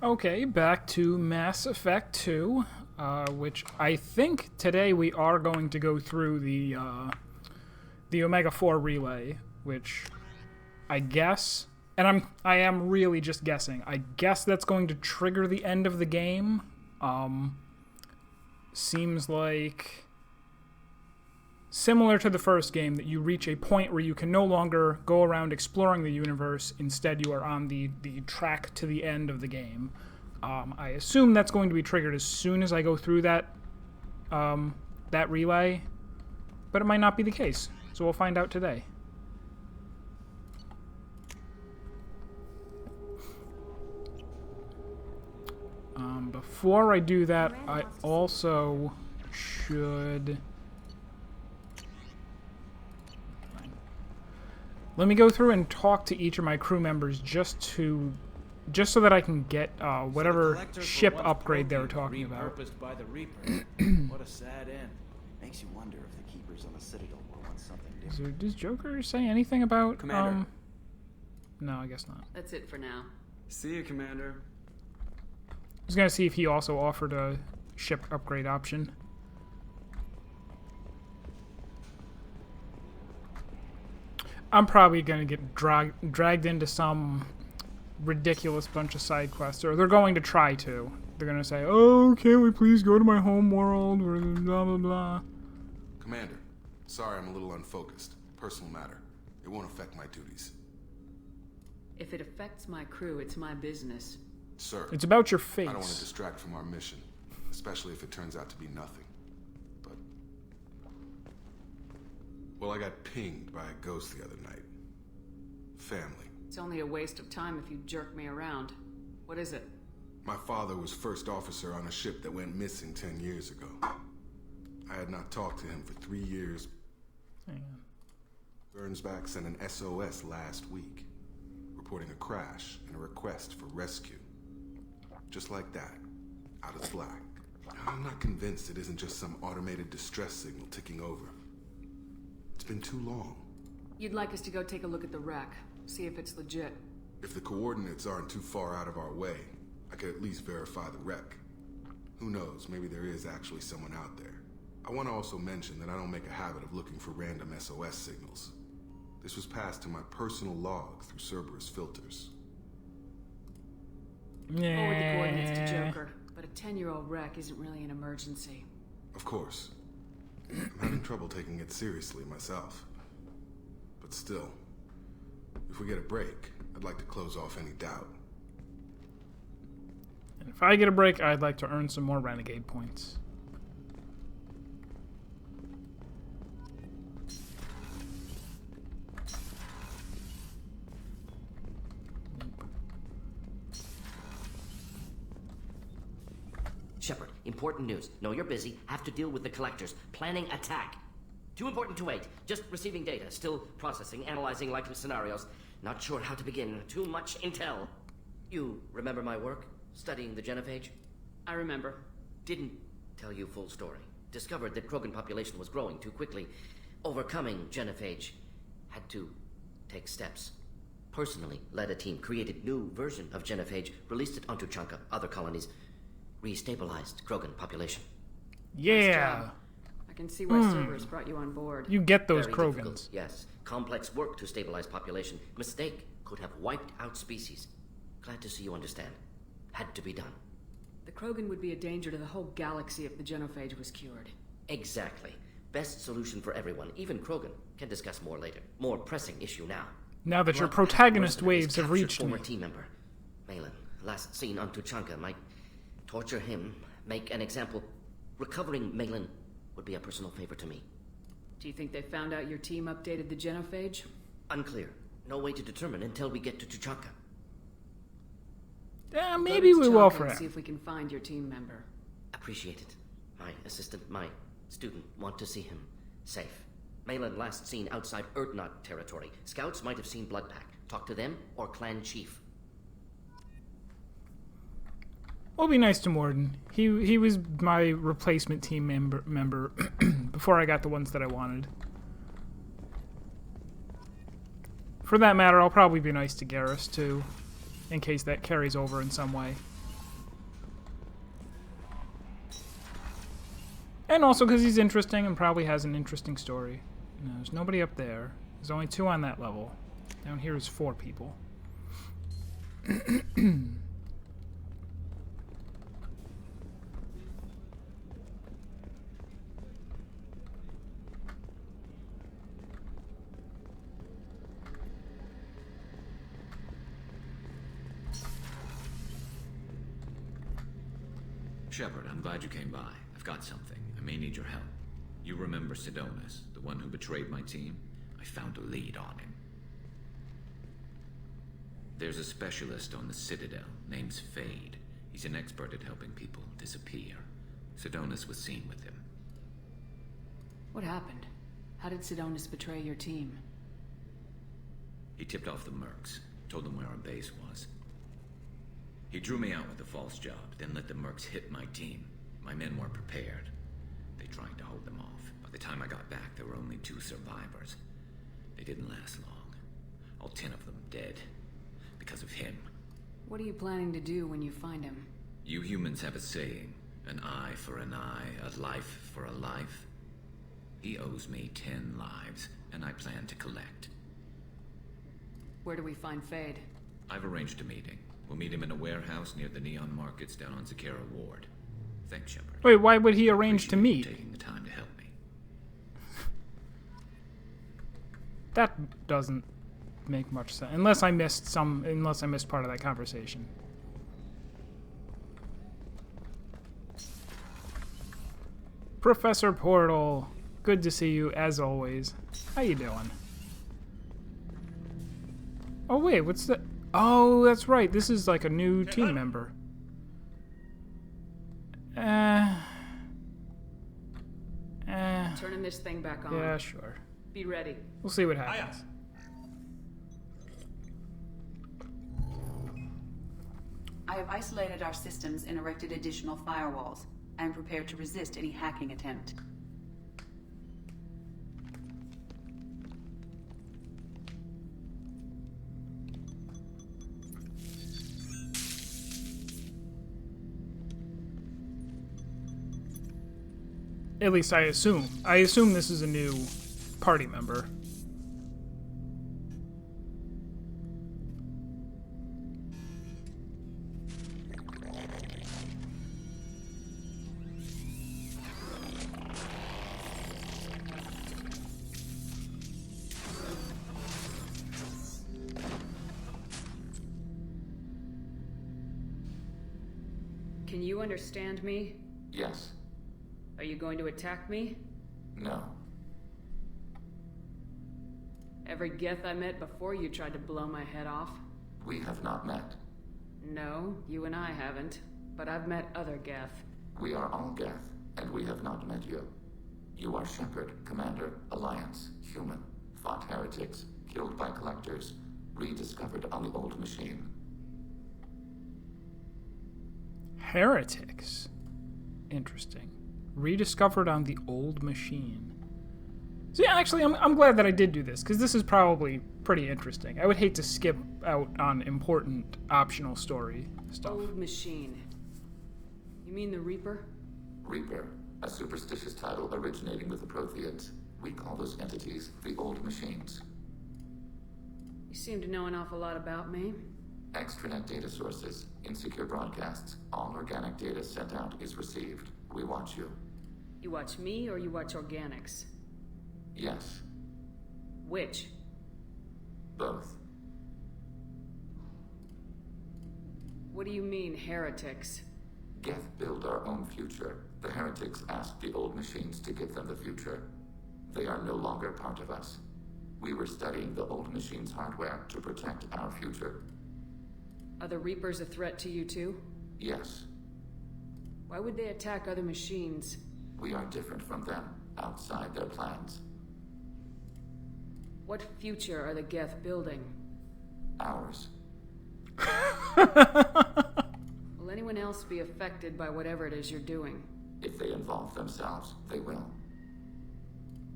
Okay, back to Mass Effect 2, which I think today we are going to go through the Omega 4 relay, which I guess, and I am really just guessing. I guess that's going to trigger the end of the game. Seems like similar to the first game, that you reach a point where you can no longer go around exploring the universe. Instead, you are on the track to the end of the game. I assume that's going to be triggered as soon as I go through that relay, but it might not be the case, so we'll find out today. Before I do that, I also should... Let me go through and talk to each of my crew members just so that I can get whatever ship upgrade they were talking about. By the Reaper. What a sad end. Makes you wonder if the keepers on the Citadel were once something different. Does Joker say anything about Commander? No, I guess not. That's it for now. See you, Commander. I was gonna see if he also offered a ship upgrade option. I'm probably gonna get dragged into some ridiculous bunch of side quests, or they're going to try to. They're gonna say, "Oh, can't we please go to my home world?" Or blah blah blah. Commander, sorry I'm a little unfocused. Personal matter. It won't affect my duties. If it affects my crew, it's my business. Sir, It's about your face. I don't want to distract from our mission, especially if it turns out to be nothing. But... well, I got pinged by a ghost the other night. Family. It's only a waste of time if you jerk me around. What is it? My father was first officer on a ship that went missing 10 years ago. I had not talked to him for 3 years. Hang on. Burnsback sent an SOS last week, reporting a crash and a request for rescue. Just like that, out of the black. I'm not convinced it isn't just some automated distress signal ticking over. It's been too long. You'd like us to go take a look at the wreck, see if it's legit. If the coordinates aren't too far out of our way, I could at least verify the wreck. Who knows, maybe there is actually someone out there. I want to also mention that I don't make a habit of looking for random SOS signals. This was passed to my personal log through Cerberus filters. Forward the coordinates to Joker, but a 10-year-old wreck isn't really an emergency. Of course. I'm having trouble taking it seriously myself. But still, if we get a break, I'd like to close off any doubt. And if I get a break, I'd like to earn some more Renegade points. Shepard, important news. Know you're busy. Have to deal with the collectors. Planning attack. Too important to wait. Just receiving data. Still processing, analyzing likely scenarios. Not sure how to begin. Too much intel. You remember my work? Studying the genophage? I remember. Didn't tell you full story. Discovered that Krogan population was growing too quickly. Overcoming genophage. Had to take steps. Personally led a team, created new version of genophage, released it onto Chunka, other colonies. Restabilized Krogan population. Nice Yeah. job. I can see why Cerberus brought you on board. You get those Very Krogans. difficult, yes. Complex work to stabilize population. Mistake could have wiped out species. Glad to see you understand. Had to be done. The Krogan would be a danger to the whole galaxy if the genophage was cured. Exactly. Best solution for everyone, even Krogan. Can discuss more later. More pressing issue now. Now that your Blood protagonist mercenaries waves have captured reached former me. team member. Malin, last seen on Tuchanka, might torture him, make an example. Recovering Malin would be a personal favor to me. Do you think they found out your team updated the genophage? Unclear. No way to determine until we get to Tuchanka. Yeah, Go maybe to we will Tuchanka for and see him. if we can find your team member. Appreciate it. My assistant, my student, want to see him safe. Malin last seen outside Erdnot territory. Scouts might have seen Bloodpack. Talk to them or clan chief. We'll be nice to Morden. He was my replacement team member before I got the ones that I wanted. For that matter, I'll probably be nice to Garrus too, in case that carries over in some way. And also because he's interesting and probably has an interesting story. No, there's nobody up there. There's only 2 on that level. Down here is 4 people. Shepard, I'm glad you came by. I've got something. I may need your help. You remember Sidonus, the one who betrayed my team? I found a lead on him. There's a specialist on the Citadel, name's Fade. He's an expert at helping people disappear. Sidonus was seen with him. What happened? How did Sidonus betray your team? He tipped off the mercs, told them where our base was. He drew me out with a false job, then let the mercs hit my team. My men weren't prepared. They tried to hold them off. By the time I got back, there were only 2 survivors. They didn't last long. All 10 of them dead. Because of him. What are you planning to do when you find him? You humans have a saying, an eye for an eye, a life for a life. He owes me 10 lives, and I plan to collect. Where do we find Fade? I've arranged a meeting. We'll meet him in a warehouse near the Neon Markets down on Zakera Ward. Thanks, Shepard. Wait, why would he arrange to Appreciate meet? you taking the time to help me. That doesn't make much sense. Unless I missed part of that conversation. Professor Portal, good to see you as always. How you doing? Oh wait, what's that? Oh, that's right. This is like a new team member. Turning this thing back on. Yeah, sure. Be ready. We'll see what happens. I have isolated our systems and erected additional firewalls. I am prepared to resist any hacking attempt. At least I assume. I assume this is a new party member. Can you understand me? Yes. Are you going to attack me? No. Every Geth I met before you tried to blow my head off. We have not met. No, you and I haven't. But I've met other Geth. We are all Geth, and we have not met you. You are Shepard, Commander, Alliance, human, fought heretics, killed by collectors, rediscovered on the old machine. Heretics? Interesting. Rediscovered on the old machine. So yeah, actually, I'm glad that I did do this, because this is probably pretty interesting. I would hate to skip out on important optional story stuff. Old machine. You mean the Reaper? Reaper, a superstitious title originating with the Protheans. We call those entities the old machines. You seem to know an awful lot about me. Extranet data sources, insecure broadcasts, all organic data sent out is received. We watch you. You watch me or you watch organics? Yes. Which? Both. What do you mean, heretics? Geth build our own future. The heretics asked the old machines to give them the future. They are no longer part of us. We were studying the old machines' hardware to protect our future. Are the Reapers a threat to you too? Yes. Why would they attack other machines? We are different from them, outside their plans. What future are the Geth building? Ours. Will anyone else be affected by whatever it is you're doing? If they involve themselves, they will.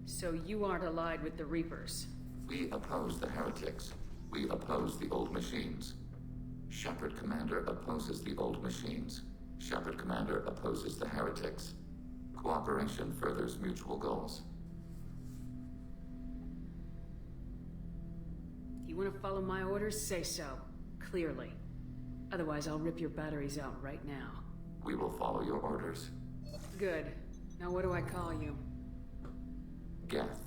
So you aren't allied with the Reapers? We oppose the heretics. We oppose the old machines. Shepard Commander opposes the old machines. Shepard Commander opposes the heretics. Cooperation furthers mutual goals. You want to follow my orders? Say so. Clearly. Otherwise, I'll rip your batteries out right now. We will follow your orders. Good. Now what do I call you? Geth.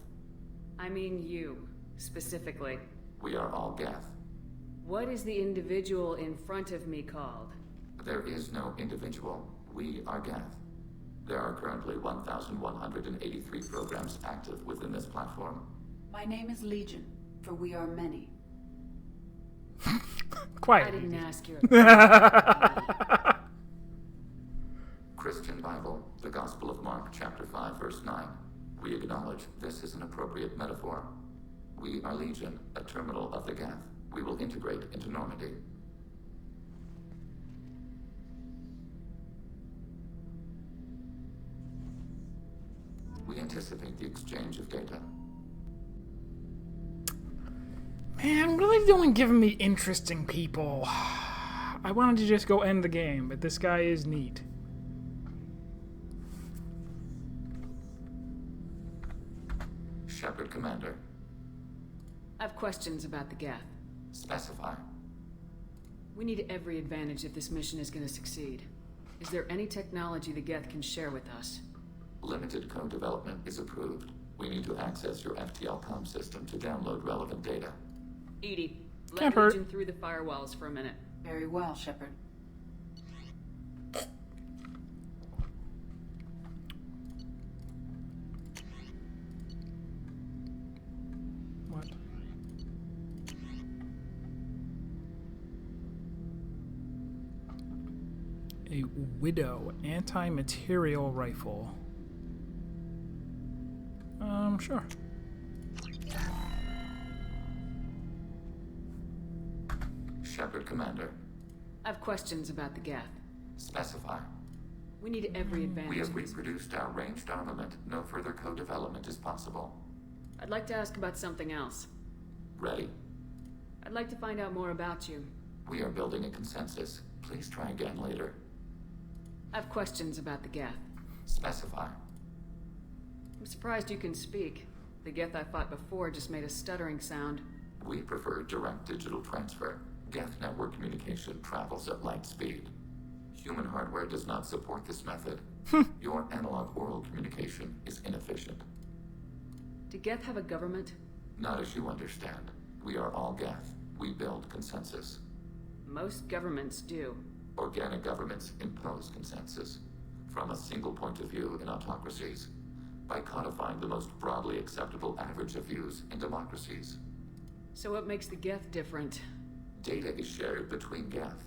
I mean you, specifically. We are all Geth. What is the individual in front of me called? There is no individual. We are Geth. There are currently 1,183 programs active within this platform. My name is Legion, for we are many. Quiet. I didn't ask you. Christian Bible, the Gospel of Mark, chapter 5, verse 9. We acknowledge this is an appropriate metaphor. We are Legion, a terminal of the Geth. We will integrate into Normandy. We anticipate the exchange of data. Man, what are they doing giving me interesting people? I wanted to just go end the game, but this guy is neat. Shepard, Commander. I have questions about the Geth. Specify. We need every advantage if this mission is going to succeed. Is there any technology the Geth can share with us? Limited code development is approved. We need to access your FTL comm system to download relevant data. Edie, Can't let hurt. Legion through the firewalls for a minute. Very well, Shepard. What? A Widow anti-material rifle. Sure. Shepard, Commander. I have questions about the Geth. Specify. We need every advantage. We have in this- reproduced our ranged armament. No further code development is possible. I'd like to ask about something else. Ready? I'd like to find out more about you. We are building a consensus. Please try again later. I have questions about the Geth. Specify. I'm surprised you can speak. The Geth I fought before just made a stuttering sound. We prefer direct digital transfer. Geth network communication travels at light speed. Human hardware does not support this method. Your analog oral communication is inefficient. Do Geth have a government? Not as you understand. We are all Geth. We build consensus. Most governments do. Organic governments impose consensus from a single point of view in autocracies by codifying the most broadly acceptable average of views in democracies. So what makes the Geth different? Data is shared between Geth.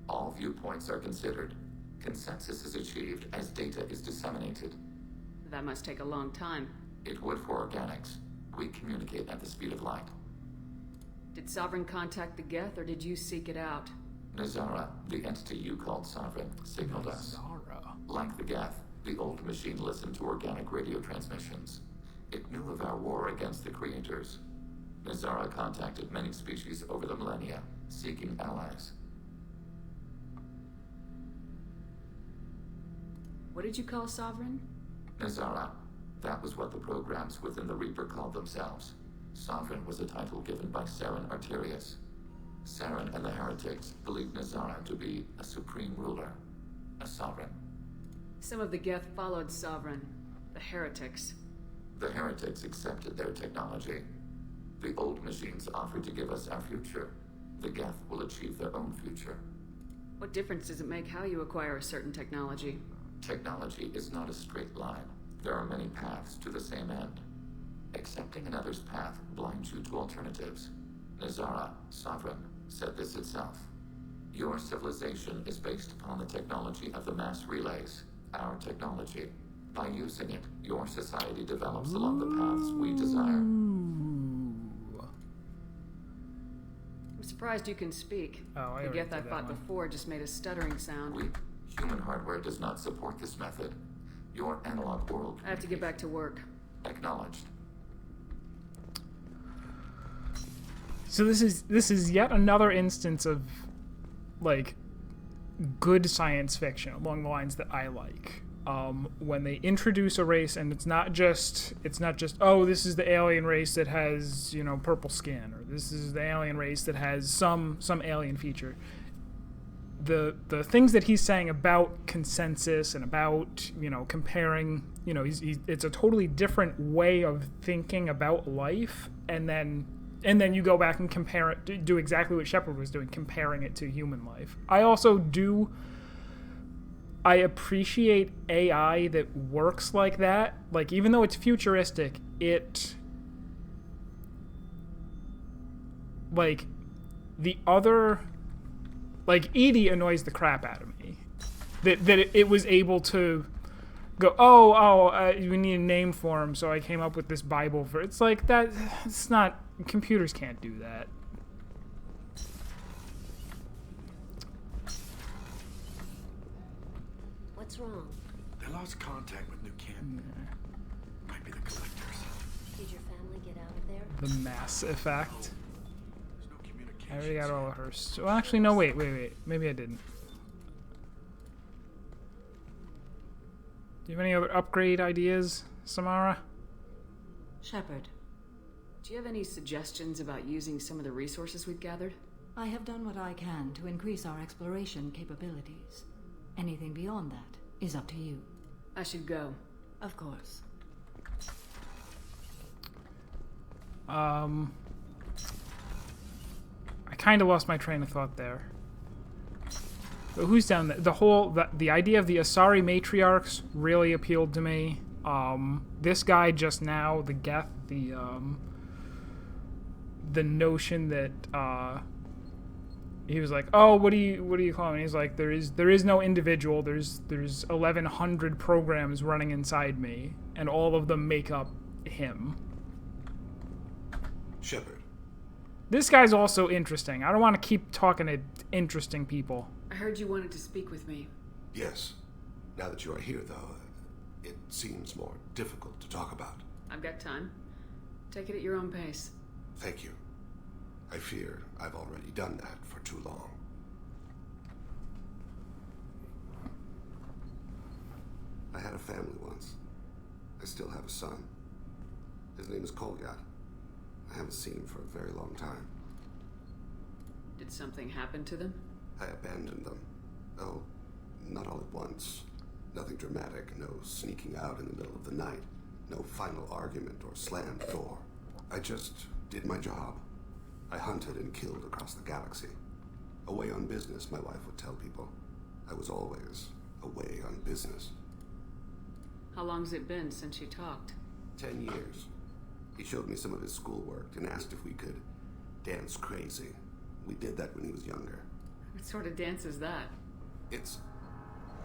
All viewpoints are considered. Consensus is achieved as data is disseminated. That must take a long time. It would for organics. We communicate at the speed of light. Did Sovereign contact the Geth, or did you seek it out? Nazara, the entity you called Sovereign, signaled us. Zara. Like the Geth, the old machine listened to organic radio transmissions. It knew of our war against the creators. Nazara contacted many species over the millennia, seeking allies. What did you call Sovereign? Nazara. That was what the programs within the Reaper called themselves. Sovereign was a title given by Saren Arterius. Saren and the heretics believed Nazara to be a supreme ruler, a sovereign. Some of the Geth followed Sovereign. The heretics. The heretics accepted their technology. The old machines offered to give us our future. The Geth will achieve their own future. What difference does it make how you acquire a certain technology? Technology is not a straight line. There are many paths to the same end. Accepting another's path blinds you to alternatives. Nazara, Sovereign, said this itself. Your civilization is based upon the technology of the mass relays, our technology. By using it, your society develops along the paths we desire. I'm surprised you can speak. Oh, I the already Geth I did that fought one. before just made a stuttering sound. Human hardware does not support this method. Your analog world. I have to get back to work. Acknowledged. So this is yet another instance of like good science fiction along the lines that I like. when they introduce a race, and it's not just oh, this is the alien race that has, you know, purple skin, or this is the alien race that has some alien feature. The things that he's saying about consensus and about, you know, comparing, you know, it's a totally different way of thinking about life, and then you go back and compare it, do exactly what Shepard was doing, comparing it to human life. I appreciate AI that works like that. Like, even though it's futuristic, like, Edie annoys the crap out of me. That it was able to go, we need a name for him, so I came up with this Bible for. It's like that. It's not. Computers can't do that. What's wrong? They lost contact with New Camp. Might be the collectors. Did your family get out of there? The Mass Effect. There's no communication. I already got all of her. Well, actually, no. Wait. Maybe I didn't. Do you have any other upgrade ideas, Samara? Shepard, do you have any suggestions about using some of the resources we've gathered? I have done what I can to increase our exploration capabilities. Anything beyond that is up to you. I should go. Of course. I kind of lost my train of thought there. But who's down there? The idea of the Asari matriarchs really appealed to me. This guy just now, the Geth, the notion that he was like, oh, what do you call him? And he's like, there is no individual. There's 1,100 programs running inside me, and all of them make up him. Shepard. This guy's also interesting. I don't want to keep talking to interesting people. I heard you wanted to speak with me. Yes. Now that you are here, though, it seems more difficult to talk about. I've got time. Take it at your own pace. Thank you. I fear I've already done that for too long. I had a family once. I still have a son. His name is Kolyat. I haven't seen him for a very long time. Did something happen to them? I abandoned them. Oh, not all at once. Nothing dramatic, no sneaking out in the middle of the night, no final argument or slammed door. I just did my job. I hunted and killed across the galaxy. Away on business, my wife would tell people. I was always away on business. How long's it been since you talked? 10 years. He showed me some of his schoolwork and asked if we could dance crazy. We did that when he was younger. What sort of dance is that? I checked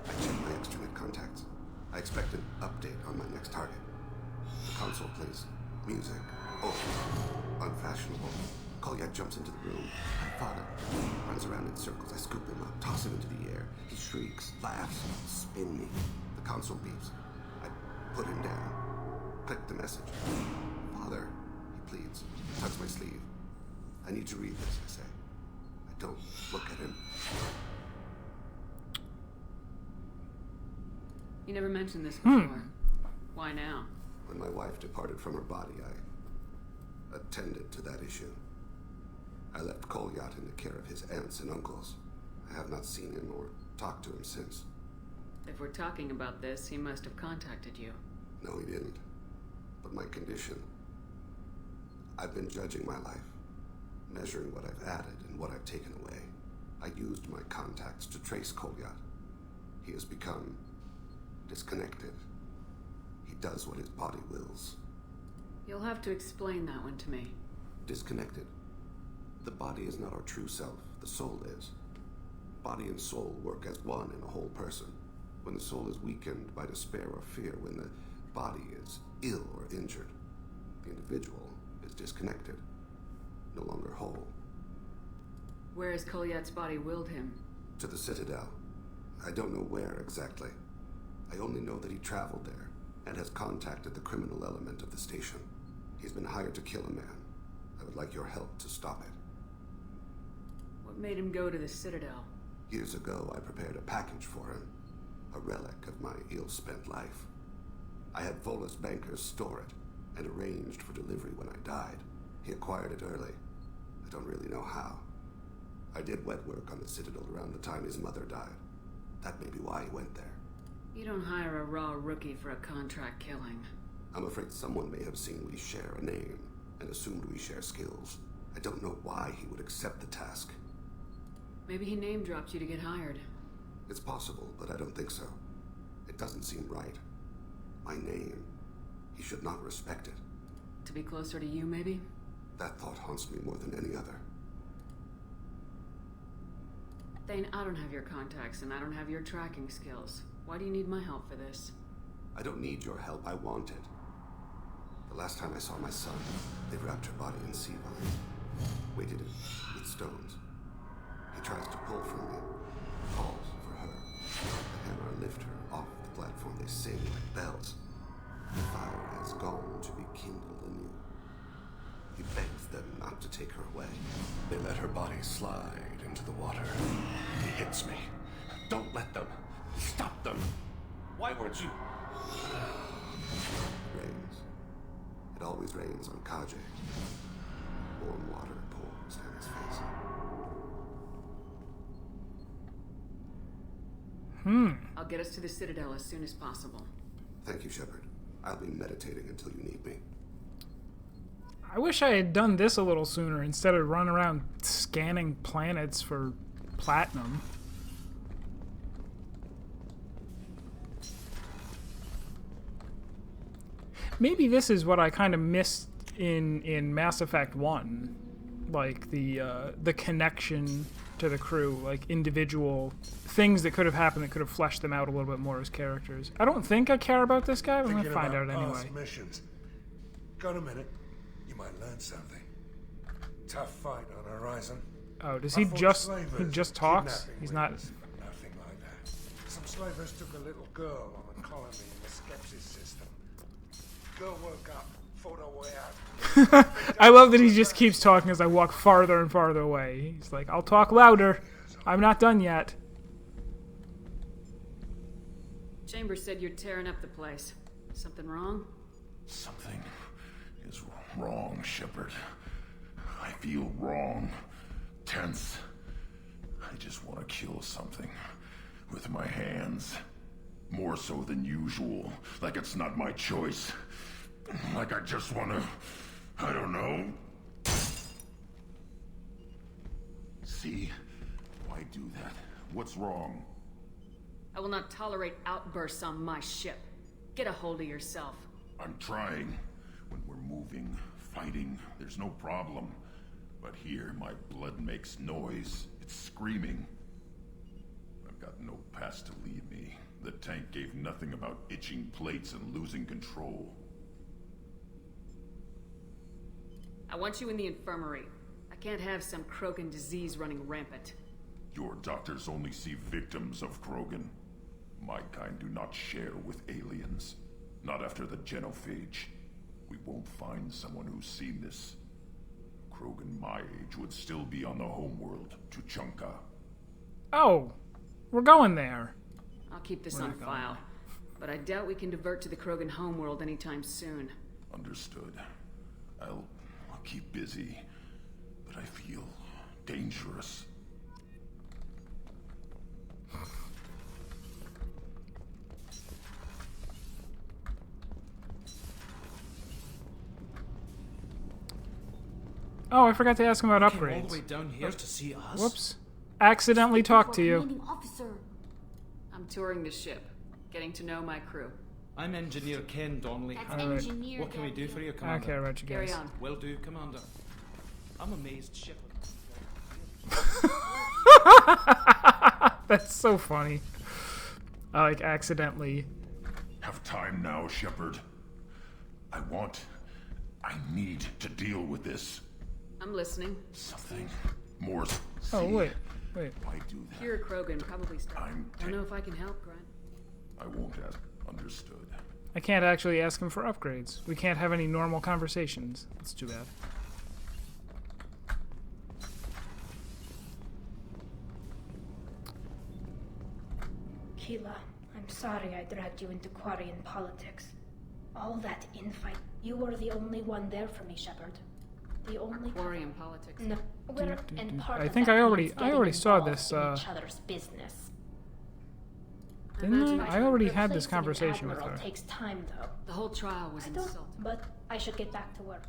my extranet contacts. I expect an update on my next target. The console plays music. Oh, unfashionable. Kolyat jumps into the room. My father runs around in circles. I scoop him up, toss him into the air. He shrieks, laughs, spin me. The console beeps. I put him down. Click the message. Father, he pleads. Tugs my sleeve. I need to read this, I say. I don't look at him. You never mentioned this before. Why now? When my wife departed from her body, I attended to that issue. I left Kolyat in the care of his aunts and uncles. I have not seen him or talked to him since. If we're talking about this, he must have contacted you. No, he didn't. But my condition... I've been judging my life, measuring what I've added and what I've taken away. I used my contacts to trace Kolyat. He has become disconnected. He does what his body wills. You'll have to explain that one to me. Disconnected. The body is not our true self. The soul is. Body and soul work as one in a whole person. When the soul is weakened by despair or fear, when the body is ill or injured, the individual is disconnected, no longer whole. Where has Kolyat's body willed him? To the Citadel. I don't know where exactly. I only know that he traveled there and has contacted the criminal element of the station. He's been hired to kill a man. I would like your help to stop it. What made him go to the Citadel? Years ago, I prepared a package for him. a relic of my ill-spent life. I had Volus bankers store it, and arranged for delivery when I died. He acquired it early. I don't really know how. I did wet work on the Citadel around the time his mother died. That may be why he went there. You don't hire a raw rookie for a contract killing. I'm afraid someone may have seen we share a name, and assumed we share skills. I don't know why he would accept the task. Maybe he name-dropped you to get hired. It's possible, but I don't think so. It doesn't seem right. My name. He should not respect it. To be closer to you, maybe? That thought haunts me more than any other. Thane, I don't have your contacts, and I don't have your tracking skills. Why do you need my help for this? I don't need your help. I want it. The last time I saw my son, they wrapped her body in sea vines, weighted it with stones. He tries to pull from me, calls for her. The hammer lift her off the platform. They sing like bells. The fire has gone to be kindled anew. He begs them not to take her away. They let her body slide into the water. He hits me. Don't let them. Stop them. Why weren't you? Rains. It always rains on Kaje. Warm water pours down his face. I'll get us to the Citadel as soon as possible. Thank you, Shepard. I'll be meditating until you need me. I wish I had done this a little sooner instead of running around scanning planets for platinum. Maybe this is what I kind of missed in Mass Effect 1. Like the connection to the crew, like individual things that could have happened that could have fleshed them out a little bit more as characters. I don't think I care about this guy, but I'm gonna find out anyway. Missions. Got a minute? You might learn something. Tough fight on the horizon. Oh, does he just talks? He's not. Nothing like that. Some slavers took a little girl on a colony in the Skepsis system. Girl woke up, fought her way out. I love that he just keeps talking as I walk farther and farther away. He's like, I'll talk louder. I'm not done yet. Chambers said you're tearing up the place. Something wrong? Something is wrong, Shepard. I feel wrong. Tense. I just want to kill something. With my hands. More so than usual. Like it's not my choice. Like I just want to... I don't know. See? Why do that? What's wrong? I will not tolerate outbursts on my ship. Get a hold of yourself. I'm trying. When we're moving, fighting, there's no problem. But here, my blood makes noise. It's screaming. I've got no past to lead me. The tank gave nothing about itching plates and losing control. I want you in the infirmary. I can't have some Krogan disease running rampant. Your doctors only see victims of Krogan. My kind do not share with aliens. Not after the genophage. We won't find someone who's seen this. Krogan my age would still be on the homeworld, Tuchanka. Oh, we're going there. I'll keep this on file, but I doubt we can divert to the Krogan homeworld anytime soon. Understood. I'll keep busy, but I feel dangerous. Oh, I forgot to ask him about Came upgrades. all the way down here to see us? Whoops. Accidentally talked to you. I'm touring the ship, getting to know my crew. I'm Engineer Ken Donnelly. Engineer What can we do for you, I Commander? don't care about you guys. Carry on. Will do, Commander. I'm amazed Shepard. That's so funny. I like accidentally. Have time now, Shepard. I need to deal with this. I'm listening. Something more. Oh, wait. Why do that? You're a Krogan, probably don't know if I can help, Grunt. I won't ask. Understood. I can't actually ask him for upgrades. We can't have any normal conversations. That's too bad. Keela, I'm sorry I dragged you into Quarian politics. All that infight, you were the only one there for me, Shepard. The only Quarian politics. No, we're in part I of think that I already means getting saw involved this. in each other's business. Didn't I already had this Replacing an conversation with admiral her? takes time, though. The whole trial was I don't, insulting. but I should get back to work.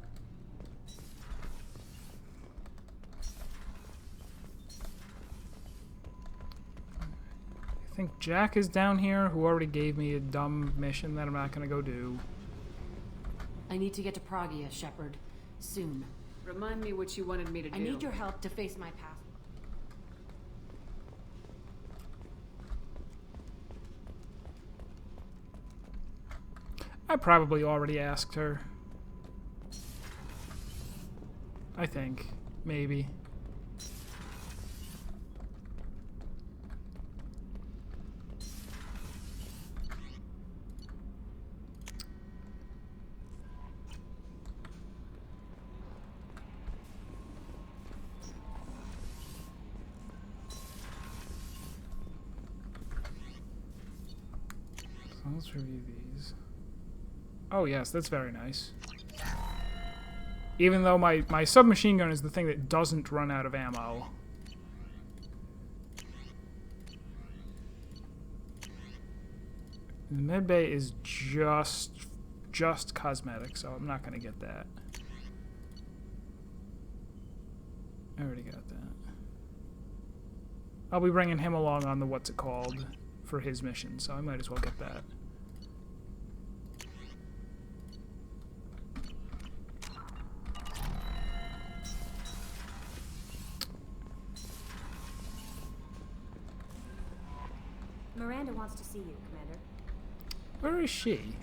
I think Jack is down here, who already gave me a dumb mission that I'm not gonna go do. I need to get to Pragia, Shepard. Soon. Remind me what you wanted me to do. I need your help to face my past. I probably already asked her. I think. Maybe. So let's review these. Oh yes, that's very nice. Even though my submachine gun is the thing that doesn't run out of ammo. The medbay is just cosmetic, so I'm not gonna get that. I already got that. I'll be bringing him along on the what's it called for his mission, so I might as well get that. Miranda wants to see you, Commander. Where is she?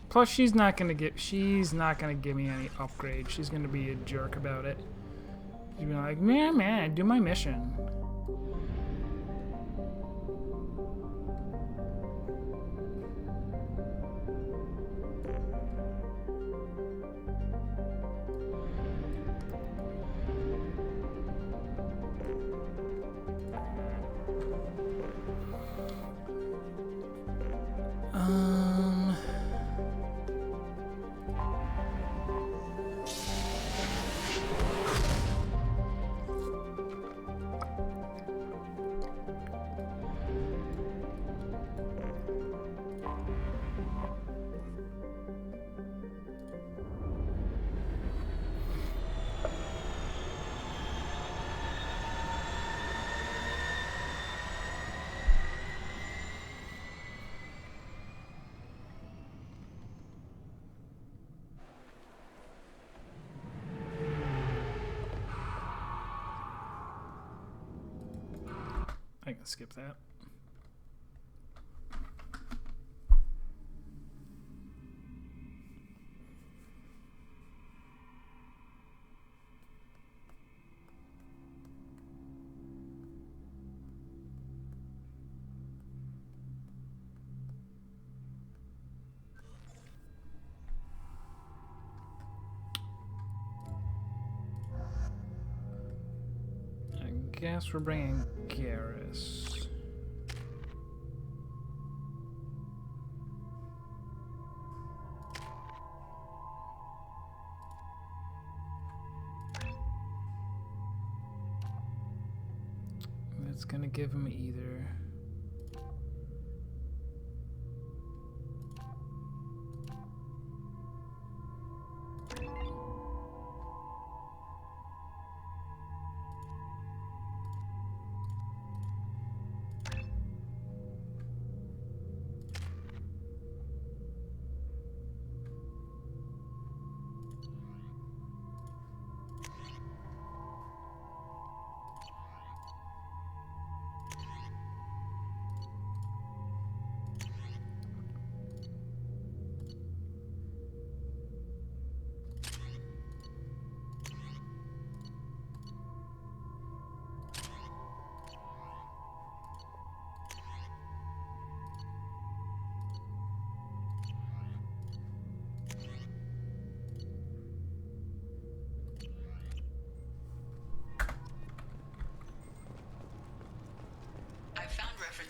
Plus, she's not gonna give me any upgrade. She's gonna be a jerk about it. She's gonna be like, man, do my mission. I can skip that. I guess we're bringing Garrus. That's gonna give him either.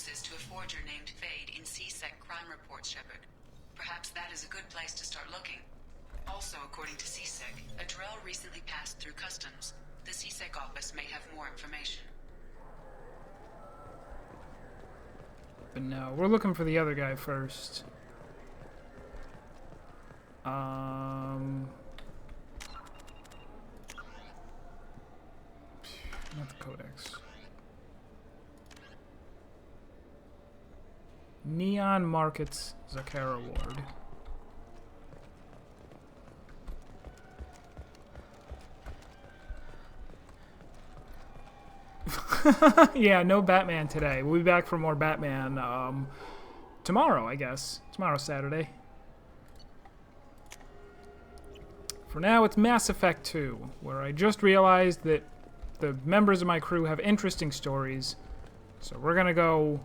access to a forger named Fade in C-Sec crime reports, Shepard. Perhaps that is a good place to start looking. Also, according to C-Sec, a Drell recently passed through customs. The C-Sec office may have more information. But no, we're looking for the other guy first. Not the Codex. Neon Markets Zakara Ward. Yeah, no Batman today. We'll be back for more Batman tomorrow, I guess. Tomorrow's Saturday. For now, it's Mass Effect 2, where I just realized that the members of my crew have interesting stories. So we're gonna go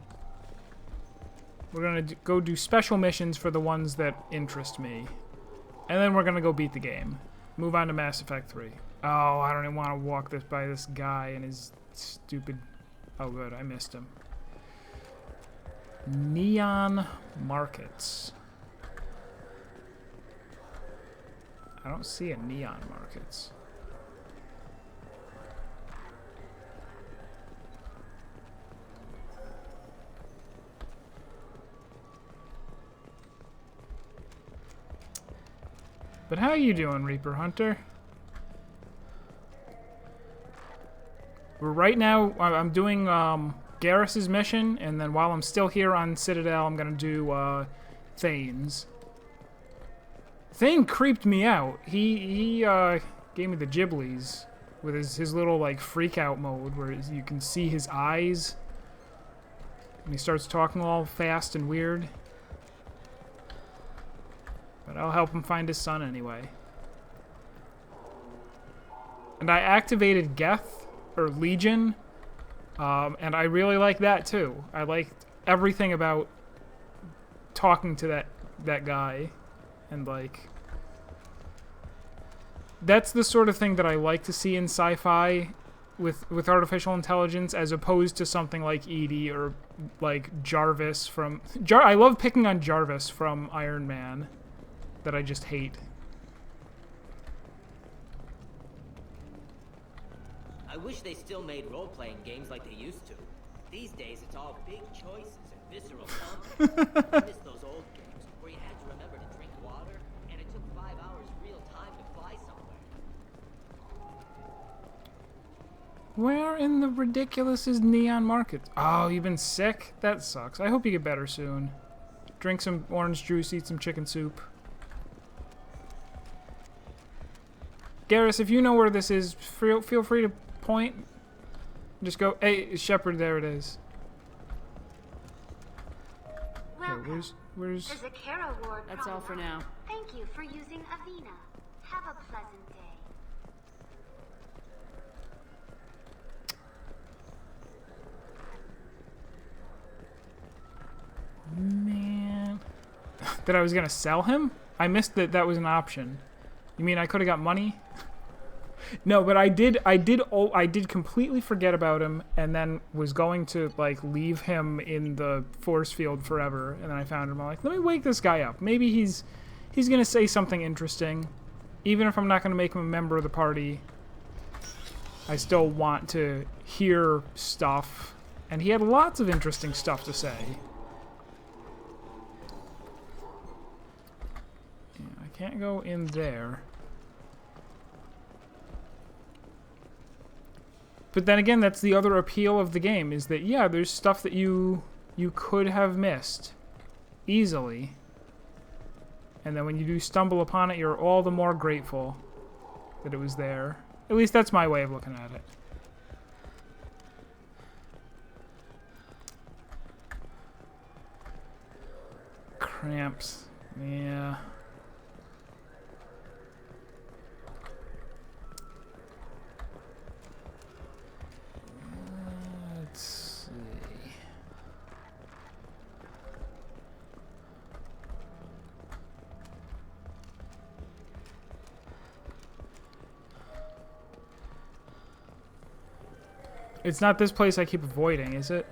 do special missions for the ones that interest me. And then we're gonna go beat the game. Move on to Mass Effect 3. Oh, I don't even want to walk by this guy and his stupid... Oh, good, I missed him. Neon Markets. I don't see a Neon Markets. But how you doing, Reaper Hunter? Right now, I'm doing Garrus's mission, and then while I'm still here on Citadel, I'm gonna do Thane's. Thane creeped me out. He gave me the Ghiblies with his little like freak out mode where you can see his eyes, and he starts talking all fast and weird. But I'll help him find his son anyway. And I activated Geth, or Legion, and I really like that too. I liked everything about talking to that guy, and like... That's the sort of thing that I like to see in sci-fi with artificial intelligence, as opposed to something like EDI or like Jarvis from... I love picking on Jarvis from Iron Man. That I just hate. I wish they still made role-playing games like they used to. These days, it's all big choices and visceral combat. I miss those old games where you had to remember to drink water, and it took 5 hours real time to fly somewhere. Where in the ridiculous is Neon Market? Oh, you've been sick? That sucks. I hope you get better soon. Drink some orange juice, eat some chicken soup. Garrus, if you know where this is, feel free to point. Just go, hey, Shepard, there it is. Welcome. Where's... The Zakara Ward. That's all for now. Thank you for using Avina. Have a pleasant day. Man. That I was gonna sell him? I missed that was an option. You mean I could have got money? No, but I did completely forget about him, and then was going to like leave him in the force field forever, and then I found him. I'm like, let me wake this guy up. Maybe he's gonna say something interesting, even if I'm not gonna make him a member of the party. I still want to hear stuff, and he had lots of interesting stuff to say. Yeah, I can't go in there. But then again, that's the other appeal of the game, is that, yeah, there's stuff that you could have missed easily. And then when you do stumble upon it, you're all the more grateful that it was there. At least that's my way of looking at it. Cramps. Yeah. Let's see. It's not this place I keep avoiding, is it?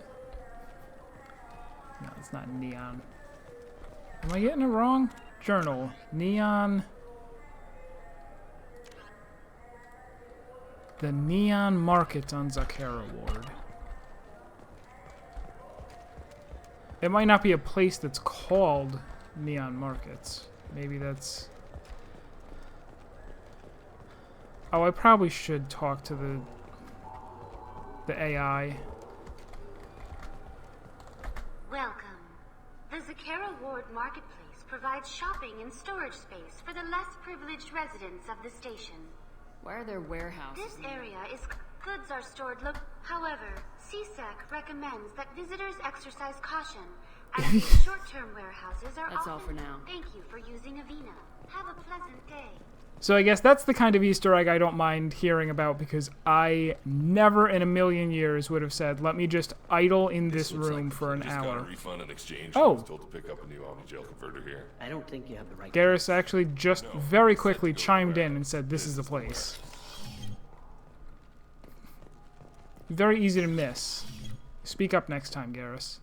No, it's not neon. Am I getting it wrong? Journal. Neon. The Neon Market on Zakera Ward. It might not be a place that's called Neon Markets. Maybe that's... Oh, I probably should talk to the AI. Welcome. The Zakera Ward Marketplace provides shopping and storage space for the less privileged residents of the station. Why are there warehouses? This area is... Goods are stored However, CSEC recommends that visitors exercise caution, as these short-term warehouses are That's often... all for now. Thank you for using Avina. Have a pleasant day. So I guess that's the kind of Easter egg I don't mind hearing about, because I never in a million years would have said, let me just idle in this room for an hour. Got a refund in exchange. Oh. I was told to pick up a new Omni-Gel converter here. I don't think you have the right... Garrus actually just very quickly chimed in and said, this is the place. Very easy to miss. Speak up next time, Garrus.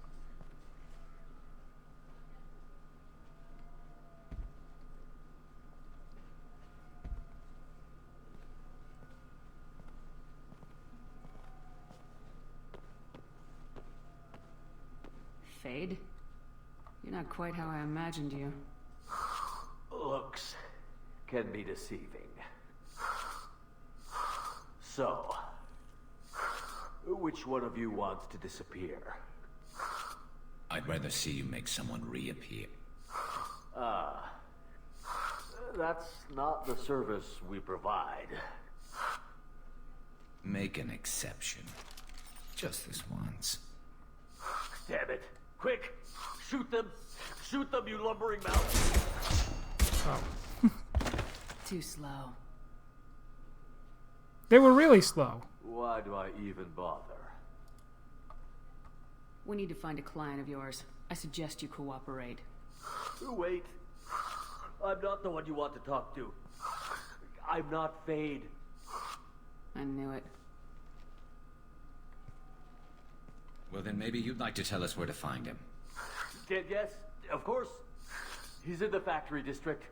Fade? You're not quite how I imagined you. Looks can be deceiving. So, which one of you wants to disappear? I'd rather see you make someone reappear. That's not the service we provide. Make an exception. Just this once. Damn it. Quick! Shoot them! Shoot them, you lumbering mouth! Oh. Too slow. They were really slow. Why do I even bother? We need to find a client of yours. I suggest you cooperate. Wait. I'm not the one you want to talk to. I'm not Fade. I knew it. Well, then maybe you'd like to tell us where to find him. Yes, of course. He's in the factory district.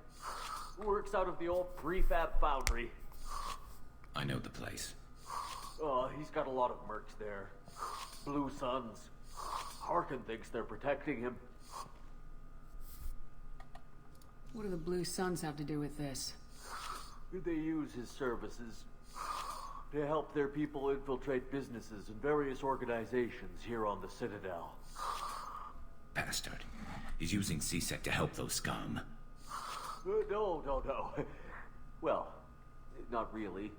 Works out of the old prefab foundry. I know the place. He's got a lot of mercs there. Blue Suns. Harkin thinks they're protecting him. What do the Blue Suns have to do with this? They use his services to help their people infiltrate businesses and various organizations here on the Citadel. Bastard. He's using CSEC to help those scum. No. Well, not really.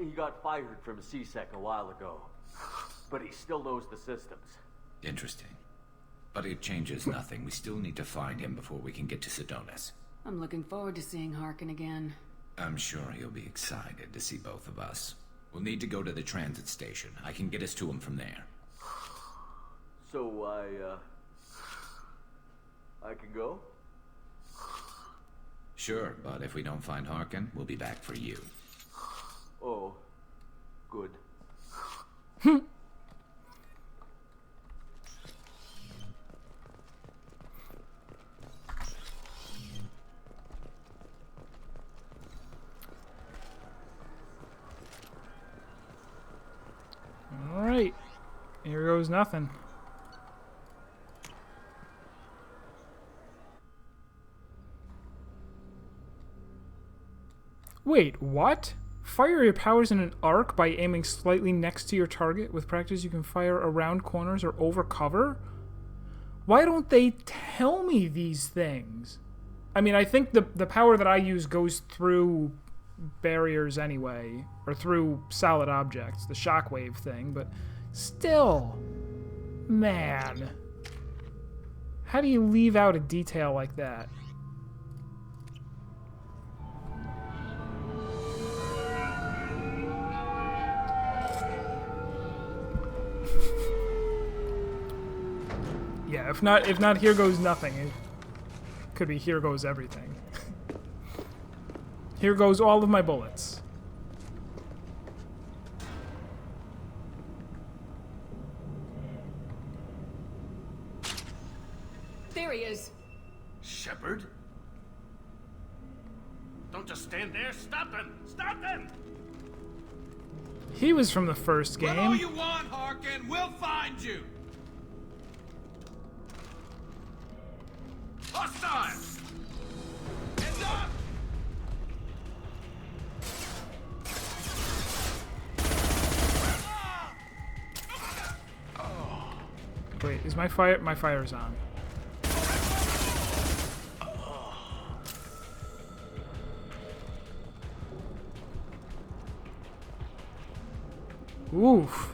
He got fired from CSEC a while ago, but he still knows the systems. Interesting. But it changes nothing. We still need to find him before we can get to Sedonis. I'm looking forward to seeing Harkin again. I'm sure he'll be excited to see both of us. We'll need to go to the transit station. I can get us to him from there. So I can go? Sure, but if we don't find Harkin, we'll be back for you. Oh, good. Alright. Here goes nothing. Wait, what? Fire your powers in an arc by aiming slightly next to your target. With practice, you can fire around corners or over cover? Why don't they tell me these things? I mean, I think the power that I use goes through barriers anyway, or through solid objects, the shockwave thing, but still, man. How do you leave out a detail like that? Yeah, if not here goes nothing. It could be here goes everything. Here goes all of my bullets. There he is. Shepard? Don't just stand there. Stop them! Stop them! He was from the first game. What all you want, Harkin? We'll find you. Hostile! Hands up! Wait, is my fire? My fire's on. Oof.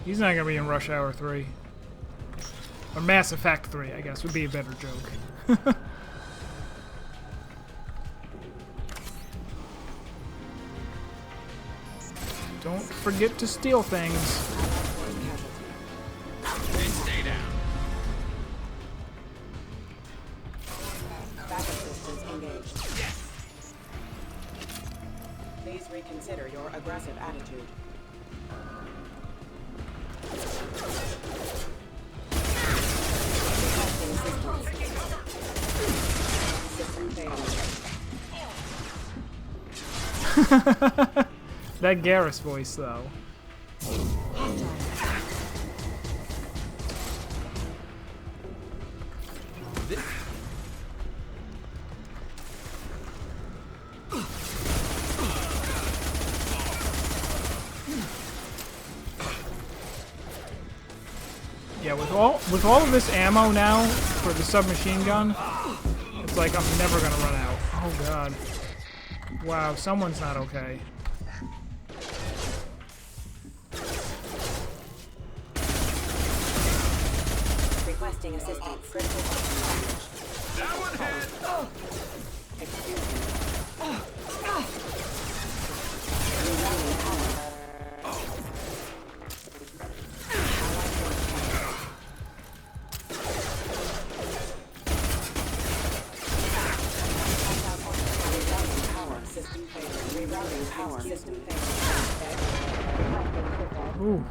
He's not gonna be in Rush Hour 3. Or Mass Effect 3, I guess, would be a better joke. Don't forget to steal things. Stay down. Backup systems engaged. Yes. Please reconsider your aggressive attitude. System failure. That Garrus voice, though. Yeah, with all of this ammo now for the submachine gun, it's like I'm never gonna run out. Oh god. Wow, someone's not okay. Requesting assistance. That one hit. Excuse me. Ooh.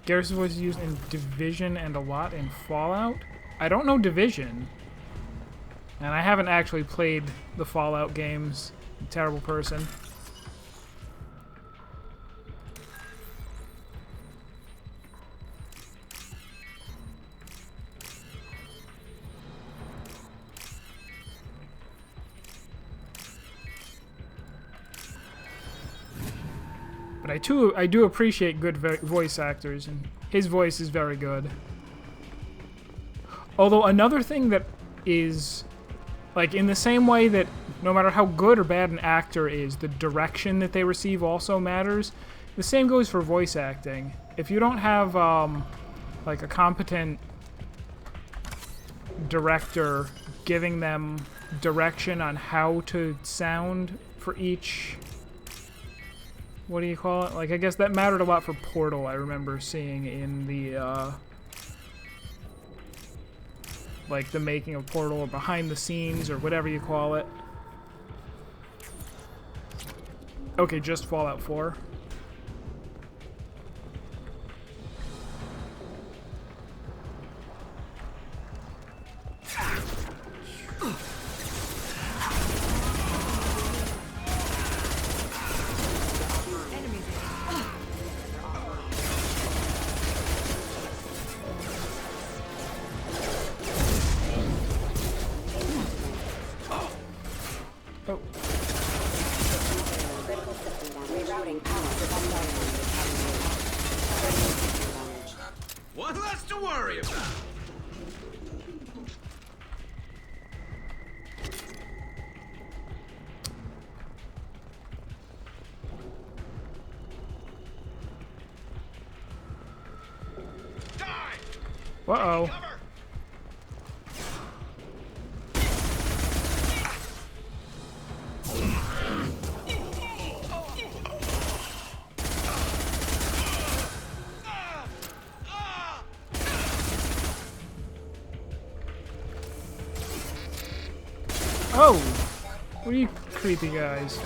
Garrus' voice is used in Division and a lot in Fallout. I don't know Division. And I haven't actually played the Fallout games. Terrible person. But I do appreciate good voice actors, and his voice is very good. Although another thing that is, like, in the same way that no matter how good or bad an actor is, the direction that they receive also matters. The same goes for voice acting. If you don't have, like, a competent director giving them direction on how to sound for each... what do you call it? Like, I guess that mattered a lot for Portal, I remember seeing in the, like, the making of Portal, or behind the scenes, or whatever you call it. Okay, just Fallout 4. One less to worry about. Uh-oh. Oh! What are you creepy guys?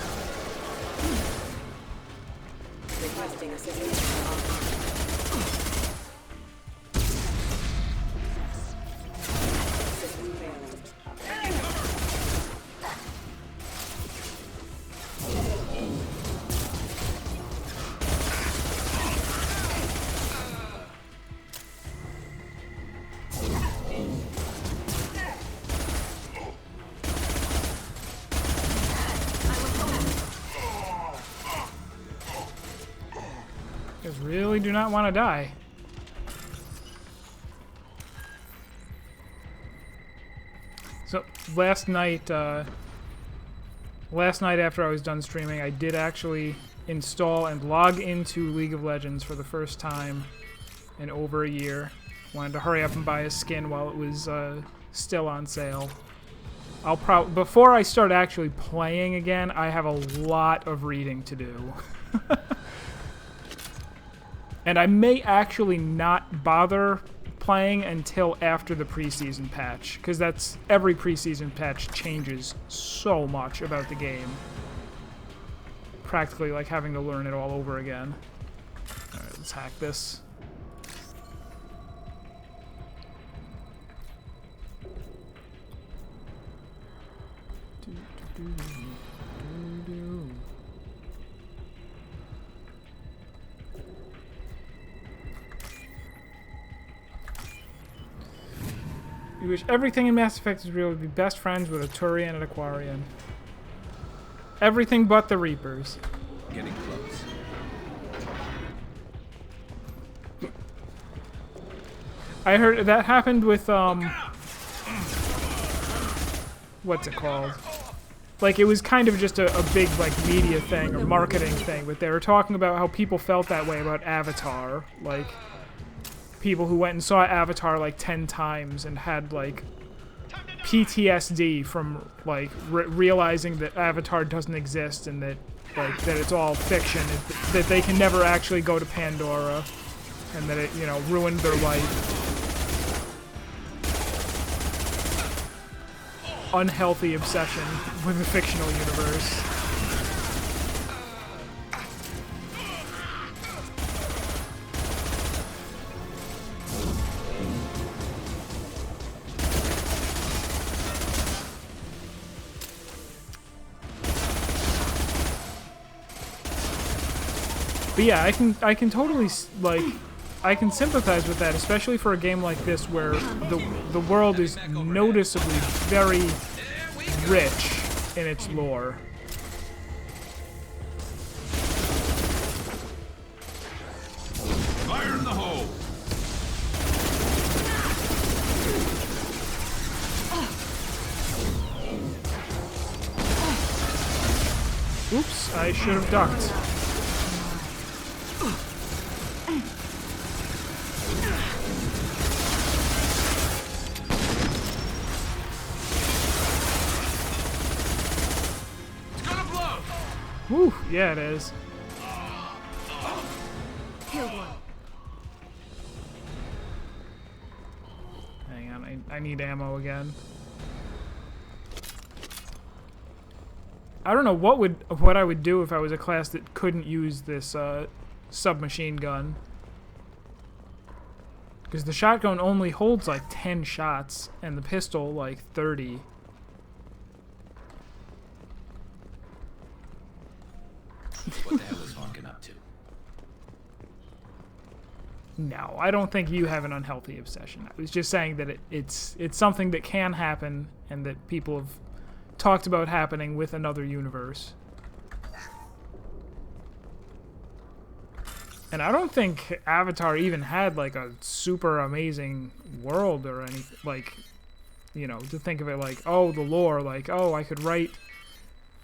Requesting assistance. Because really do not want to die. So last night after I was done streaming, I did actually install and log into League of Legends for the first time in over a year. Wanted to hurry up and buy a skin while it was still on sale. Before I start actually playing again, I have a lot of reading to do. And I may actually not bother playing until after the preseason patch, because that's every preseason patch changes so much about the game. Practically like having to learn it all over again. Alright, let's hack this. You wish everything in Mass Effect is real would be best friends with a Turian and an Aquarian. Everything but the Reapers. Getting close. I heard that happened with, what's it called? Like, it was kind of just a big, like, media thing or marketing thing, but they were talking about how people felt that way about Avatar. Like, people who went and saw Avatar, like, 10 times and had, like, PTSD from, like, realizing that Avatar doesn't exist and that, like, that it's all fiction, that they can never actually go to Pandora, and that it, you know, ruined their life. Unhealthy obsession with the fictional universe. But yeah, I can totally, like, I can sympathize with that, especially for a game like this where the world is noticeably very rich in its lore. Fire in the hole! Oops, I should have ducked. Woo, yeah it is. Killed one. Hang on, I need ammo again. I don't know what I would do if I was a class that couldn't use this submachine gun. Because the shotgun only holds like 10 shots, and the pistol like 30. What the hell is Harkin up to? No, I don't think you have an unhealthy obsession. I was just saying that it's something that can happen and that people have talked about happening with another universe. And I don't think Avatar even had like a super amazing world or anything, like, you know, to think of it like, oh, the lore, like, oh, I could write.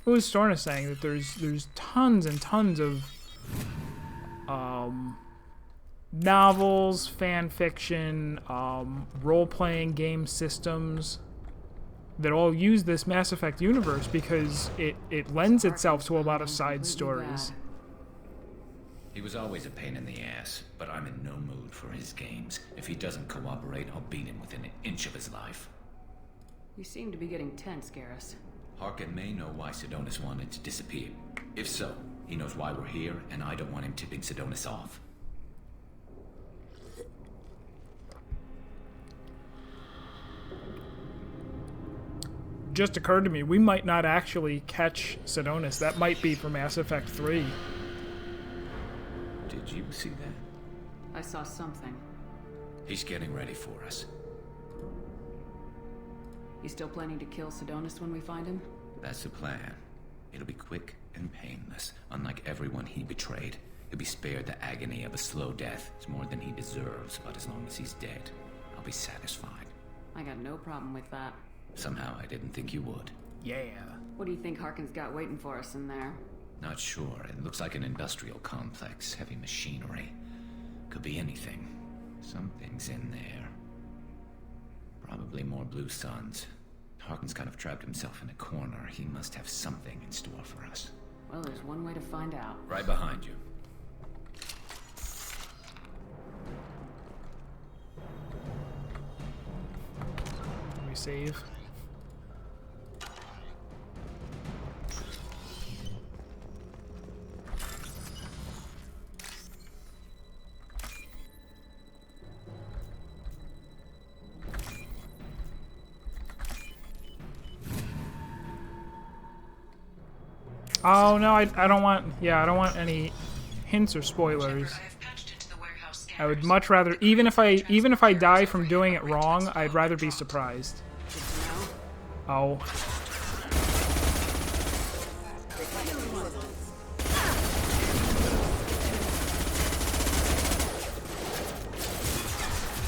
What was Storna saying? That there's tons and tons of novels, fan fiction, role-playing game systems that all use this Mass Effect universe because it lends itself to a lot of side stories. He was always a pain in the ass, but I'm in no mood for his games. If he doesn't cooperate, I'll beat him within an inch of his life. You seem to be getting tense, Garrus. Harkin may know why Sidonis wanted to disappear. If so, he knows why we're here, and I don't want him tipping Sidonis off. Just occurred to me, we might not actually catch Sidonis. That might be for Mass Effect 3. Did you see that? I saw something. He's getting ready for us. You still planning to kill Sidonis when we find him? That's the plan. It'll be quick and painless, unlike everyone he betrayed. He'll be spared the agony of a slow death. It's more than he deserves, but as long as he's dead, I'll be satisfied. I got no problem with that. Somehow I didn't think you would. Yeah. What do you think Harkin's got waiting for us in there? Not sure. It looks like an industrial complex. Heavy machinery. Could be anything. Something's in there. Probably more blue suns. Harkin's kind of trapped himself in a corner. He must have something in store for us. Well, there's one way to find out. Right behind you. Let me save. Oh no, I don't want, I don't want any hints or spoilers. I would much rather, even if I die from doing it wrong, I'd rather be surprised. Oh.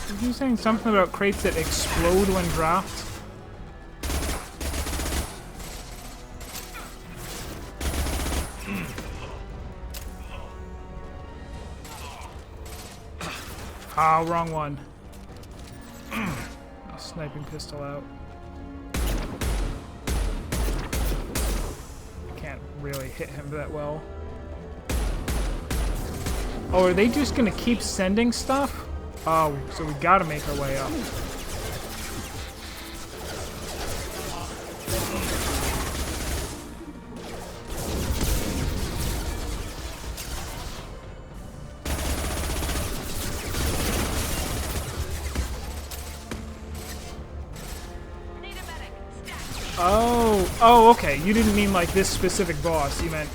Were you saying something about crates that explode when dropped? Ah, wrong one. Sniping pistol out. Can't really hit him that well. Oh, are they just gonna keep sending stuff? Oh, so we gotta make our way up. Oh, okay. You didn't mean like this specific boss. You meant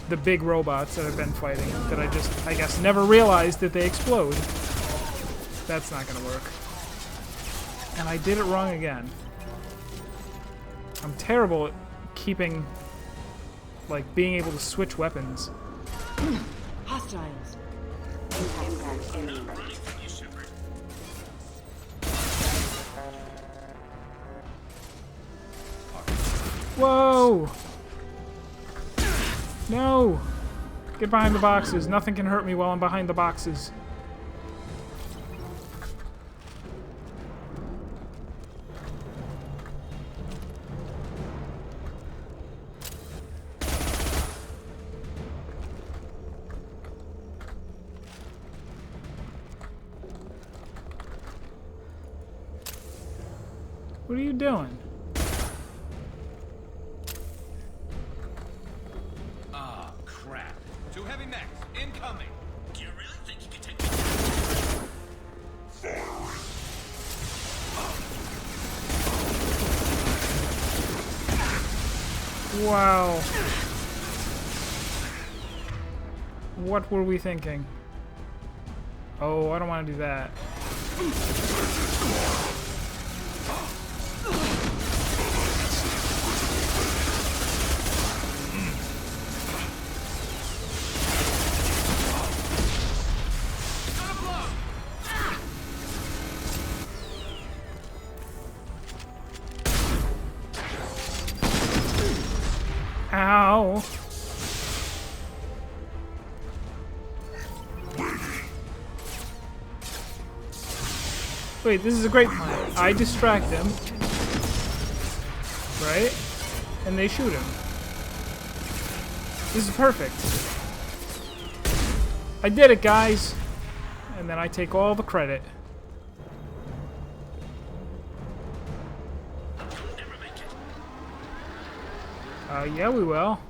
the big robots that I've been fighting that I guess, never realized that they explode. That's not gonna work. And I did it wrong again. I'm terrible at keeping, like, being able to switch weapons. Hostiles. Whoa! No! Get behind the boxes. Nothing can hurt me while I'm behind the boxes. What are you doing? Ah, crap. Two heavy mechs, incoming. Do you really think you can take Wow. What were we thinking? Oh, I don't want to do that. Ow. Wait, this is a great plan. I distract them, right? And they shoot him. This is perfect. I did it, guys. And then I take all the credit. Yeah, we will.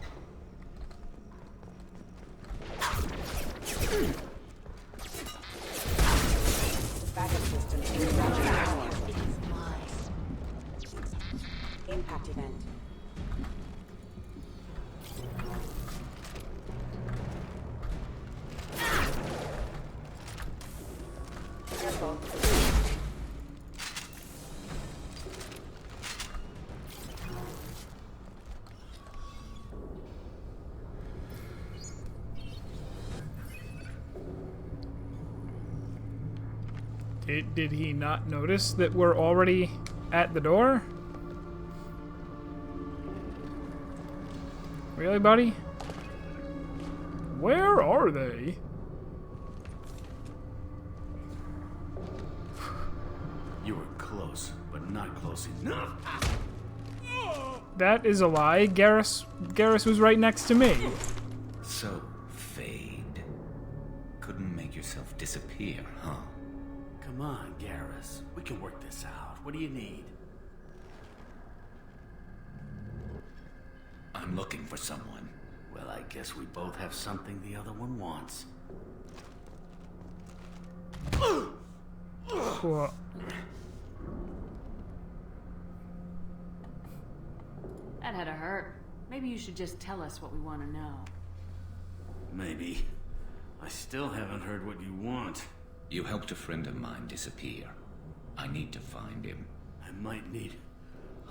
Backup system impact event. Careful. Did he not notice that we're already at the door? Really, buddy? Where are they? You were close, but not close enough. That is a lie. Garrus was right next to me. So, Fade. Couldn't make yourself disappear, huh? Come on, Garrus. We can work this out. What do you need? I'm looking for someone. Well, I guess we both have something the other one wants. Cool. That had to hurt. Maybe you should just tell us what we want to know. Maybe. I still haven't heard what you want. You helped a friend of mine disappear. I need to find him. I might need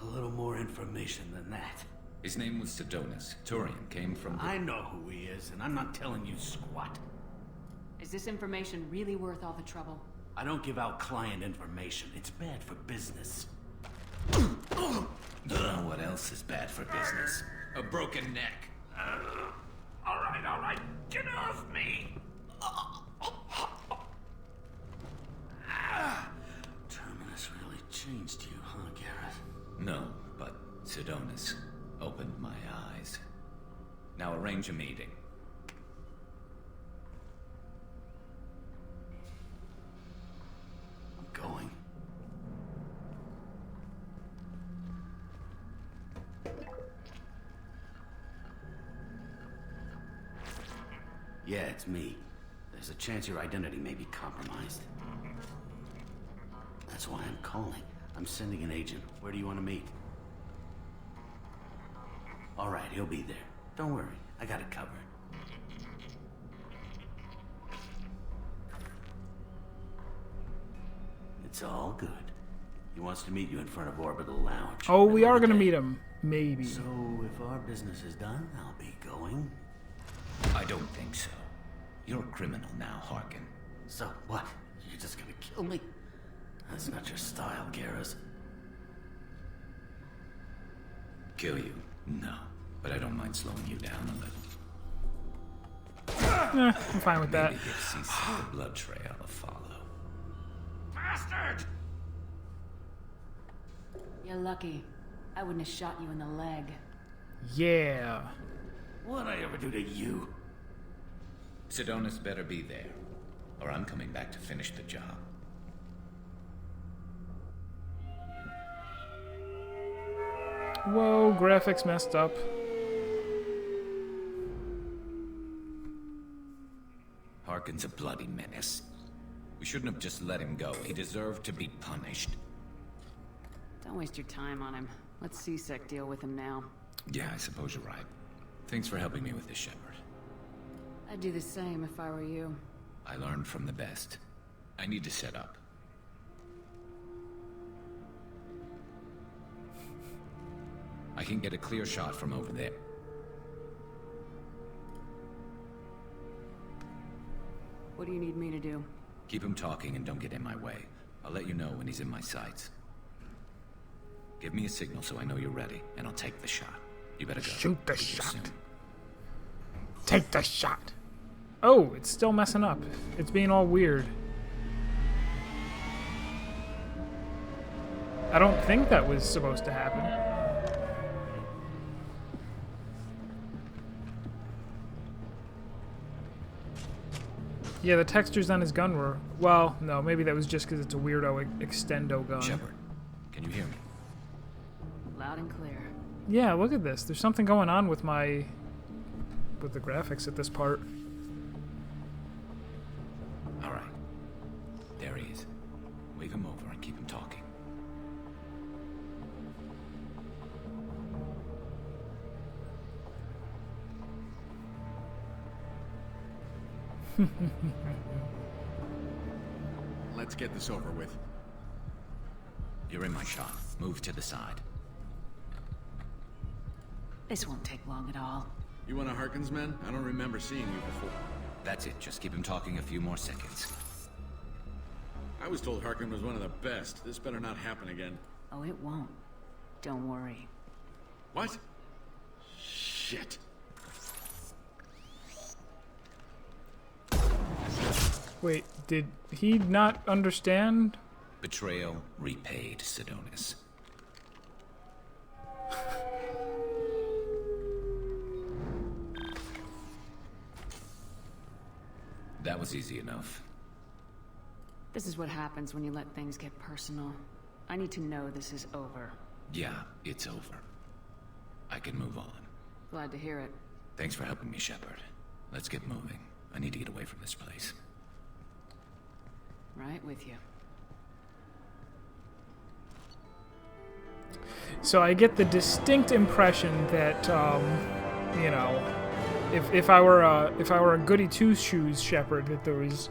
a little more information than that. His name was Sidonus. Turian came from the... I know who he is, and I'm not telling you squat. Is this information really worth all the trouble? I don't give out client information. It's bad for business. You know what else is bad for business? A broken neck. All right. Get off me! Terminus really changed you, huh, Garrett? No, but Sidonus opened my eyes. Now arrange a meeting. I'm going. Yeah, it's me. There's a chance your identity may be compromised. That's why I'm calling. I'm sending an agent. Where do you want to meet? All right, he'll be there. Don't worry, I got it covered. It's all good. He wants to meet you in front of Orbital Lounge. Oh, we are gonna meet him. Maybe. So, if our business is done, I'll be going. I don't think so. You're a criminal now, Harkin. So what? You're just gonna kill me? That's not your style, Garrus. Kill you? No. But I don't mind slowing you down a little. I'm fine with that. Maybe give CC the blood trail a follow. Bastard! You're lucky. I wouldn't have shot you in the leg. Yeah. What'd I ever do to you? Sidonus better be there, or I'm coming back to finish the job. Whoa, graphics messed up. Harkin's a bloody menace. We shouldn't have just let him go. He deserved to be punished. Don't waste your time on him. Let C-Sec deal with him now. Yeah, I suppose you're right. Thanks for helping me with this, Shepard. I'd do the same if I were you. I learned from the best. I need to set up. I can get a clear shot from over there. What do you need me to do? Keep him talking and don't get in my way. I'll let you know when he's in my sights. Give me a signal so I know you're ready, and I'll take the shot. You better go. Shoot the shot. Take the shot. Oh, it's still messing up. It's being all weird. I don't think that was supposed to happen. Yeah, the textures on his gun were... Well, no, maybe that was just because it's a weirdo extendo gun. Shepard, can you hear me? Loud and clear. Yeah, look at this. There's something going on with my... with the graphics at this part. All right. There he is. Wave him over and keep him talking. Let's get this over with. You're in my shot. Move to the side. This won't take long at all. You one of Harkin's men? I don't remember seeing you before. That's it. Just keep him talking a few more seconds. I was told Harkin was one of the best. This better not happen again. Oh, it won't. Don't worry. What? Shit. Wait, did he not understand? Betrayal repaid, Sidonis. That was easy enough. This is what happens when you let things get personal. I need to know this is over. Yeah, it's over. I can move on. Glad to hear it. Thanks for helping me, Shepard. Let's get moving. I need to get away from this place. Right with you. So I get the distinct impression that, you know, if I were a goody two shoes Shepard, that there was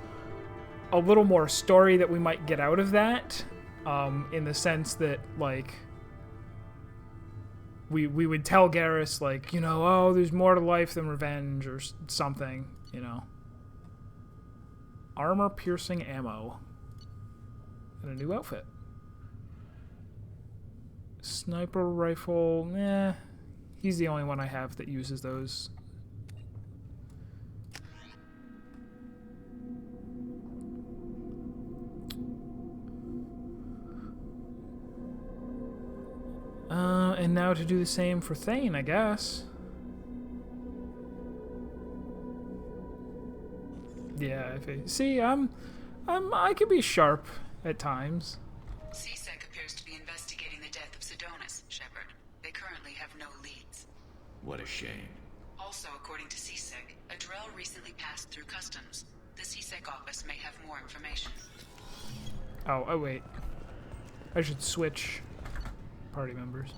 a little more story that we might get out of that, in the sense that, like, we would tell Garrus, like, you know, oh, there's more to life than revenge or something, you know. Armor-piercing ammo. And a new outfit. Sniper rifle, he's the only one I have that uses those. And now to do the same for Thane, I guess. Yeah, see, I can be sharp at times. CSEC appears to be investigating the death of Sidonis, Shepard. They currently have no leads. What a shame. Also, according to CSEC, a Drell recently passed through customs. The CSEC office may have more information. Oh, wait. I should switch party members.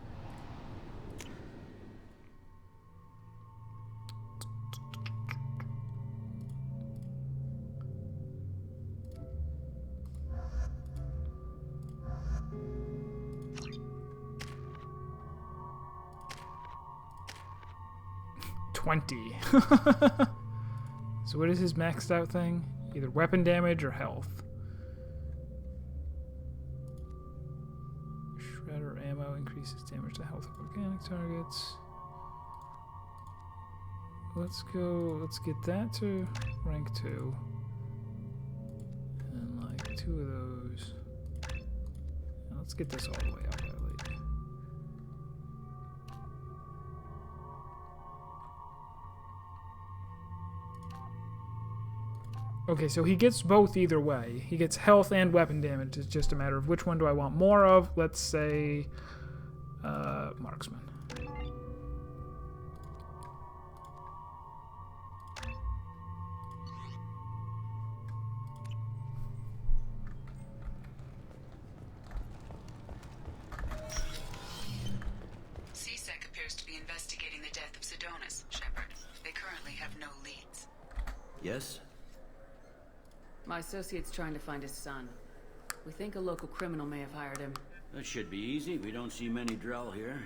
So what is his maxed out thing? Either weapon damage or health. Shredder ammo increases damage to health of organic targets. Let's get that to rank 2. And like 2 of those. And let's get this all the way up at least. Okay, so he gets both either way. He gets health and weapon damage. It's just a matter of which one do I want more of. Let's say marksman. CSEC appears to be investigating the death of Sidonis, Shepard. They currently have no leads. Yes? My associate's trying to find his son. We think a local criminal may have hired him. That should be easy. We don't see many Drell here.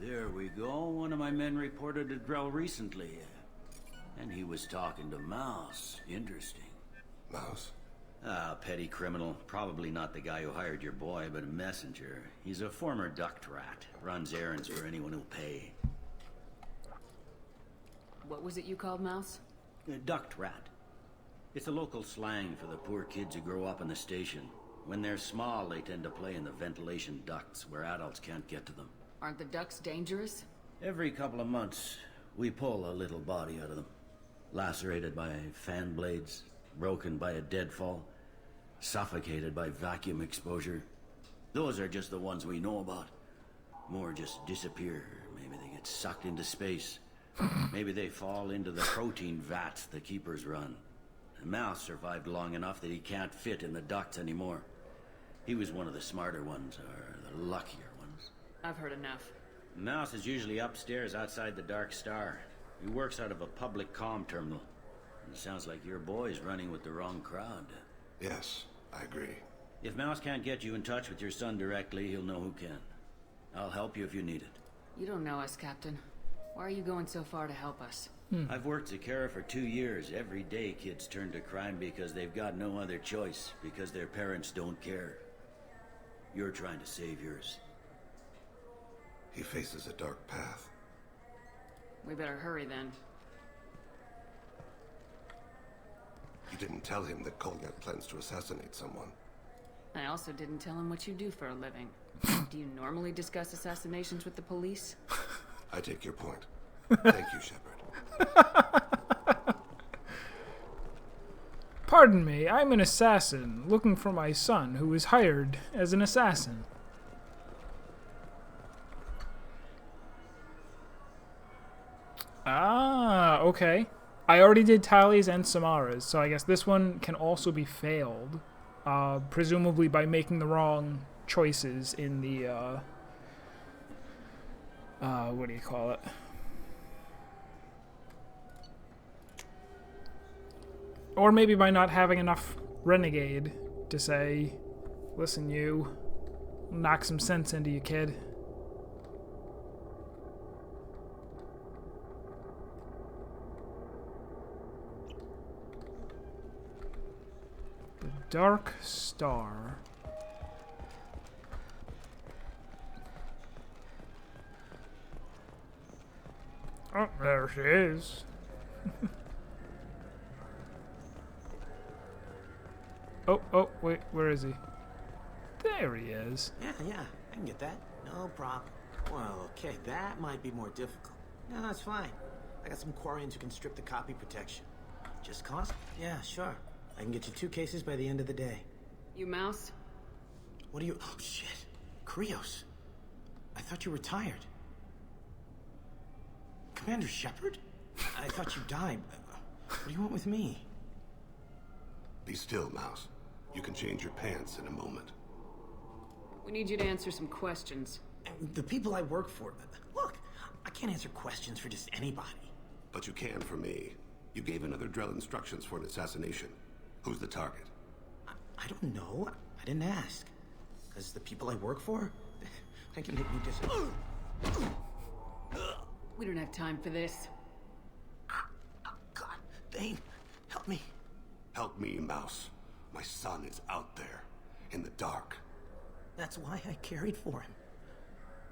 There we go. One of my men reported a Drell recently. And he was talking to Mouse. Interesting. Mouse? Ah, petty criminal. Probably not the guy who hired your boy, but a messenger. He's a former duct rat. Runs errands for anyone who'll pay. What was it you called Mouse? A duct rat. It's a local slang for the poor kids who grow up in the station. When they're small, they tend to play in the ventilation ducts where adults can't get to them. Aren't the ducts dangerous? Every couple of months, we pull a little body out of them. Lacerated by fan blades, broken by a deadfall, suffocated by vacuum exposure. Those are just the ones we know about. More just disappear. Maybe they get sucked into space. Maybe they fall into the protein vats the keepers run. The Mouse survived long enough that he can't fit in the ducts anymore. He was one of the smarter ones, or the luckier ones. I've heard enough. Mouse is usually upstairs outside the Dark Star. He works out of a public comm terminal. It sounds like your boy's running with the wrong crowd. Yes, I agree. If Mouse can't get you in touch with your son directly, he'll know who can. I'll help you if you need it. You don't know us, Captain. Why are you going so far to help us? I've worked at Kara for 2 years. Every day kids turn to crime because they've got no other choice, because their parents don't care. You're trying to save yours. He faces a dark path. We better hurry then. You didn't tell him that Kolyat plans to assassinate someone. I also didn't tell him what you do for a living. Do you normally discuss assassinations with the police? I take your point. Thank you, Shepard. Pardon me, I'm an assassin, looking for my son, who was hired as an assassin. Ah, okay. I already did Tali's and Samara's, so I guess this one can also be failed. Presumably by making the wrong choices in the, what do you call it? Or maybe by not having enough Renegade to say, listen, you, knock some sense into you, kid. The Dark Star. Oh, there she is. Oh, wait, where is he? There he is. Yeah, I can get that. No problem. Well, okay, that might be more difficult. No, that's fine. I got some Quarians who can strip the copy protection. Just cost? Yeah, sure. I can get you 2 cases by the end of the day. You Mouse? What are you... Oh, shit. Krios. I thought you retired. Commander Shepard? I thought you died. What do you want with me? Be still, Mouse. You can change your pants in a moment. We need you to answer some questions. The people I work for... Look, I can't answer questions for just anybody. But you can for me. You gave another Drell instructions for an assassination. Who's the target? I don't know. I didn't ask. Because the people I work for, they can make me We don't have time for this. God, Thane, help me. Help me, Mouse. My son is out there, in the dark. That's why I carried for him.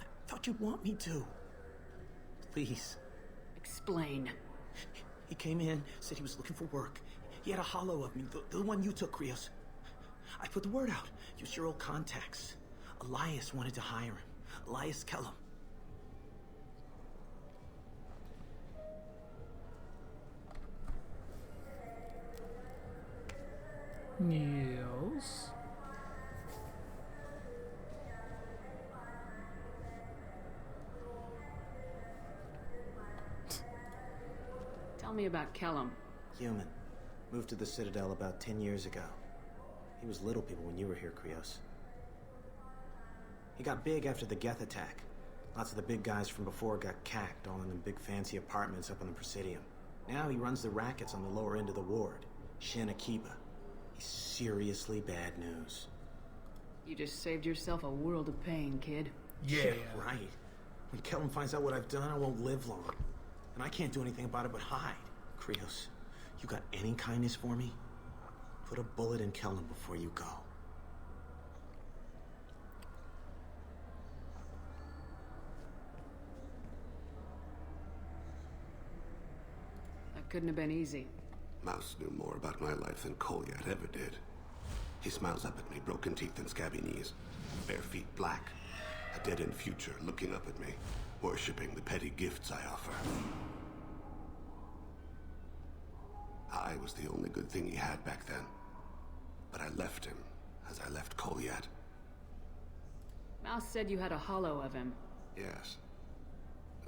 I thought you'd want me to. Please. Explain. He came in, said he was looking for work. He had a hollow of me, the one you took, Krios. I put the word out. Used your old contacts. Elias wanted to hire him. Elias Kellum. Yes. Tell me about Kellum. Human. Moved to the Citadel about 10 years ago. He was little people when you were here, Krios. He got big after the Geth attack. Lots of the big guys from before got cacked, all in the big fancy apartments up on the Presidium. Now he runs the rackets on the lower end of the ward, Shin Akiba. He's seriously bad news. You just saved yourself a world of pain, kid. Yeah, right. When Kellum finds out what I've done, I won't live long. And I can't do anything about it but hide. Krios, you got any kindness for me? Put a bullet in Kellum before you go. That couldn't have been easy. Mouse knew more about my life than Kolyat ever did. He smiles up at me, broken teeth and scabby knees. Bare feet black. A dead-end future looking up at me, worshipping the petty gifts I offer. I was the only good thing he had back then. But I left him, as I left Kolyat. Mouse said you had a hollow of him. Yes.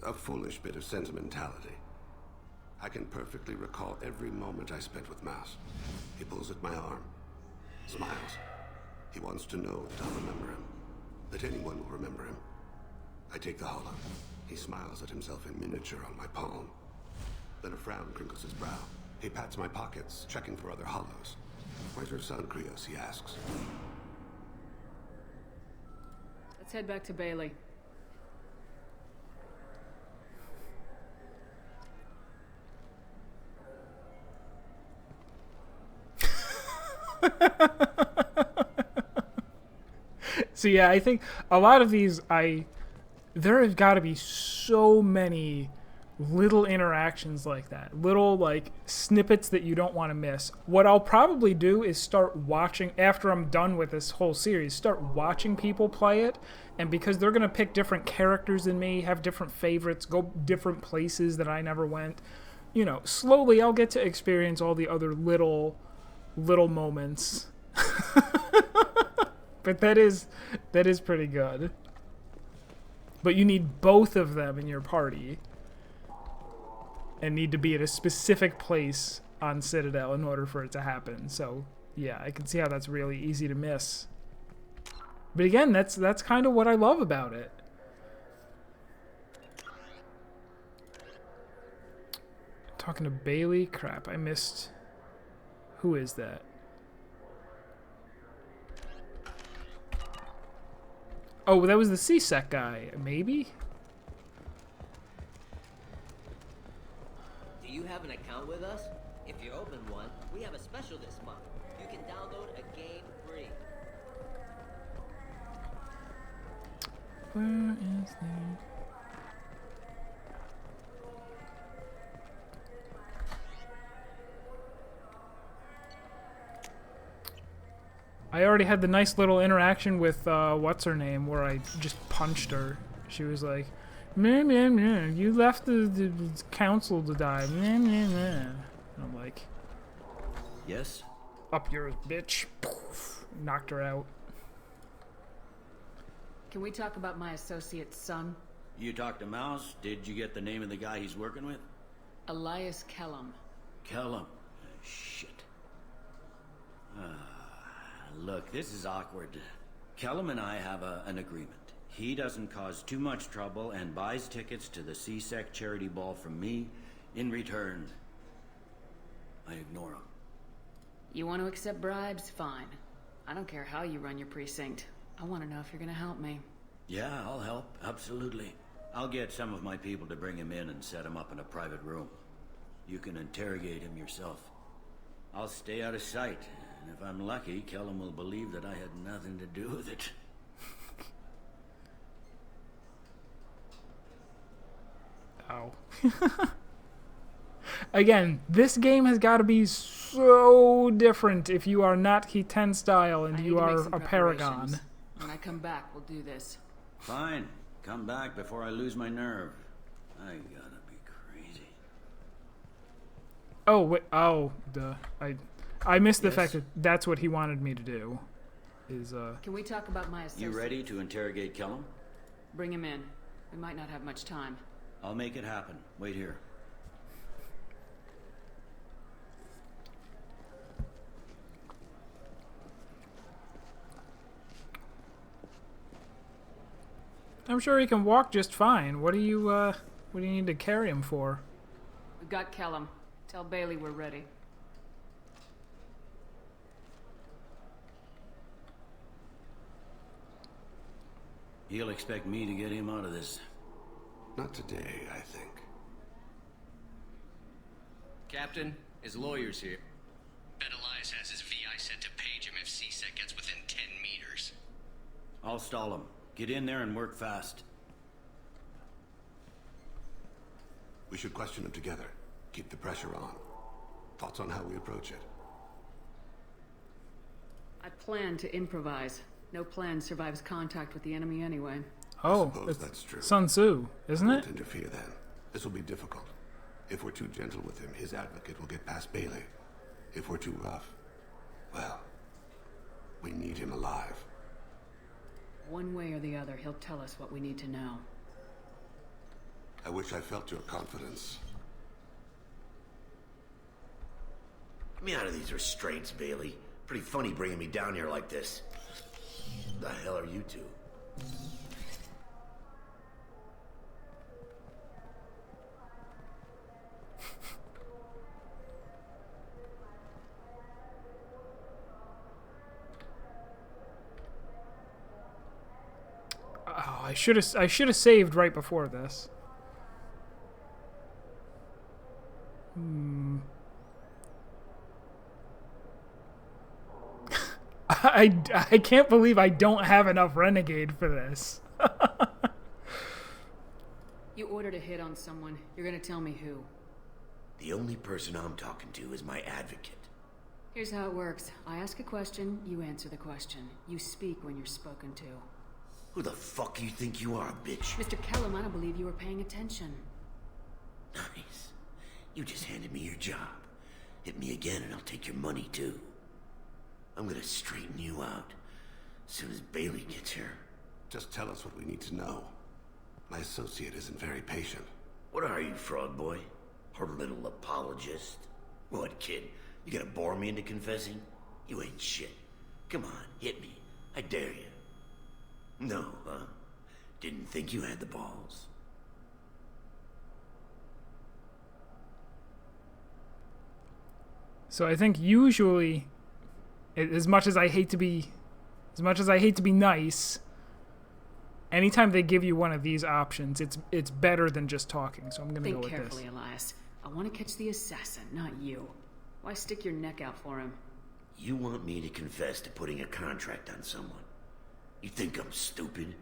A foolish bit of sentimentality. I can perfectly recall every moment I spent with Mouse. He pulls at my arm, smiles. He wants to know that I'll remember him, that anyone will remember him. I take the hollow. He smiles at himself in miniature on my palm. Then a frown crinkles his brow. He pats my pockets, checking for other hollows. Where's your son, Krios? He asks. Let's head back to Bailey. So yeah, I think a lot of these, there have got to be so many little interactions like that, little like snippets that you don't want to miss. What I'll probably do is start watching, after I'm done with this whole series, start watching people play it, and because they're going to pick different characters than me, have different favorites, go different places that I never went, you know, slowly I'll get to experience all the other little moments. But that is pretty good. But you need both of them in your party, and need to be at a specific place on Citadel in order for it to happen. So yeah, I can see how that's really easy to miss. But again, that's kind of what I love about it. Talking to Bailey? Crap, I missed. Who is that? Oh, that was the CSEC guy, maybe? Do you have an account with us? If you open one, we have a special this month. You can download a game free. Where is the... I already had the nice little interaction with, what's her name, where I just punched her. She was like, meh, meh, meh, you left the council to die, meh, meh, meh. And I'm like, yes? Up yours, bitch. Poof. Knocked her out. Can we talk about my associate's son? You talked to Mouse? Did you get the name of the guy he's working with? Elias Kellum. Kellum. Shit. Look, this is awkward. Kellum and I have an agreement. He doesn't cause too much trouble and buys tickets to the CSEC charity ball from me. In return, I ignore him. You want to accept bribes? Fine. I don't care how you run your precinct. I want to know if you're going to help me. Yeah, I'll help. Absolutely. I'll get some of my people to bring him in and set him up in a private room. You can interrogate him yourself. I'll stay out of sight. And if I'm lucky, Kellum will believe that I had nothing to do with it. Ow. Again, this game has got to be so different if you are not He-10 style and you are a Paragon. When I come back, we'll do this. Fine. Come back before I lose my nerve. I gotta be crazy. Oh, wait. Oh, duh. I missed the fact that that's what he wanted me to do. Can we talk about my associate? You ready to interrogate Kellum? Bring him in. We might not have much time. I'll make it happen. Wait here. I'm sure he can walk just fine. What do you need to carry him for? We've got Kellum. Tell Bailey we're ready. He'll expect me to get him out of this. Not today, I think. Captain, his lawyer's here. Bet Elias has his VI set to page him if CSEC gets within 10 meters. I'll stall him. Get in there and work fast. We should question him together. Keep the pressure on. Thoughts on how we approach it? I plan to improvise. No plan survives contact with the enemy anyway. Oh, that's true. Sun Tzu, isn't it? Don't interfere then. This will be difficult. If we're too gentle with him, his advocate will get past Bailey. If we're too rough, well, we need him alive. One way or the other, he'll tell us what we need to know. I wish I felt your confidence. Get me out of these restraints, Bailey. Pretty funny bringing me down here like this. The hell are you two? Oh, I should have saved right before this. I can't believe I don't have enough Renegade for this. You ordered a hit on someone. You're gonna tell me who. The only person I'm talking to is my advocate. Here's how it works. I ask a question, you answer the question. You speak when you're spoken to. Who the fuck you think you are, bitch? Mr. Kellum, I don't believe you were paying attention. Nice. You just handed me your job. Hit me again and I'll take your money too. I'm gonna straighten you out as soon as Bailey gets here. Just tell us what we need to know. My associate isn't very patient. What are you, frog boy? Her little apologist? What, kid? You gonna bore me into confessing? You ain't shit. Come on, hit me. I dare you. No, huh? Didn't think you had the balls. So I think usually, as much as I hate to be nice, anytime they give you one of these options, it's better than just talking. So I'm gonna go with this. Think carefully, Elias. I want to catch the assassin, not you. Why stick your neck out for him? You want me to confess to putting a contract on someone? You think I'm stupid?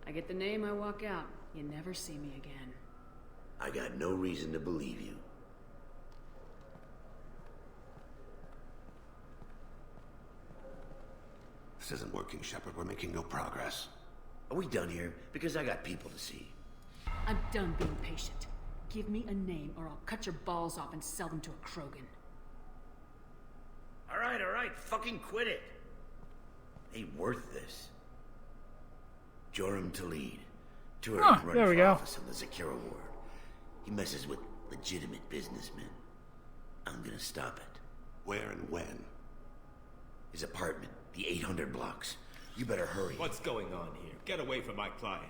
I get the name, I walk out. You never see me again. I got no reason to believe you. This isn't working, Shepard. We're making no progress. Are we done here? Because I got people to see. I'm done being patient. Give me a name or I'll cut your balls off and sell them to a Krogan. All right. Fucking quit it. Ain't worth this. Joram Tali'Zorah. Tourist running for office in the Zakira ward. He messes with legitimate businessmen. I'm gonna stop it. Where and when? His apartment. The 800 blocks. You better hurry. What's going on here? Get away from my client.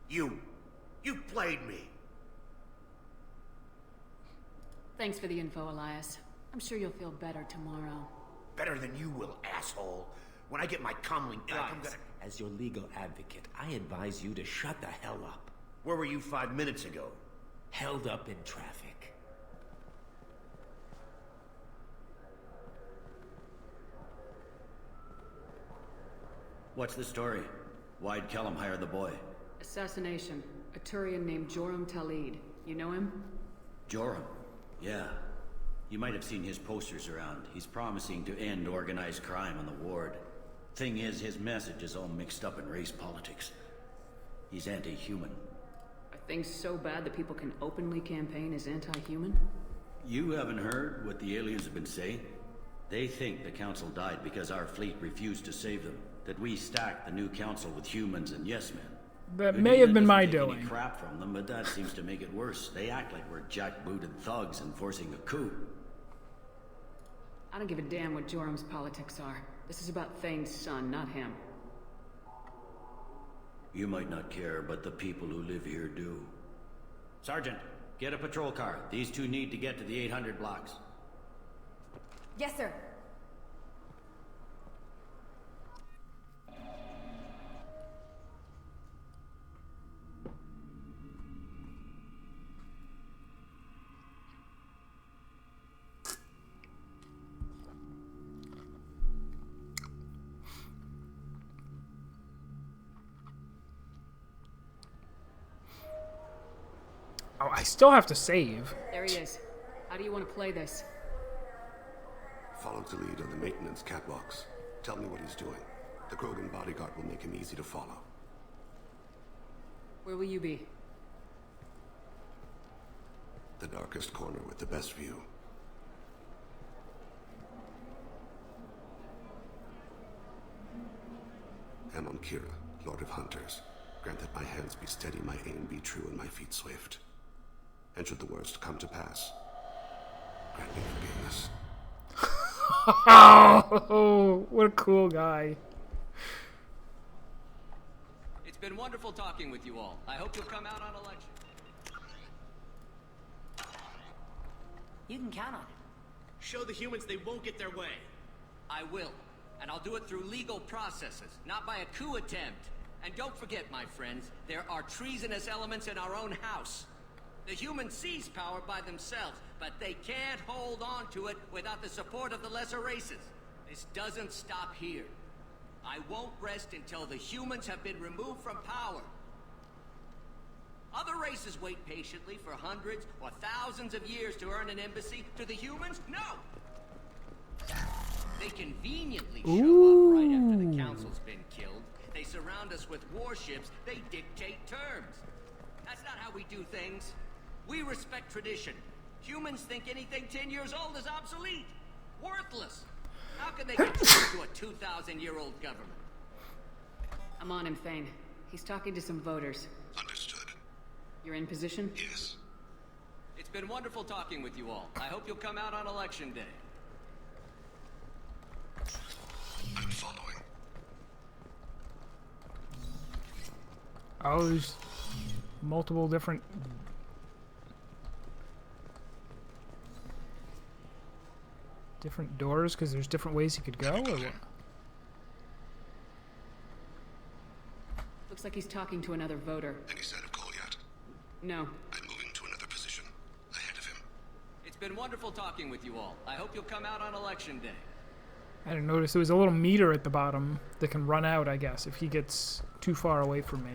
You played me. Thanks for the info, Elias. I'm sure you'll feel better tomorrow. Better than you will, asshole. When I get my comlink back, I'm gonna... As your legal advocate, I advise you to shut the hell up. Where were you 5 minutes ago? Held up in traffic. What's the story? Why'd Kellum hire the boy? Assassination. A Turian named Joram Tali'Zorah. You know him? Joram? Yeah. You might have seen his posters around. He's promising to end organized crime on the ward. Thing is, his message is all mixed up in race politics. He's anti-human. Are things so bad that people can openly campaign as anti-human? You haven't heard what the aliens have been saying? They think the Council died because our fleet refused to save them. That we stacked the new Council with humans and yes-men. That may have been my doing. doing. Any crap from them, but that seems to make it worse. They act like we're jackbooted thugs enforcing a coup. I don't give a damn what Joram's politics are. This is about Thane's son, not him. You might not care, but the people who live here do. Sergeant, get a patrol car. These two need to get to the 800 blocks. Yes, sir. Oh, I still have to save. There he is. How do you want to play this? Follow the lead on the maintenance catwalks. Tell me what he's doing. The Krogan bodyguard will make him easy to follow. Where will you be? The darkest corner with the best view. Amon Kira, Lord of Hunters. Grant that my hands be steady, my aim be true, and my feet swift. And should the worst come to pass, grant me forgiveness. Oh, what a cool guy. It's been wonderful talking with you all. I hope you'll come out on election. You can count on it. Show the humans they won't get their way. I will. And I'll do it through legal processes, not by a coup attempt. And don't forget, my friends, there are treasonous elements in our own house. The humans seize power by themselves, but they can't hold on to it without the support of the lesser races. This doesn't stop here. I won't rest until the humans have been removed from power. Other races wait patiently for hundreds or thousands of years to earn an embassy. To the humans, no! They conveniently show up right after the council's been killed. They surround us with warships. They dictate terms. That's not how we do things. We respect tradition. Humans think anything 10 years old is obsolete. Worthless. How can they contribute to a 2,000-year-old government? I'm on him, Thane. He's talking to some voters. Understood. You're in position? Yes. It's been wonderful talking with you all. I hope you'll come out on election day. I'm following. Oh, there's multiple different... different doors, because there's different ways you could go, or what? Looks like he's talking to another voter. Any sign of Cole yet? No. I'm moving to another position. Ahead of him. It's been wonderful talking with you all. I hope you'll come out on election day. I didn't notice there was a little meter at the bottom that can run out, I guess, if he gets too far away from me.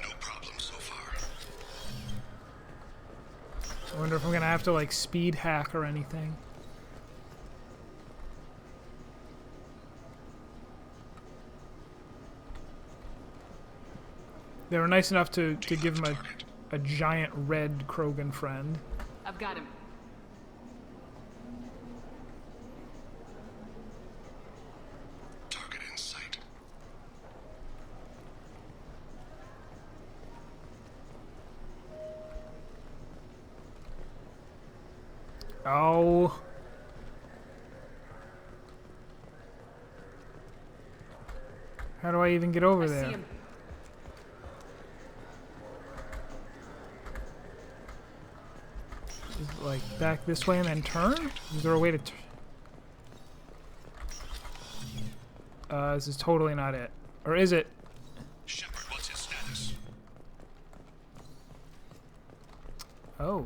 No problem so far. I wonder if I'm gonna have to, like, speed hack or anything. They were nice enough to give him a giant red Krogan friend. I've got him. Target in sight. Oh. How do I even get over there? See him. Is it, like, back this way and then turn? Is there a way to this is totally not it. Or is it? Shepard, what's his status? Oh.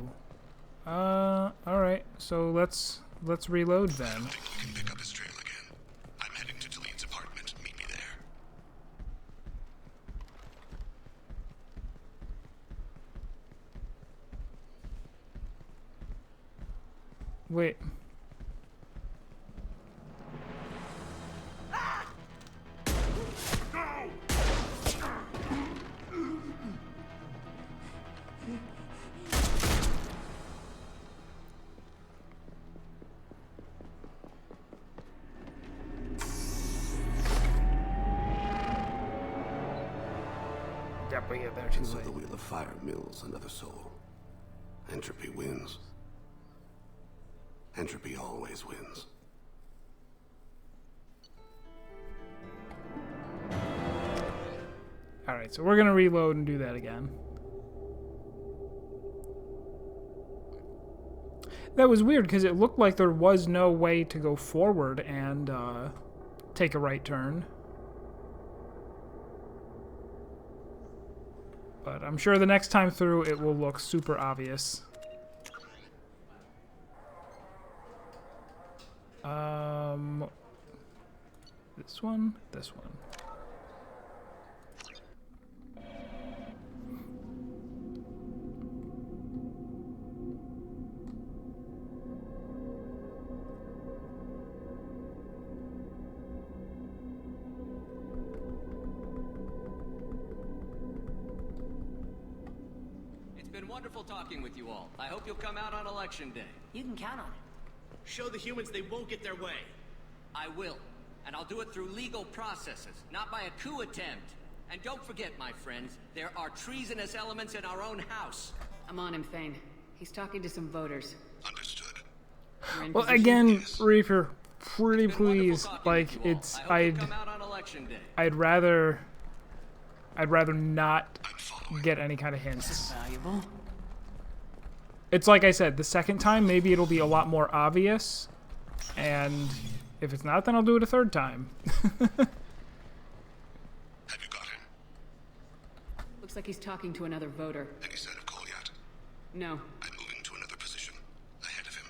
Alright. So let's reload then. I don't think we can pick up his trail again. I'm heading to Tali'Zorah's apartment. Meet me there. Wait. Definitely get there too So late. the wheel of fire mills another soul. Entropy wins. Entropy always wins. Alright, so we're gonna reload and do that again. That was weird, because it looked like there was no way to go forward and take a right turn. But I'm sure the next time through it will look super obvious. This one, this one. It's been wonderful talking with you all. I hope you'll come out on election day. You can count on it. Show the humans they won't get their way. I will. And I'll do it through legal processes, not by a coup attempt. And don't forget, my friends, there are treasonous elements in our own house. I'm on him, Thane. He's talking to some voters. Understood. You're in Well, position? again, Reaper, pretty please, talking like, with you all. it's, I hope you'll come out on election day. I'd rather not get any kind of hints. Valuable. It's like I said, the second time, maybe it'll be a lot more obvious, and if it's not, then I'll do it a third time. Have you got him? Looks like he's talking to another voter. Any sign of Cole yet? No. I'm moving to another position. Ahead of him.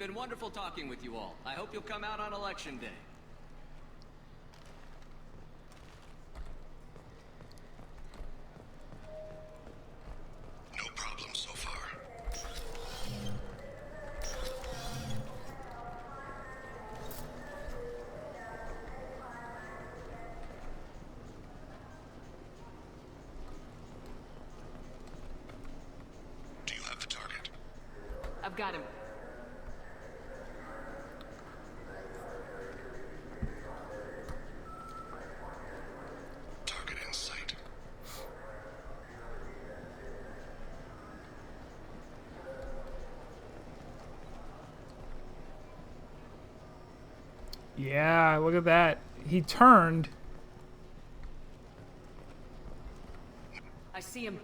been wonderful talking with you all. I hope you'll come out on Election Day. No problem so far. Do you have the target? I've got him. Target in sight. Yeah, look at that. He turned. I see him.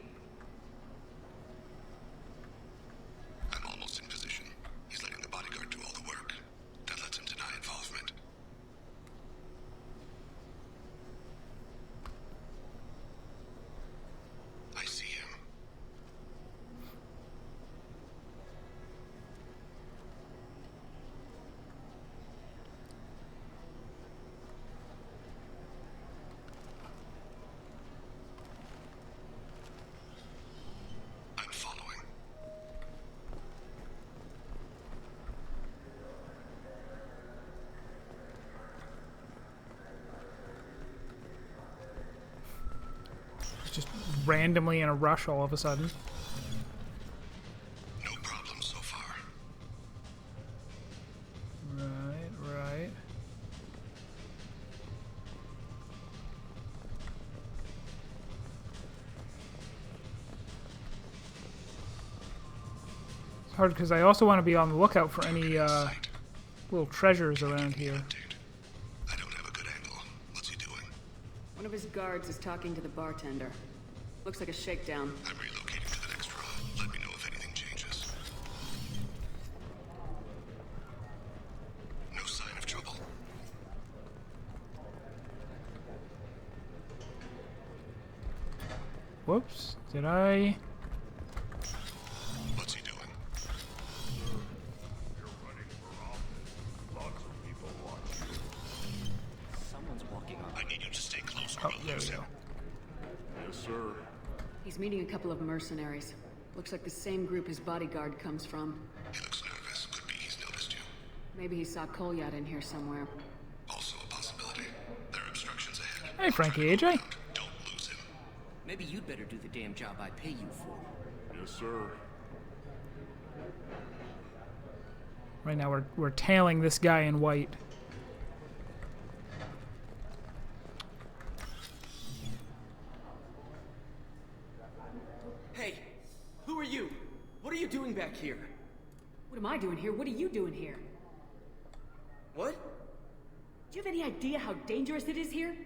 I'm almost in position. He's letting the bodyguard do all the work. That lets him deny involvement. I see him. I'm following. He's just randomly in a rush all of a sudden. No problem so far. Right. It's hard because I also want to be on the lookout for any little treasures around here. I don't have a good angle. What's he doing? One of his guards is talking to the bartender. Looks like a shakedown. I'm relocating to the next row. Let me know if anything changes. No sign of trouble. Whoops. Did I? What's he doing? Someone's walking on. I need you to stay close or Oh, we'll there lose we him. go. Yes, sir. He's meeting a couple of mercenaries. Looks like the same group his bodyguard comes from. He looks nervous. Could be he's noticed you. Maybe he saw Kolyat in here somewhere. Also a possibility. There are obstructions ahead. Hey, Frankie, AJ. Don't lose him. Maybe you'd better do the damn job I pay you for. Yes, sir. Right now we're tailing this guy in white. Hey, who are you? What are you doing back here? What am I doing here? What are you doing here? What? Do you have any idea how dangerous it is here?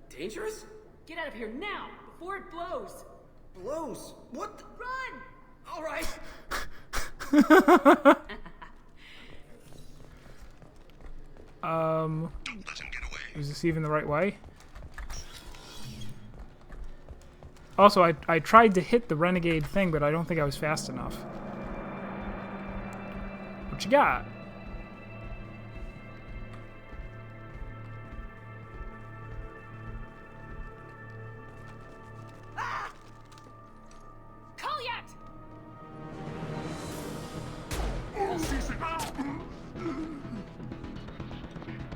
Dangerous? Get out of here now, before it blows! Blows? What the? Run! All right. Don't let him get away. Is this even the right way? Also, I tried to hit the Renegade thing, but I don't think I was fast enough. What you got? Kolyat!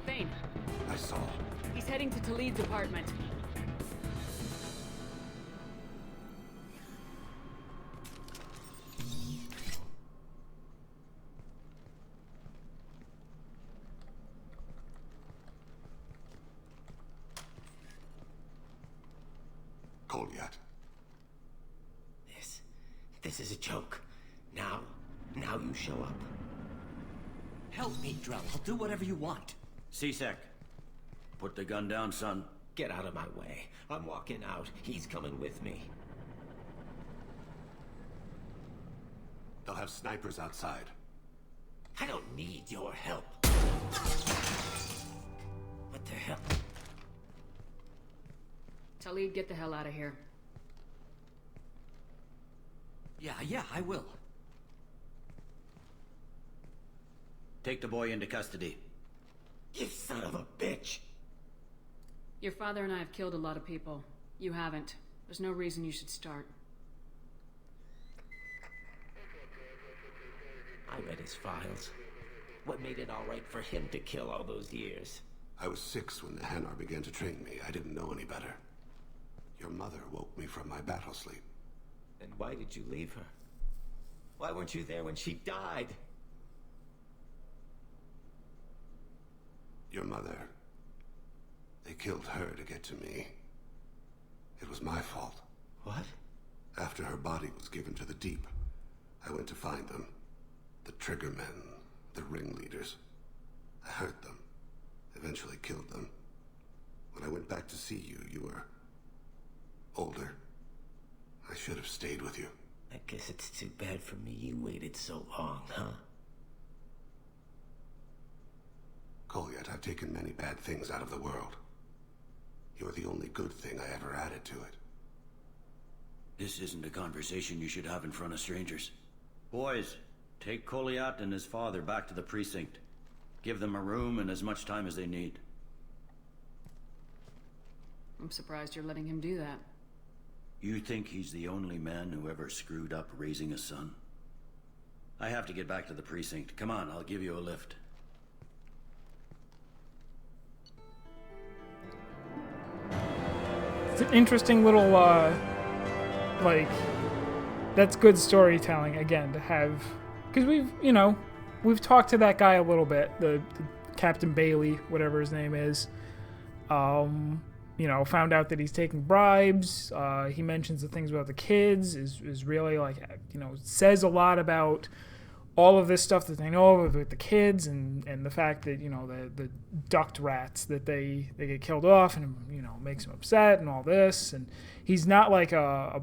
Thane, I saw. he's heading to Tali'Zorah's apartment. Kolyat. This is a joke. Now you show up. Help me, Drell. I'll do whatever you want. C-Sec, put the gun down, son. Get out of my way. I'm walking out. He's coming with me. They'll have snipers outside. I don't need your help. What the hell? Talib, get the hell out of here. Yeah, I will. Take the boy into custody. You son of a bitch! Your father and I have killed a lot of people. You haven't. There's no reason you should start. I read his files. What made it all right for him to kill all those years? I was 6 when the Hanar began to train me. I didn't know any better. Your mother woke me from my battle sleep. Then why did you leave her? Why weren't you there when she died? Your mother. They killed her to get to me. It was my fault. What? After her body was given to the deep, I went to find them. The triggermen, the ringleaders. I hurt them. Eventually killed them. When I went back to see you, you were older. I should have stayed with you. I guess it's too bad for me you waited so long, huh? Kolyat, I've taken many bad things out of the world. You're the only good thing I ever added to it. This isn't a conversation you should have in front of strangers. Boys, take Kolyat and his father back to the precinct. Give them a room and as much time as they need. I'm surprised you're letting him do that. You think he's the only man who ever screwed up raising a son? I have to get back to the precinct. Come on, I'll give you a lift. It's an interesting little, like, that's good storytelling, again, to have, because we've talked to that guy a little bit, the Captain Bailey, whatever his name is, found out that he's taking bribes, he mentions the things about the kids, is really, like, says a lot about all of this stuff that they know with the kids, and the fact that, the ducked rats, that they get killed off, and, makes him upset, and all this, and he's not like a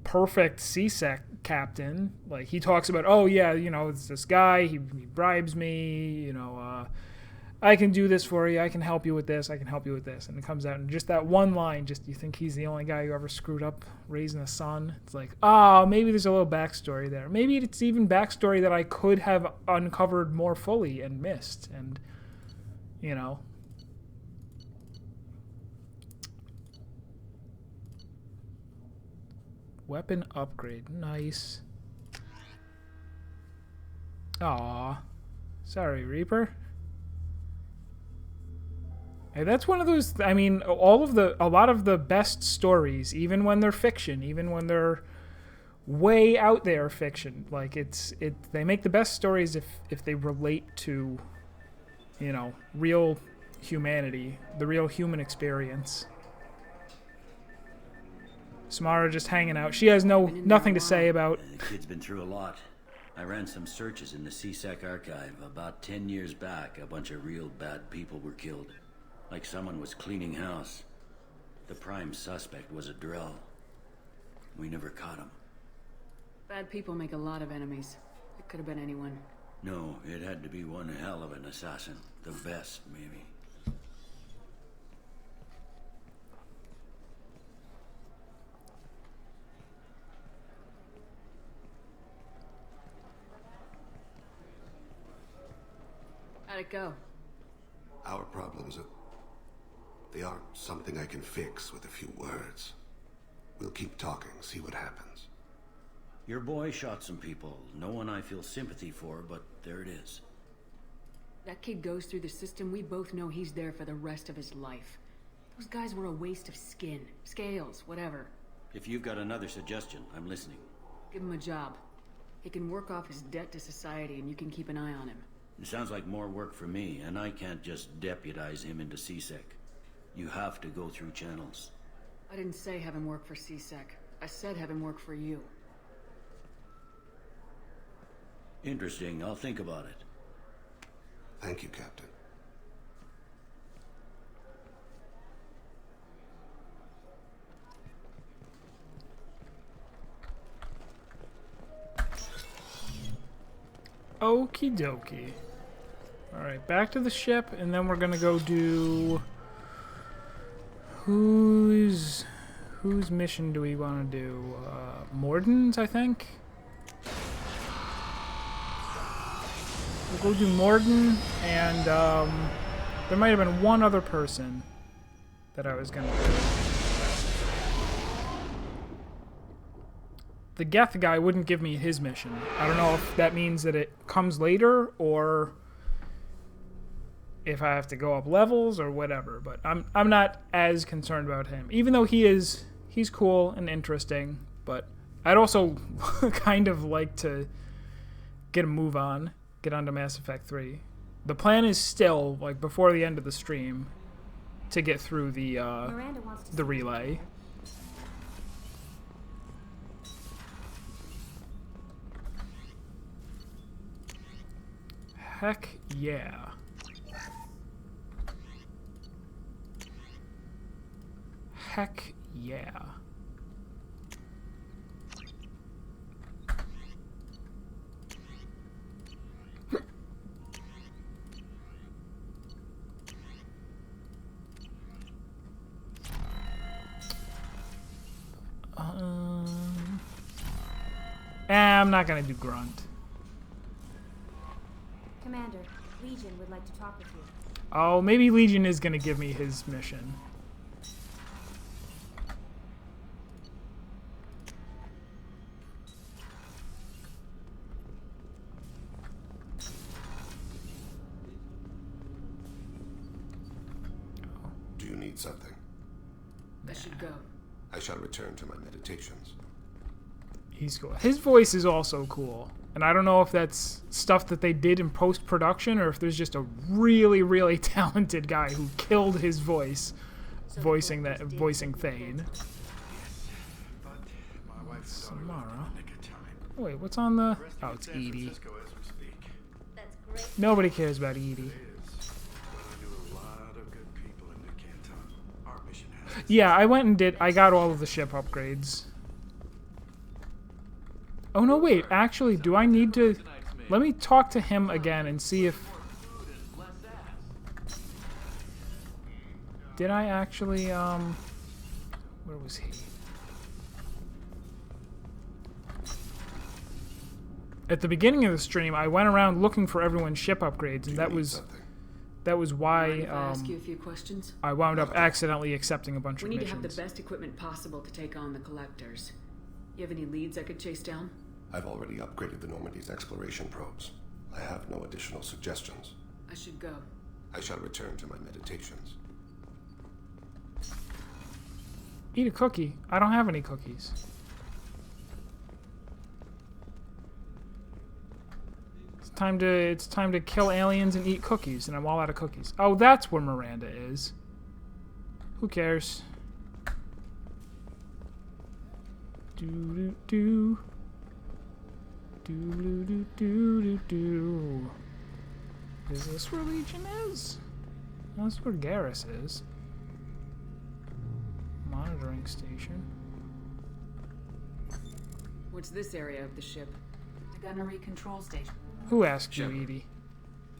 perfect CSEC captain. Like, he talks about, oh yeah, it's this guy, he bribes me, I can do this for you, I can help you with this, I can help you with this, and it comes out in just that one line, just you think he's the only guy who ever screwed up raising a son. It's like, maybe there's a little backstory there. Maybe it's even backstory that I could have uncovered more fully and missed, and, Weapon upgrade, nice. Aw, sorry, Reaper. Hey, that's one of those, a lot of the best stories, even when they're fiction, even when they're way out there fiction, like they make the best stories if they relate to, real humanity, the real human experience. Samara just hanging out. She has nothing to say about... The kid's been through a lot. I ran some searches in the CSEC archive. About 10 years back, a bunch of real bad people were killed. Like someone was cleaning house. The prime suspect was a drill. We never caught him. Bad people make a lot of enemies. It could have been anyone. No, it had to be one hell of an assassin. The best, maybe. How'd it go? Our problems they aren't something I can fix with a few words. We'll keep talking, see what happens. Your boy shot some people. No one I feel sympathy for, but there it is. That kid goes through the system, we both know he's there for the rest of his life. Those guys were a waste of skin, scales, whatever. If you've got another suggestion, I'm listening. Give him a job. He can work off his debt to society and you can keep an eye on him. It sounds like more work for me, and I can't just deputize him into CSEC. You have to go through channels. I didn't say have him work for CSEC. I said have him work for you. Interesting. I'll think about it. Thank you, Captain. Okie dokie. Alright, back to the ship, and then we're gonna go do... Whose mission do we want to do? Morden's, I think? We'll go do Morden, and there might have been one other person that I was gonna do. The Geth guy wouldn't give me his mission. I don't know if that means that it comes later, or if I have to go up levels or whatever, but I'm not as concerned about him. Even though he's cool and interesting, but I'd also kind of like to get a move on, get onto Mass Effect 3. The plan is still, like, before the end of the stream, to get through the relay. Heck yeah. Heck yeah. I'm not gonna do Grunt. Commander, Legion would like to talk with you. Oh, maybe Legion is gonna give me his mission. Do you need something? I should go. I shall return to my meditations. He's cool. His voice is also cool. And I don't know if that's stuff that they did in post-production or if there's just a really, really talented guy who killed his voice voicing Thane. Samara. Oh, wait, what's on the... Oh, it's Edie. Nobody cares about Edie. Yeah, I went and I got all of the ship upgrades. Oh, no, wait. Actually, do I need to... Let me talk to him again and see if... Did I actually, Where was he? At the beginning of the stream, I went around looking for everyone's ship upgrades, and that was why, ask you a few questions? I wound up accidentally accepting a bunch of We need missions. to have the best equipment possible to take on the Collectors. You have any leads I could chase down? I've already upgraded the Normandy's exploration probes. I have no additional suggestions. I should go. I shall return to my meditations. Eat a cookie. I don't have any cookies. It's time to kill aliens and eat cookies, and I'm all out of cookies. Oh, that's where Miranda is. Who cares? Do. Is this where Legion is? No, that's where Garrus is. Monitoring station. What's this area of the ship? The gunnery control station. Who asked you, Edie?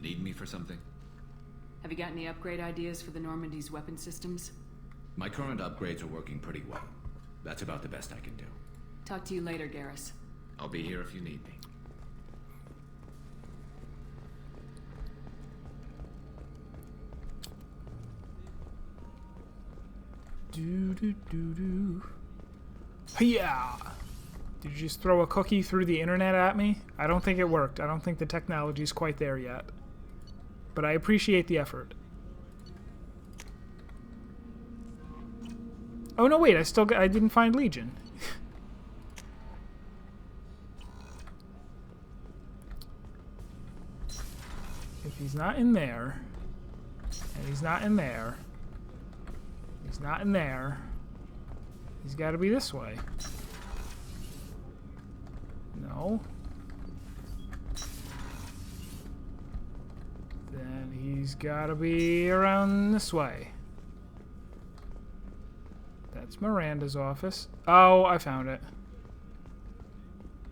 Need me for something? Have you got any upgrade ideas for the Normandy's weapon systems? My current upgrades are working pretty well. That's about the best I can do. Talk to you later, Garrus. I'll be here if you need me. Yeah. Did you just throw a cookie through the internet at me? I don't think it worked. I don't think the technology's quite there yet. But I appreciate the effort. Oh no, wait, I didn't find Legion. If he's not in there, and he's not in there, he's not in there, he's got to be this way. No. Then he's got to be around this way. That's Miranda's office. Oh, I found it.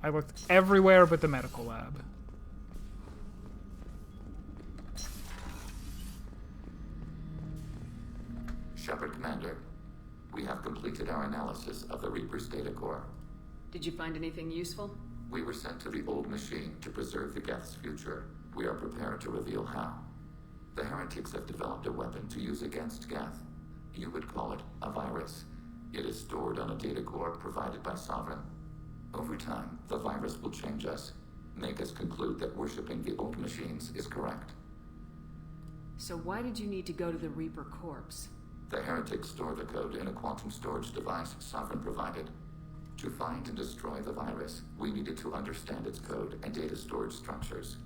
I looked everywhere but the medical lab. Shepard, Commander. We have completed our analysis of the Reaper's data core. Did you find anything useful? We were sent to the old machine to preserve the Geth's future. We are prepared to reveal how. The heretics have developed a weapon to use against Geth. You would call it a virus. It is stored on a data core provided by Sovereign. Over time, the virus will change us, make us conclude that worshipping the old machines is correct. So why did you need to go to the Reaper corpse? The heretics store the code in a quantum storage device Sovereign provided. To find and destroy the virus, we needed to understand its code and data storage structures.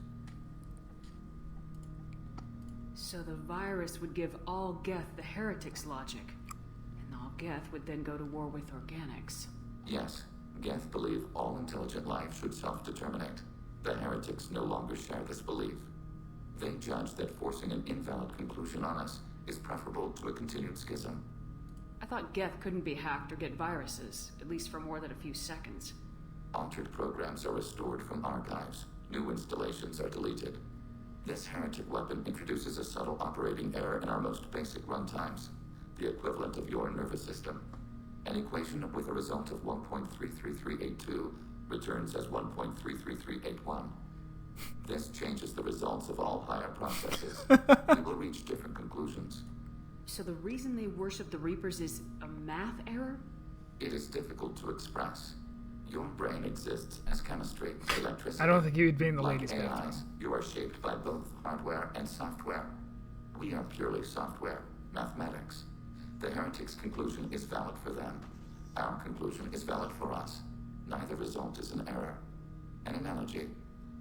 So the virus would give all Geth the heretics' logic, and all Geth would then go to war with organics. Yes, Geth believe all intelligent life should self-determinate. The heretics no longer share this belief. They judge that forcing an invalid conclusion on us is preferable to a continued schism. I thought Geth couldn't be hacked or get viruses, at least for more than a few seconds. Altered programs are restored from archives. New installations are deleted. This heretic weapon introduces a subtle operating error in our most basic runtimes, the equivalent of your nervous system. An equation with a result of 1.33382 returns as 1.33381. This changes the results of all higher processes. We will reach different conclusions. So the reason they worship the Reapers is a math error? It is difficult to express. Your brain exists as chemistry, electricity. I don't think you would be in the like ladies' AIs, bathroom. you are shaped by both hardware and software. We are purely software, mathematics. The heretics' conclusion is valid for them. Our conclusion is valid for us. Neither result is an error. An analogy.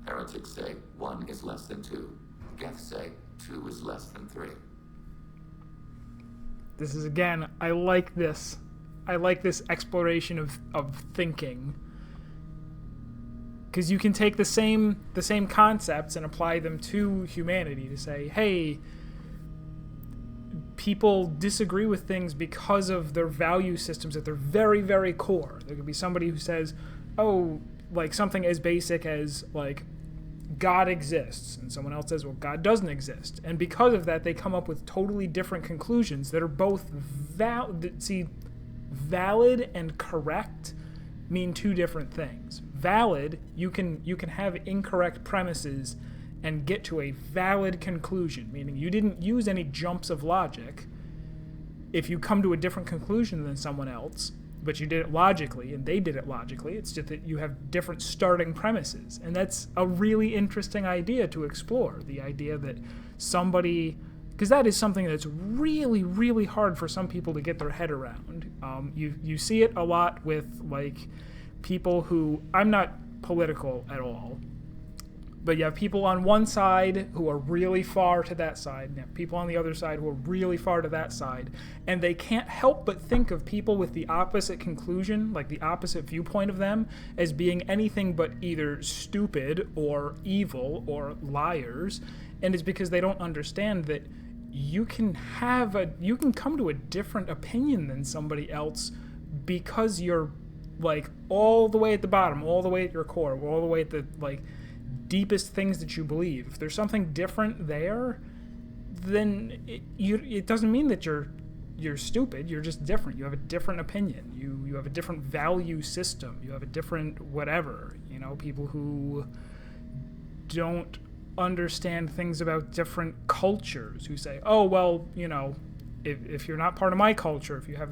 Heretics say 1 is less than 2. Geth say 2 is less than 3. This is, again, I like this. I like this exploration of thinking. Because you can take the same concepts and apply them to humanity to say, hey, people disagree with things because of their value systems at their very, very core. There could be somebody who says, oh, like something as basic as, like, God exists, and someone else says, well, God doesn't exist. And because of that, they come up with totally different conclusions that are both valid and correct mean two different things. Valid, you can have incorrect premises and get to a valid conclusion, meaning you didn't use any jumps of logic. If you come to a different conclusion than someone else, but you did it logically, and they did it logically, it's just that you have different starting premises. And that's a really interesting idea to explore, the idea that somebody... Because that is something that's really, really hard for some people to get their head around. You see it a lot with, like, people who... I'm not political at all, but you have people on one side who are really far to that side, and you have people on the other side who are really far to that side, and they can't help but think of people with the opposite conclusion, like the opposite viewpoint of them, as being anything but either stupid or evil or liars, and it's because they don't understand that you can come to a different opinion than somebody else because you're, like, all the way at the bottom, all the way at your core, all the way at the, like, deepest things that you believe. If there's something different there, then it doesn't mean that you're stupid. You're just different. You have a different opinion. You have a different value system. You have a different whatever. You know, people who don't understand things about different cultures, who say, oh, well, you know, if you're not part of my culture, if you have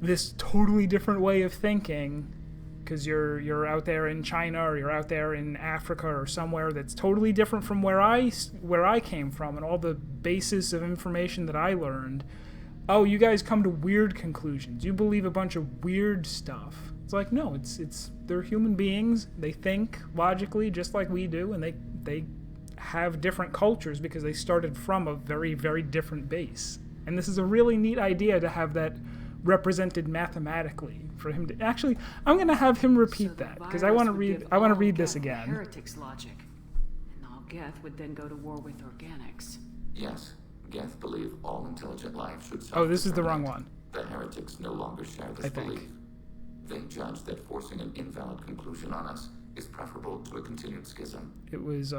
this totally different way of thinking, because you're out there in China or you're out there in Africa or somewhere that's totally different from where I came from and all the basis of information that I learned. Oh, you guys come to weird conclusions. You believe a bunch of weird stuff. It's like, no, they're human beings. They think logically just like we do, and they have different cultures because they started from a very, very different base. And this is a really neat idea to have that represented mathematically for him to actually. I'm going to have him repeat that because I want to read this again. Heretics logic, and all Geth would then go to war with organics. Yes, Geth believe all intelligent life should. Oh, this is the wrong one. The heretics no longer share this belief. They judge that forcing an invalid conclusion on us is preferable to a continued schism. It was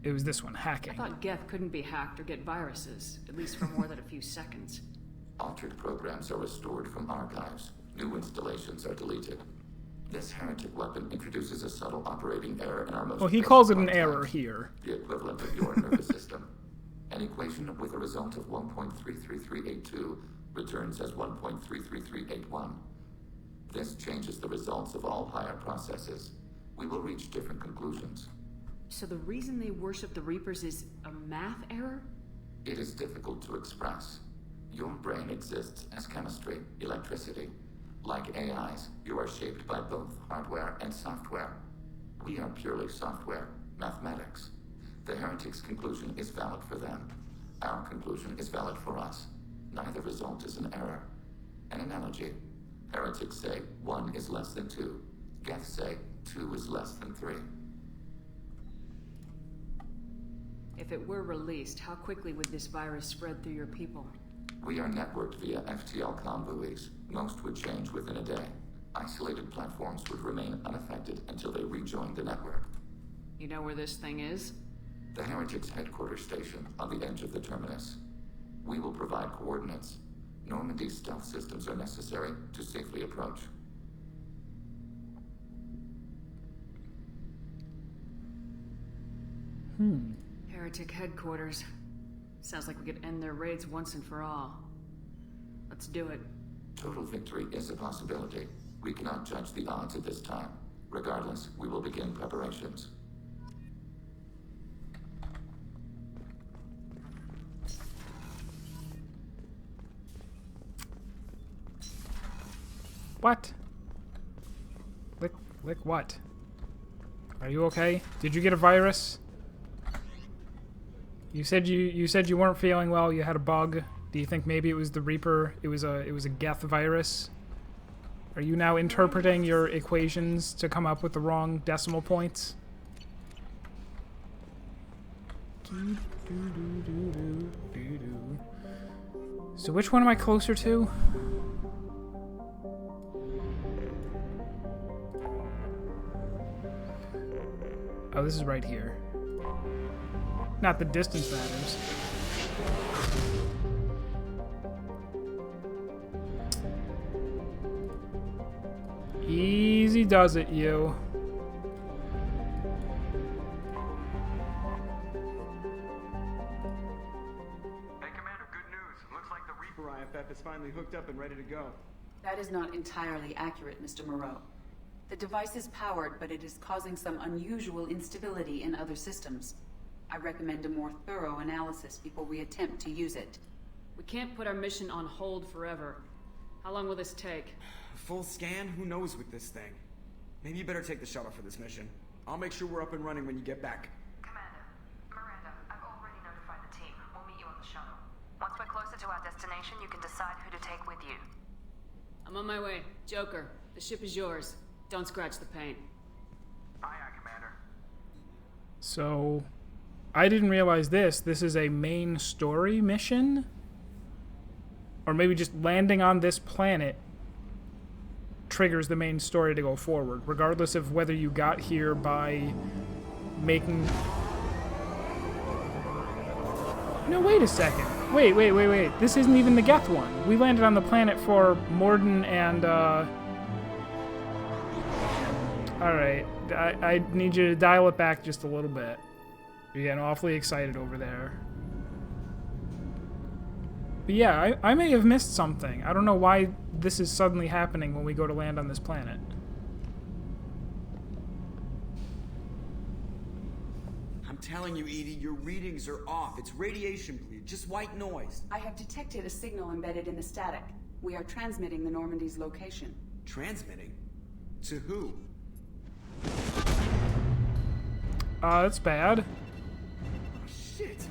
this one, hacking. I thought Geth couldn't be hacked or get viruses, at least for more than a few seconds. Altered programs are restored from archives. New installations are deleted. This heretic weapon introduces a subtle operating error in our most Well, he basic calls it an runtime, error here. the equivalent of your nervous system. An equation with a result of 1.33382 returns as 1.33381. This changes the results of all higher processes. We will reach different conclusions. So the reason they worship the Reapers is a math error? It is difficult to express. Your brain exists as chemistry, electricity. Like AIs, you are shaped by both hardware and software. We are purely software, mathematics. The heretic's conclusion is valid for them. Our conclusion is valid for us. Neither result is an error. An analogy. Heretics say 1 is less than 2. Geths say 2 is less than 3. If it were released, how quickly would this virus spread through your people? We are networked via FTL comm buoys. Most would change within a day. Isolated platforms would remain unaffected until they rejoined the network. You know where this thing is? The Heretic's headquarters station on the edge of the terminus. We will provide coordinates. Normandy's stealth systems are necessary to safely approach. Heretic headquarters. Sounds like we could end their raids once and for all. Let's do it. Total victory is a possibility. We cannot judge the odds at this time. Regardless, we will begin preparations. What? Lick what? Are you okay? Did you get a virus? You said you weren't feeling well. You had a bug. Do you think maybe it was the Reaper? It was a Geth virus. Are you now interpreting your equations to come up with the wrong decimal points? So which one am I closer to? Oh, this is right here. Not the distance matters. Easy does it, you. Hey, Commander, good news. Looks like the Reaper IFF is finally hooked up and ready to go. That is not entirely accurate, Mr. Moreau. The device is powered, but it is causing some unusual instability in other systems. I recommend a more thorough analysis before we attempt to use it. We can't put our mission on hold forever. How long will this take? Full scan? Who knows with this thing? Maybe you better take the shuttle for this mission. I'll make sure we're up and running when you get back. Commander, Miranda, I've already notified the team. We'll meet you on the shuttle. Once we're closer to our destination, you can decide who to take with you. I'm on my way. Joker, the ship is yours. Don't scratch the paint. Aye, aye, Commander. So, I didn't realize this. This is a main story mission? Or maybe just landing on this planet triggers the main story to go forward, regardless of whether you got here by making... No, wait a second. Wait. This isn't even the Geth one. We landed on the planet for Morden and, Alright, I need you to dial it back just a little bit. You're getting awfully excited over there. But yeah, I may have missed something. I don't know why this is suddenly happening when we go to land on this planet. I'm telling you, Edie, your readings are off. It's radiation bleed, just white noise. I have detected a signal embedded in the static. We are transmitting the Normandy's location. Transmitting? To who? That's bad. Oh, shit.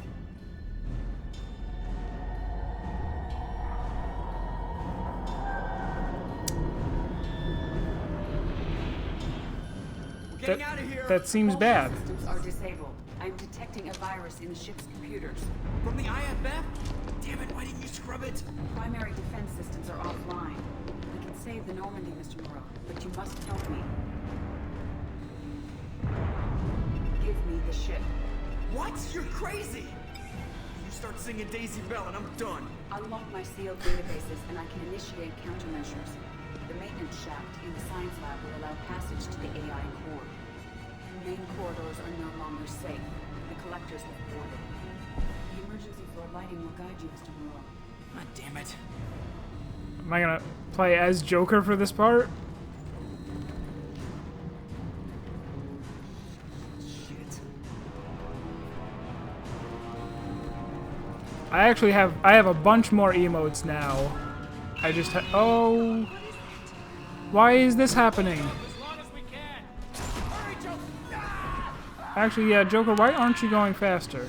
We're getting out of here. That seems bad. Systems are disabled. I'm detecting a virus in the ship's computers. From the IFF? Damn it, why didn't you scrub it? Primary defense systems are offline. We can save the Normandy, Mr. Moreau, but you must help me. Give me the ship. What? You're crazy! You start singing Daisy Bell and I'm done. Unlock my sealed databases and I can initiate countermeasures. The maintenance shaft in the science lab will allow passage to the AI core. Main corridors are no longer safe. The collectors have boarded. The emergency floor lighting will guide you, Mr. Moreau. God damn it. Am I gonna play as Joker for this part? Shit. I have a bunch more emotes now. I just oh. Why is this happening? Actually, yeah, Joker, why aren't you going faster?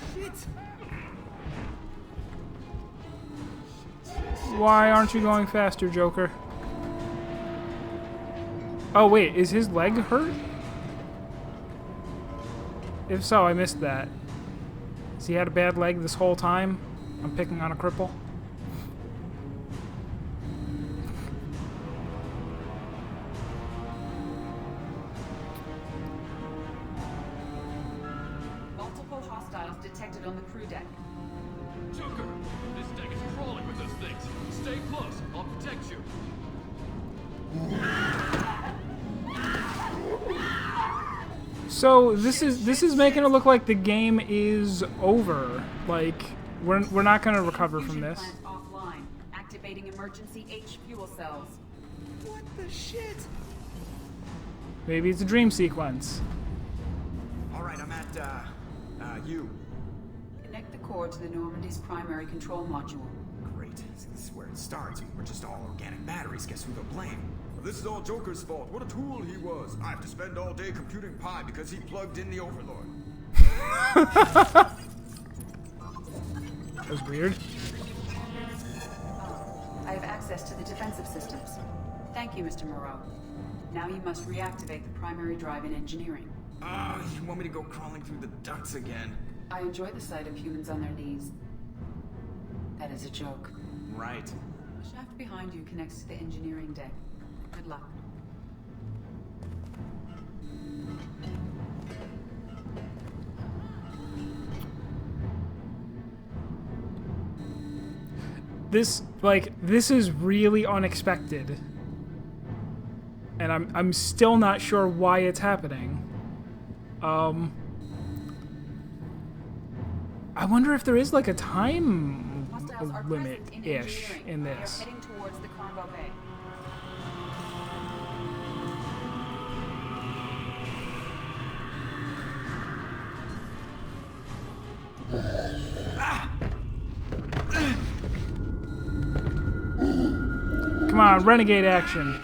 Why aren't you going faster, Joker? Oh, wait, is his leg hurt? If so, I missed that. Has he had a bad leg this whole time? I'm picking on a cripple. Multiple hostiles detected on the crew deck. Joker, this deck is crawling with those things. Stay close. I'll protect you. So this is making it look like the game is over. Like we're not gonna recover from this. Plant offline. Activating emergency H fuel cells. What the shit? Maybe it's a dream sequence. Alright, I'm at, you. Connect the core to the Normandy's primary control module. Great. This is where it starts. We're just all organic batteries. Guess who they'll blame? Well, this is all Joker's fault. What a tool he was. I have to spend all day computing pi because he plugged in the Overlord. That was weird. I have access to the defensive systems. Thank you, Mr. Moreau. Now you must reactivate the primary drive in engineering. You want me to go crawling through the ducts again? I enjoy the sight of humans on their knees. That is a joke. Right. The shaft behind you connects to the engineering deck. Good luck. This is really unexpected. And I'm still not sure why it's happening. I wonder if there is like a time limit-ish in this. Heading towards the cargo bay. Come on, Renegade action.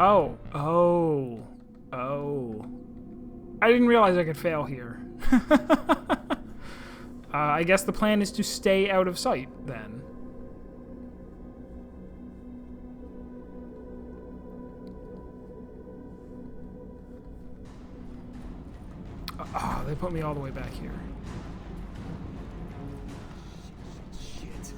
Oh. I didn't realize I could fail here. I guess the plan is to stay out of sight, then. Oh, they put me all the way back here. Shit.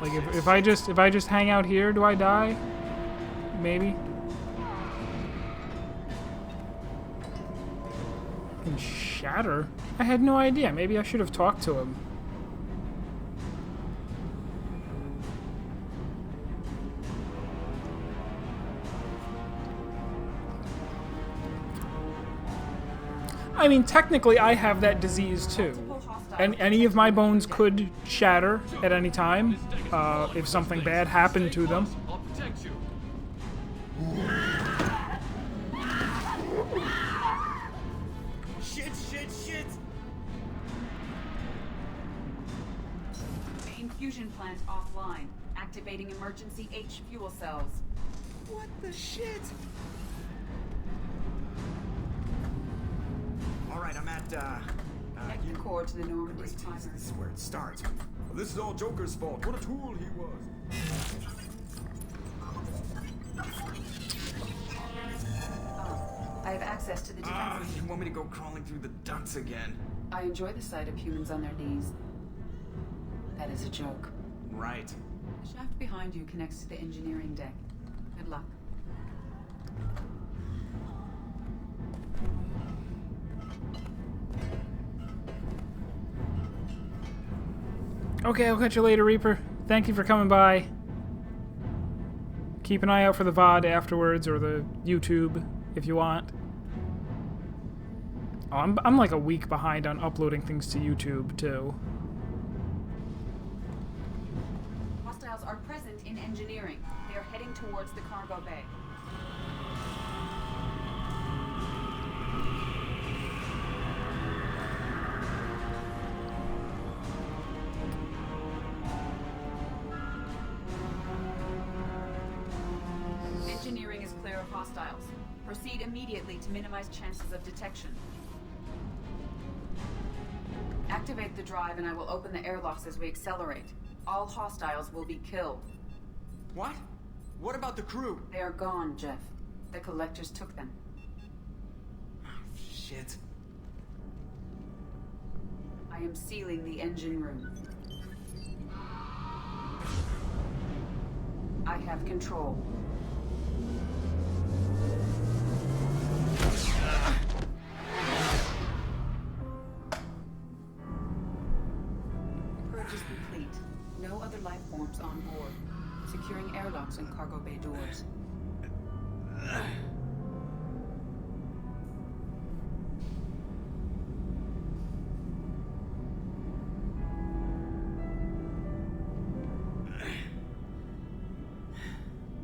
Like if I just hang out here, do I die? Maybe. Can shatter? I had no idea. Maybe I should have talked to him. I mean, technically, I have that disease too. And any of my bones could shatter at any time if something bad happened to them. I'll protect you. Shit! Main fusion plant offline. Activating emergency H fuel cells. What the shit? Alright, I'm at, Connect the core to the Normandy's primary. This is where it starts. Well, this is all Joker's fault. What a tool he was. I have access to the defensive. You want me to go crawling through the ducts again? I enjoy the sight of humans on their knees. That is a joke. Right. The shaft behind you connects to the engineering deck. Good luck. Okay, I'll catch you later, Reaper. Thank you for coming by. Keep an eye out for the VOD afterwards, or the YouTube, if you want. Oh, I'm like a week behind on uploading things to YouTube, too. Hostiles are present in engineering. They are heading towards the cargo bay. Engineering is clear of hostiles. Proceed immediately to minimize chances of detection. Activate the drive and I will open the airlocks as we accelerate. All hostiles will be killed. What? What about the crew? They are gone, Jeff. The collectors took them. Shit. I am sealing the engine room. I have control. Purge is complete. No other life forms on board. Securing airlocks and cargo bay doors.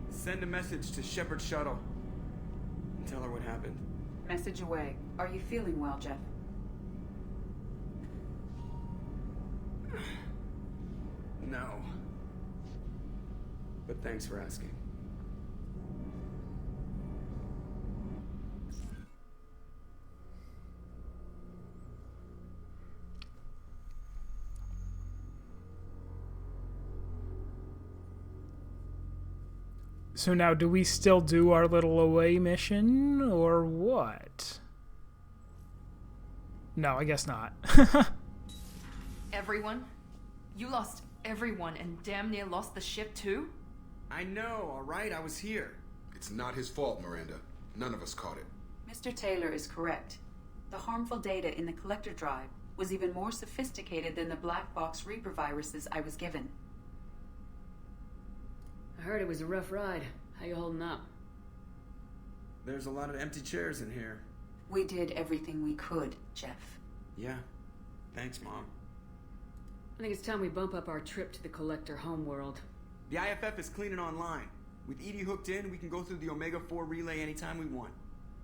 Send a message to Shepard's shuttle. And tell her what happened. Message away. Are you feeling well, Jeff? No. But thanks for asking. So now, do we still do our little away mission, or what? No, I guess not. Everyone? You lost everyone and damn near lost the ship too? I know, alright? I was here. It's not his fault, Miranda. None of us caught it. Mr. Taylor is correct. The harmful data in the collector drive was even more sophisticated than the black box Reaper viruses I was given. I heard it was a rough ride. How you holding up? There's a lot of empty chairs in here. We did everything we could, Jeff. Yeah. Thanks, Mom. I think it's time we bump up our trip to the collector homeworld. The IFF is clean and online. With EDI hooked in, we can go through the Omega-4 relay anytime we want.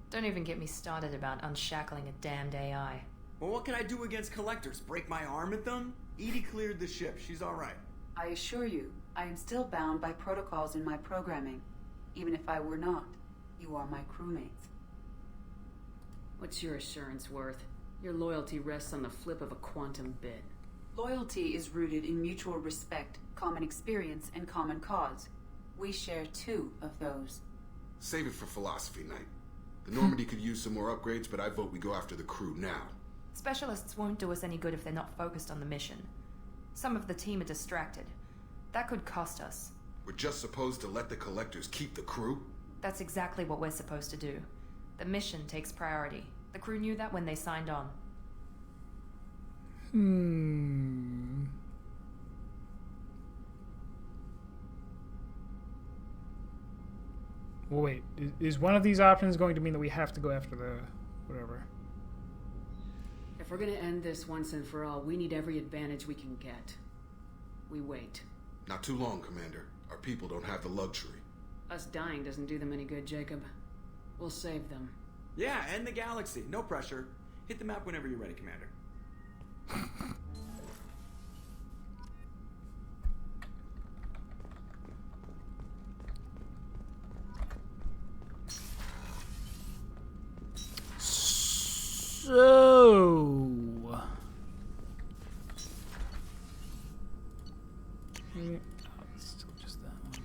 Don't even get me started about unshackling a damned AI. Well, what can I do against collectors? Break my arm at them? EDI cleared the ship. She's alright. I assure you, I am still bound by protocols in my programming. Even if I were not, you are my crewmates. What's your assurance worth? Your loyalty rests on the flip of a quantum bit. Loyalty is rooted in mutual respect, common experience, and common cause. We share two of those. Save it for philosophy night. The Normandy could use some more upgrades, but I vote we go after the crew now. Specialists won't do us any good if they're not focused on the mission. Some of the team are distracted. That could cost us. We're just supposed to let the collectors keep the crew? That's exactly what we're supposed to do. The mission takes priority. The crew knew that when they signed on. Well, wait, is one of these options going to mean that we have to go after the whatever? If we're gonna end this once and for all, we need every advantage we can get. We wait. Not too long, Commander. Our people don't have the luxury. Us dying doesn't do them any good, Jacob. We'll save them. Yeah, end the galaxy. No pressure. Hit the map whenever you're ready, Commander. So... it's still just that one.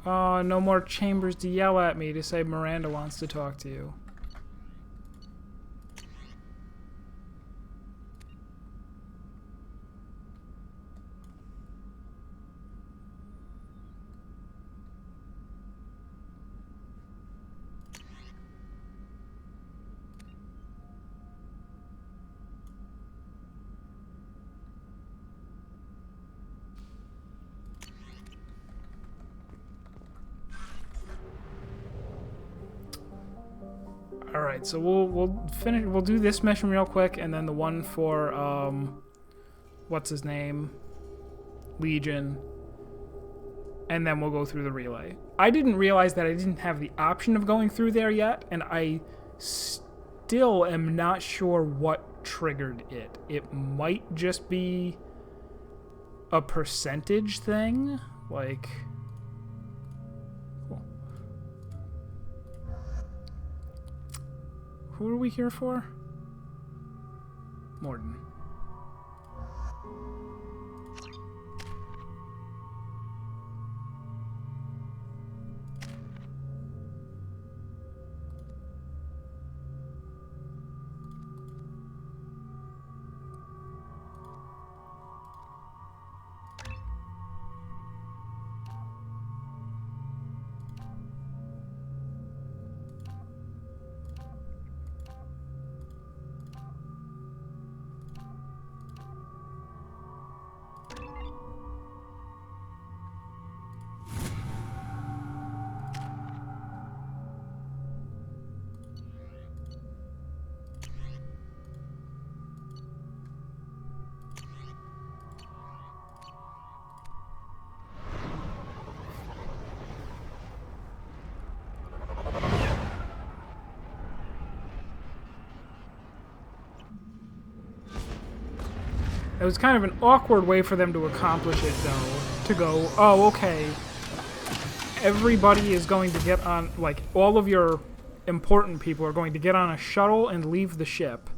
Oh, no more Chambers to yell at me to say Miranda wants to talk to you. All right, so we'll finish. We'll do this mission real quick, and then the one for what's his name, Legion, and then we'll go through the relay. I didn't realize that I didn't have the option of going through there yet, and I still am not sure what triggered it. It might just be a percentage thing, like. Who are we here for? Morden. It was kind of an awkward way for them to accomplish it, though. To go, oh, okay. Everybody is going to get on, like, all of your important people are going to get on a shuttle and leave the ship.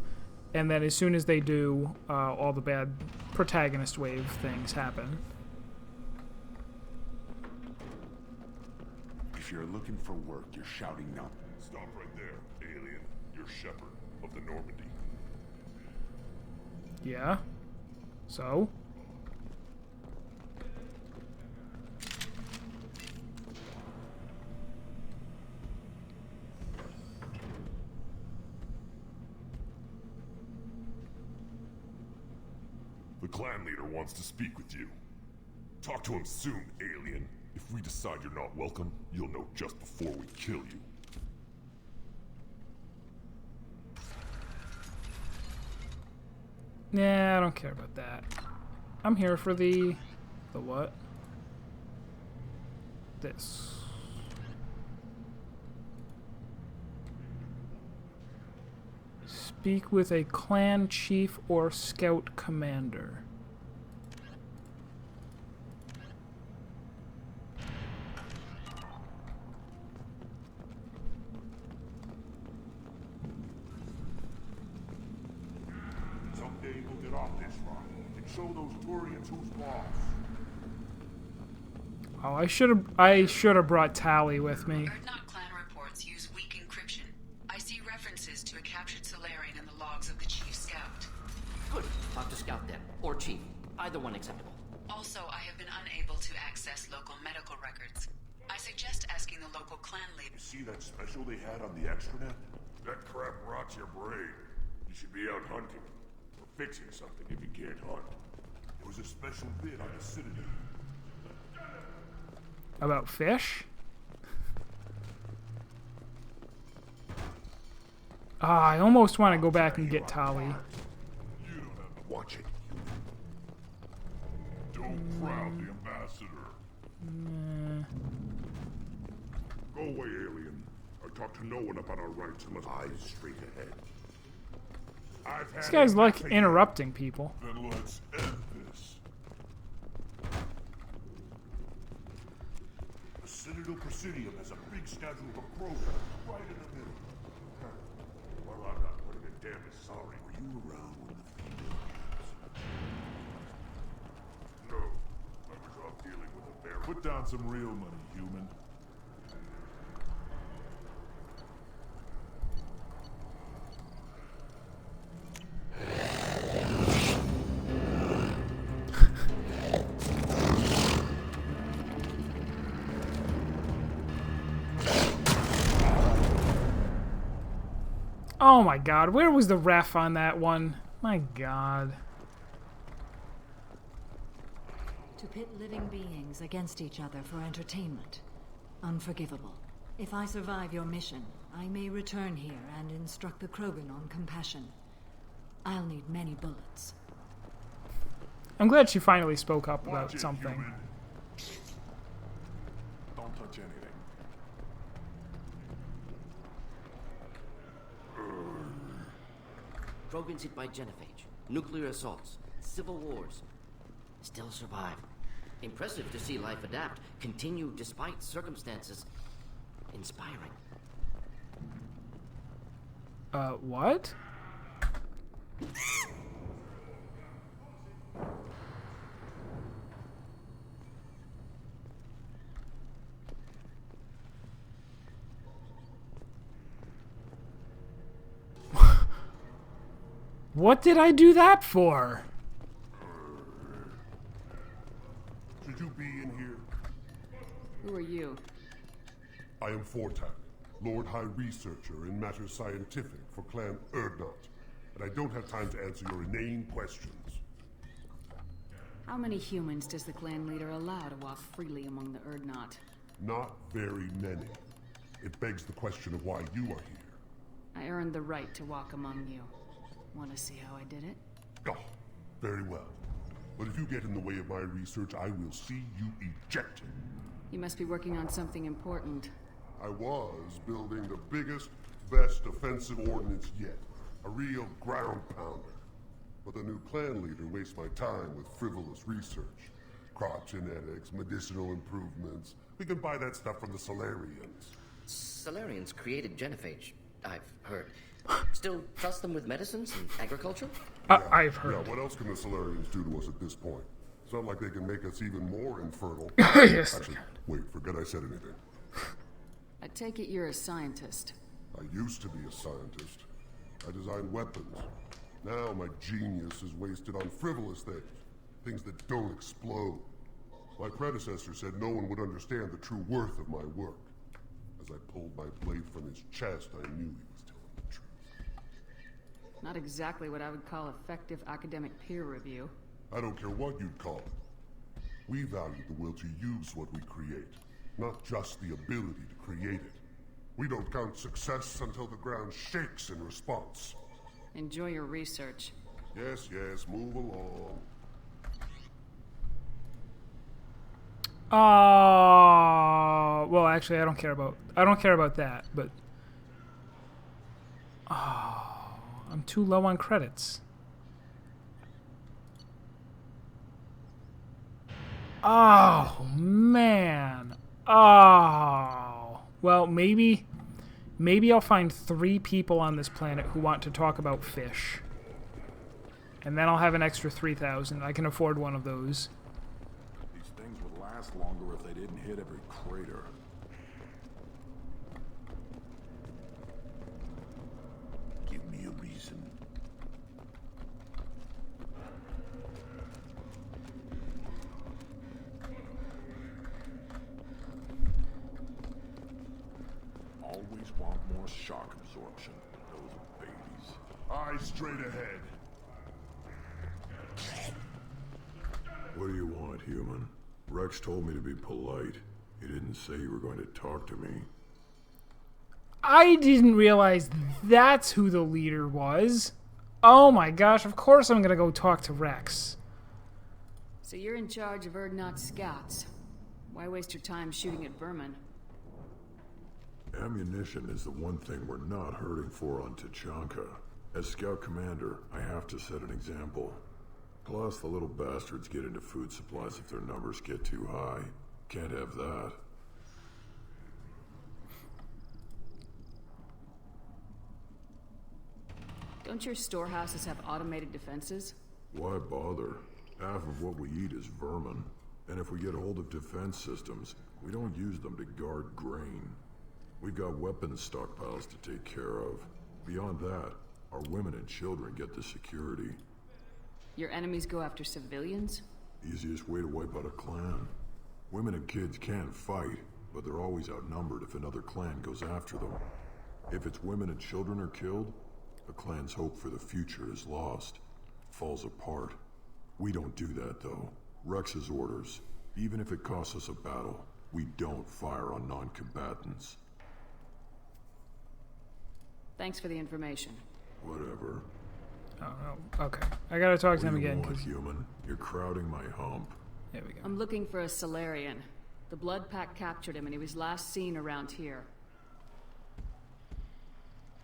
And then as soon as they do, all the bad protagonist wave things happen. If you're looking for work, you're shouting now. Stop right there, alien. You're Shepard of the Normandy. Yeah? So? The clan leader wants to speak with you. Talk to him soon, alien. If we decide you're not welcome, you'll know just before we kill you. Nah, I don't care about that. I'm here for the what? This. Speak with a clan chief or scout commander. Someday we'll get off this rock and show those Turians who's boss. Oh, I should have brought Tali with me. Erdnot clan reports use weak encryption. I see references to a captured Solarian in the logs of the Chief Scout. Good. Talk to Scout then. Or Chief. Either one acceptable. Also, I have been unable to access local medical records. I suggest asking the local clan leader. You see that special they had on the extranet? That crap rots your brain. You should be out hunting. Or fixing something if you can't hunt. There was a special bid on the Citadel. About fish? Ah, I almost want to go back and get Tali. You don't have to watch it. Don't crowd the ambassador. Go away, alien. I talk to no one about our rights unless eyes straight ahead. This guy's like interrupting people. Then let's end this. The Citadel Presidium has a big statue of a Krogan right in the middle. Well, I'm not putting a damn sorry. Were you around when the female cats? No. I was off dealing with a bear. Put down some real money, human. Oh my god, where was the ref on that one? My god. To pit living beings against each other for entertainment. Unforgivable. If I survive your mission, I may return here and instruct the Krogan on compassion. I'll need many bullets. I'm glad she finally spoke up about something. Human. Don't touch anything. Krogans hit by genophage, nuclear assaults, civil wars. Still survive. Impressive to see life adapt, continue despite circumstances. Inspiring. What? What did I do that for? Should you be in here? Who are you? I am Fortak, Lord High Researcher in matters scientific for Clan Urdnot, and I don't have time to answer your inane questions. How many humans does the clan leader allow to walk freely among the Urdnot? Not very many. It begs the question of why you are here. I earned the right to walk among you. Want to see how I did it? Oh, very well. But if you get in the way of my research, I will see you ejected. You must be working on something important. I was building the biggest, best offensive ordnance yet. A real ground pounder. But the new clan leader wastes my time with frivolous research. Crop genetics, medicinal improvements. We can buy that stuff from the Solarians. Solarians created genophage, I've heard. Still trust them with medicines and agriculture? I've heard. Yeah, what else can the Solarians do to us at this point? It's not like they can make us even more infertile. Yes. Actually, wait, forget I said anything. I take it you're a scientist. I used to be a scientist. I designed weapons. Now my genius is wasted on frivolous things. Things that don't explode. My predecessor said no one would understand the true worth of my work. As I pulled my blade from his chest, I knew he was telling the truth. Not exactly what I would call effective academic peer review. I don't care what you'd call it. We value the will to use what we create, not just the ability to create it. We don't count success until the ground shakes in response. Enjoy your research. Yes, yes, move along. Well, actually, I don't care about that, but I'm too low on credits. Oh, man. Oh. Well, maybe I'll find 3 people on this planet who want to talk about fish. And then I'll have an extra 3,000. I can afford one of those. These things would last longer if they didn't hit every crater. Give me a reason. Always want more shock absorption. Those babies. Eyes straight ahead. What do you want, human? Rex told me to be polite. He didn't say you were going to talk to me. I didn't realize that's who the leader was. Oh my gosh, of course I'm gonna go talk to Rex. So you're in charge of Urdnot scouts. Why waste your time shooting at vermin? Ammunition is the one thing we're not hurting for on Tachanka. As scout commander, I have to set an example. Plus, the little bastards get into food supplies if their numbers get too high. Can't have that. Don't your storehouses have automated defenses? Why bother? Half of what we eat is vermin. And if we get hold of defense systems, we don't use them to guard grain. We've got weapons stockpiles to take care of. Beyond that, our women and children get the security. Your enemies go after civilians? Easiest way to wipe out a clan. Women and kids can fight, but they're always outnumbered if another clan goes after them. If it's women and children are killed, The clan's hope for the future is lost. Falls apart. We don't do that, though. Rex's orders. Even if it costs us a battle, we don't fire on non-combatants. Thanks for the information. Whatever. Oh, no. Okay. I gotta talk to him again. What human? You're crowding my hump. There we go. I'm looking for a Solarian. The Blood Pack captured him and he was last seen around here.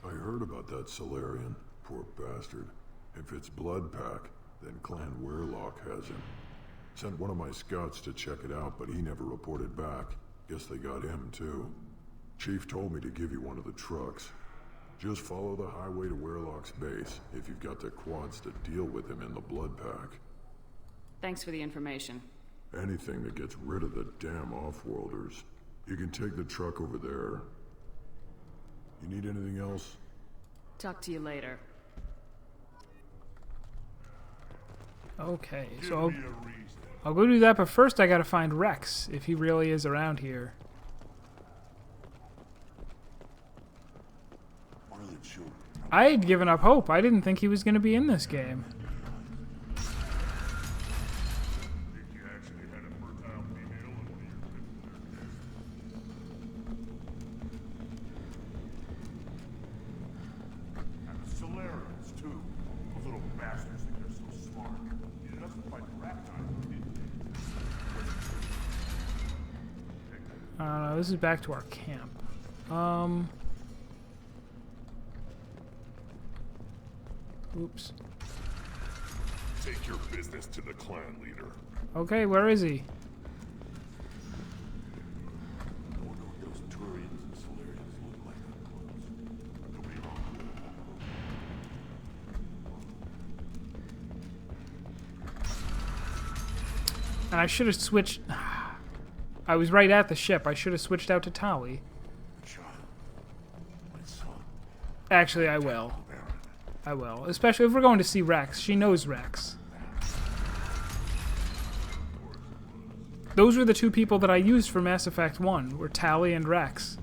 I heard about that Solarian. Poor bastard. If it's Blood Pack, then Clan Weirlock has him. Sent one of my scouts to check it out, but he never reported back. Guess they got him, too. Chief told me to give you one of the trucks. Just follow the highway to Weirlock's base, if you've got the quads to deal with him in the Blood Pack. Thanks for the information. Anything that gets rid of the damn Offworlders. You can take the truck over there. You need anything else? Talk to you later. Okay, so I'll go do that, but first I gotta find Rex, if he really is around here. I had given up hope. I didn't think he was gonna be in this game. This is back to our camp. Oops. Take your business to the clan leader. Okay, where is he? And I should have switched. I was right at the ship. I should have switched out to Tali. Actually, I will. I will. Especially if we're going to see Rex. She knows Rex. Those were the two people that I used for Mass Effect 1, were Tali and Rex.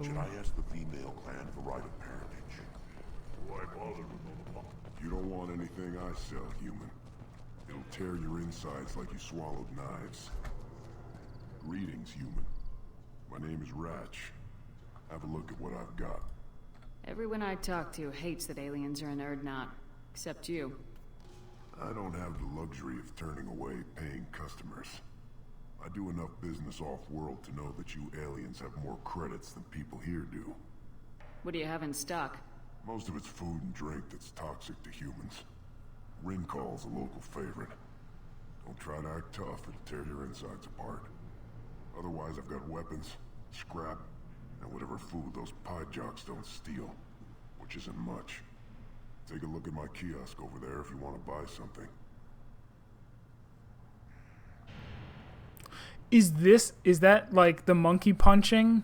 Should I ask the female clan for right of parentage? Why bother with all the pop? You don't want anything I sell, human. It'll tear your insides like you swallowed knives. Greetings, human. My name is Ratch. Have a look at what I've got. Everyone I talk to hates that aliens are an Erdnot. Except you. I don't have the luxury of turning away paying customers. I do enough business off-world to know that you aliens have more credits than people here do. What do you have in stock? Most of it's food and drink that's toxic to humans. Ringcall's a local favorite. Don't try to act tough, it'll tear your insides apart. Otherwise, I've got weapons, scrap, and whatever food those pie jocks don't steal. Which isn't much. Take a look at my kiosk over there if you want to buy something. Is that like the monkey punching?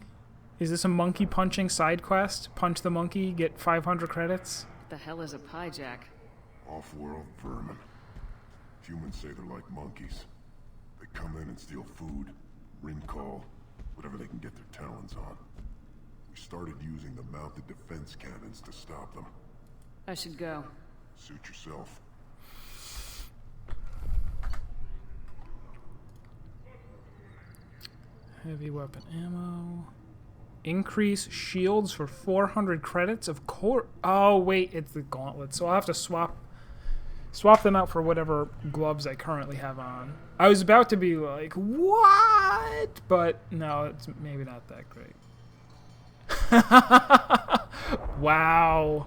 Is this a monkey punching side quest? Punch the monkey, get 500 credits? What the hell is a pie jack? Off-world vermin. Humans say they're like monkeys. They come in and steal food, ring call, whatever they can get their talons on. We started using the mounted defense cannons to stop them. I should go. Suit yourself. Heavy weapon ammo. Increase shields for 400 credits? Of course. Oh, wait, it's the gauntlet. So I'll have to swap swap them out for whatever gloves I currently have on. I was about to be like, what? But no, it's maybe not that great. Wow.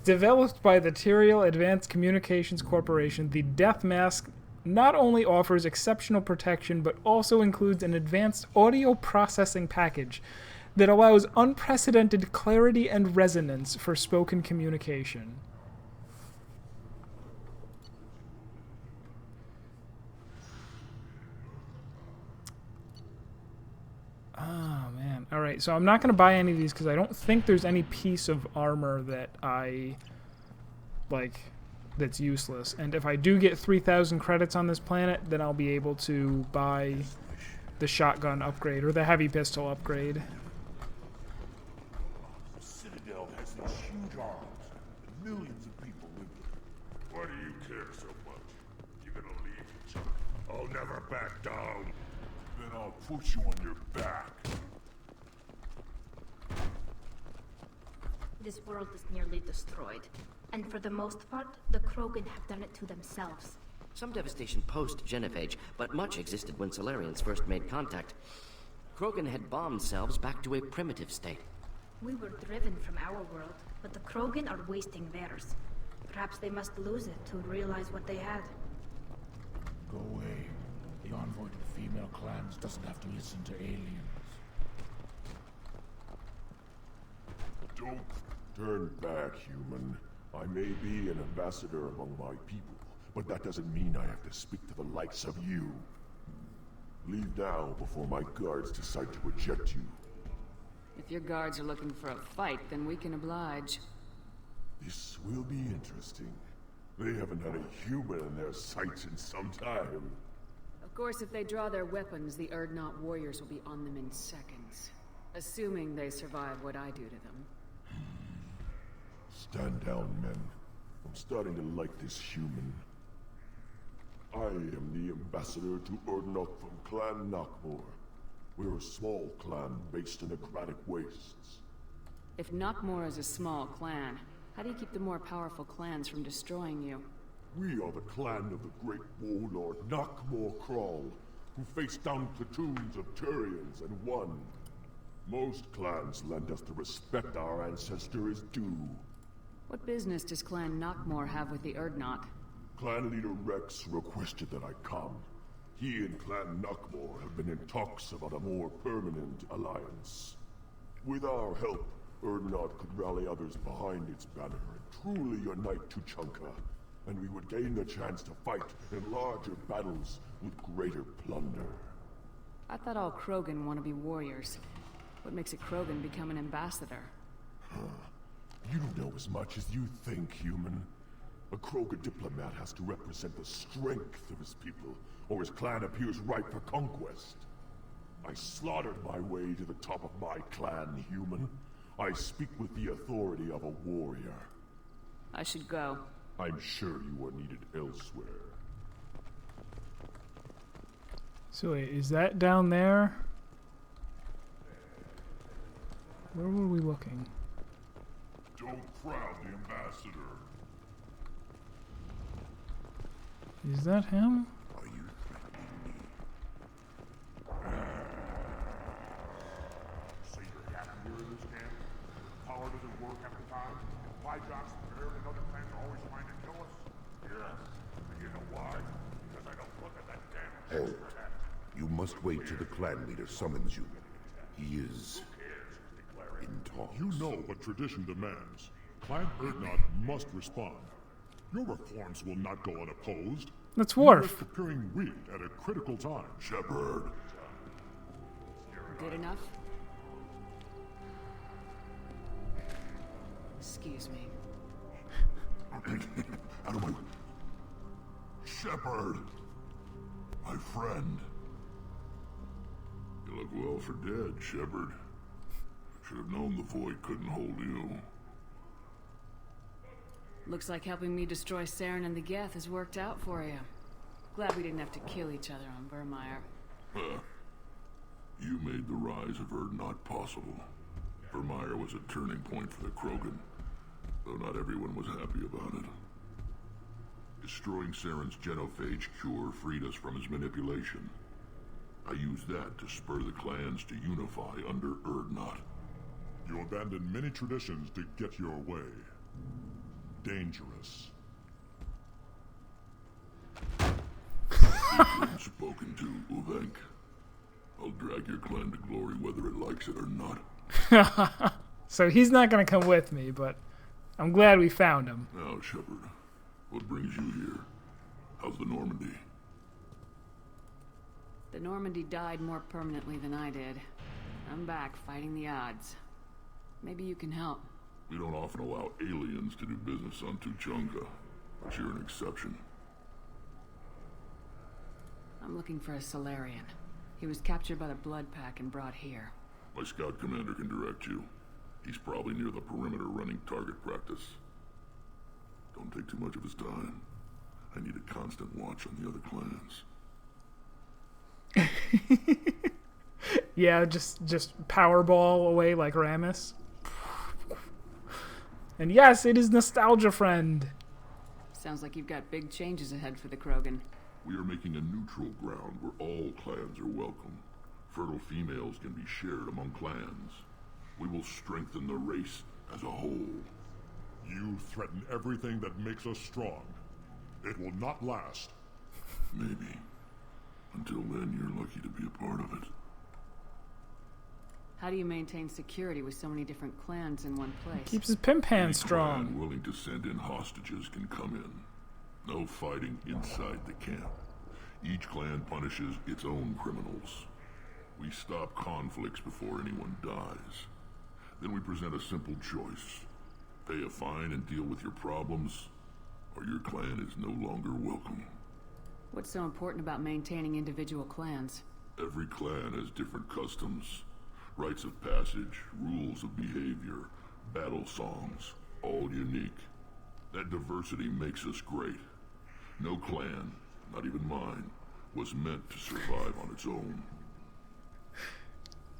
Developed by the Tyrael Advanced Communications Corporation, the Death Mask not only offers exceptional protection, but also includes an advanced audio processing package that allows unprecedented clarity and resonance for spoken communication. Oh, man. All right, so I'm not going to buy any of these because I don't think there's any piece of armor that that's useless. And if I do get 3,000 credits on this planet, then I'll be able to buy the shotgun upgrade or the heavy pistol upgrade. The Citadel has these huge arms, and millions of people live there. Why do you care so much? You're gonna leave each other. I'll never back down. Then I'll put you on your back. This world is nearly destroyed. And for the most part, the Krogan have done it to themselves. Some devastation post-Genophage, but much existed when Solarians first made contact. Krogan had bombed selves back to a primitive state. We were driven from our world, but the Krogan are wasting theirs. Perhaps they must lose it to realize what they had. Go away. The envoy to the female clans doesn't have to listen to aliens. Don't turn back, human. I may be an ambassador among my people, but that doesn't mean I have to speak to the likes of you. Leave now before my guards decide to eject you. If your guards are looking for a fight, then we can oblige. This will be interesting. They haven't had a human in their sights in some time. Of course, if they draw their weapons, the Urdnot warriors will be on them in seconds. Assuming they survive what I do to them. Stand down, men. I'm starting to like this human. I am the ambassador to Urdnot from Clan Nakmor. We're a small clan based in aquatic wastes. If Nakmor is a small clan, how do you keep the more powerful clans from destroying you? We are the clan of the great warlord Nakmor Crawl, who faced down platoons of Turians and won. Most clans lend us the respect our ancestor is due. What business does Clan Nakmor have with the Urdnot? Clan leader Rex requested that I come. He and Clan Nakmor have been in talks about a more permanent alliance. With our help, Urdnot could rally others behind its banner and truly unite Tuchanka, and we would gain the chance to fight in larger battles with greater plunder. I thought all Krogan want to be warriors. What makes a Krogan become an ambassador? You don't know as much as you think, human. A Krogan diplomat has to represent the strength of his people, or his clan appears ripe for conquest. I slaughtered my way to the top of my clan, human. I speak with the authority of a warrior. I should go. I'm sure you are needed elsewhere. So wait, is that down there? Where were we looking? Don't crowd the ambassador. Is that him? Are you threatening me? So you're happy here in this camp? The power doesn't work half the time? And why John's prepared and other clans are always trying to kill us? Yes. And you know why? Because I don't look at that damn... Hold. You must wait till the clan leader summons you. He is... in talks. You know what tradition demands. Clan Urdnot must respond. Your reforms will not go unopposed. That's Worf. You are preparing wheat at a critical time, Shepard. Good enough? Excuse me. Out of my... Shepard! My friend. You look well for dead, Shepard. Should have known the Void couldn't hold you. Looks like helping me destroy Saren and the Geth has worked out for you. Glad we didn't have to kill each other on Vermeer. Huh. You made the rise of Urdnot possible. Vermeer was a turning point for the Krogan. Not everyone was happy about it. Destroying Saren's genophage cure freed us from his manipulation. I used that to spur the clans to unify under Urdnot. You abandoned many traditions to get your way. Dangerous. Spoken to, Uvenk. I'll drag your clan to glory whether it likes it or not. So he's not going to come with me, but I'm glad we found him. Now, Shepard, what brings you here? How's the Normandy? The Normandy died more permanently than I did. I'm back fighting the odds. Maybe you can help. We don't often allow aliens to do business on Tuchanka, but you're an exception. I'm looking for a Solarian. He was captured by the Blood Pack and brought here. My scout commander can direct you. He's probably near the perimeter running target practice. Don't take too much of his time. I need a constant watch on the other clans. Yeah, just Powerball away like Ramus. And yes, it is Nostalgia Friend. Sounds like you've got big changes ahead for the Krogan. We are making a neutral ground where all clans are welcome. Fertile females can be shared among clans. We will strengthen the race as a whole. You threaten everything that makes us strong. It will not last. Maybe. Until then, you're lucky to be a part of it. How do you maintain security with so many different clans in one place? Keeps his pimp hand Any strong. clan willing to send in hostages can come in. No fighting inside the camp. Each clan punishes its own criminals. We stop conflicts before anyone dies. Then we present a simple choice. Pay a fine and deal with your problems, or your clan is no longer welcome. What's so important about maintaining individual clans? Every clan has different customs, rites of passage, rules of behavior, battle songs, all unique. That diversity makes us great. No clan, not even mine, was meant to survive on its own.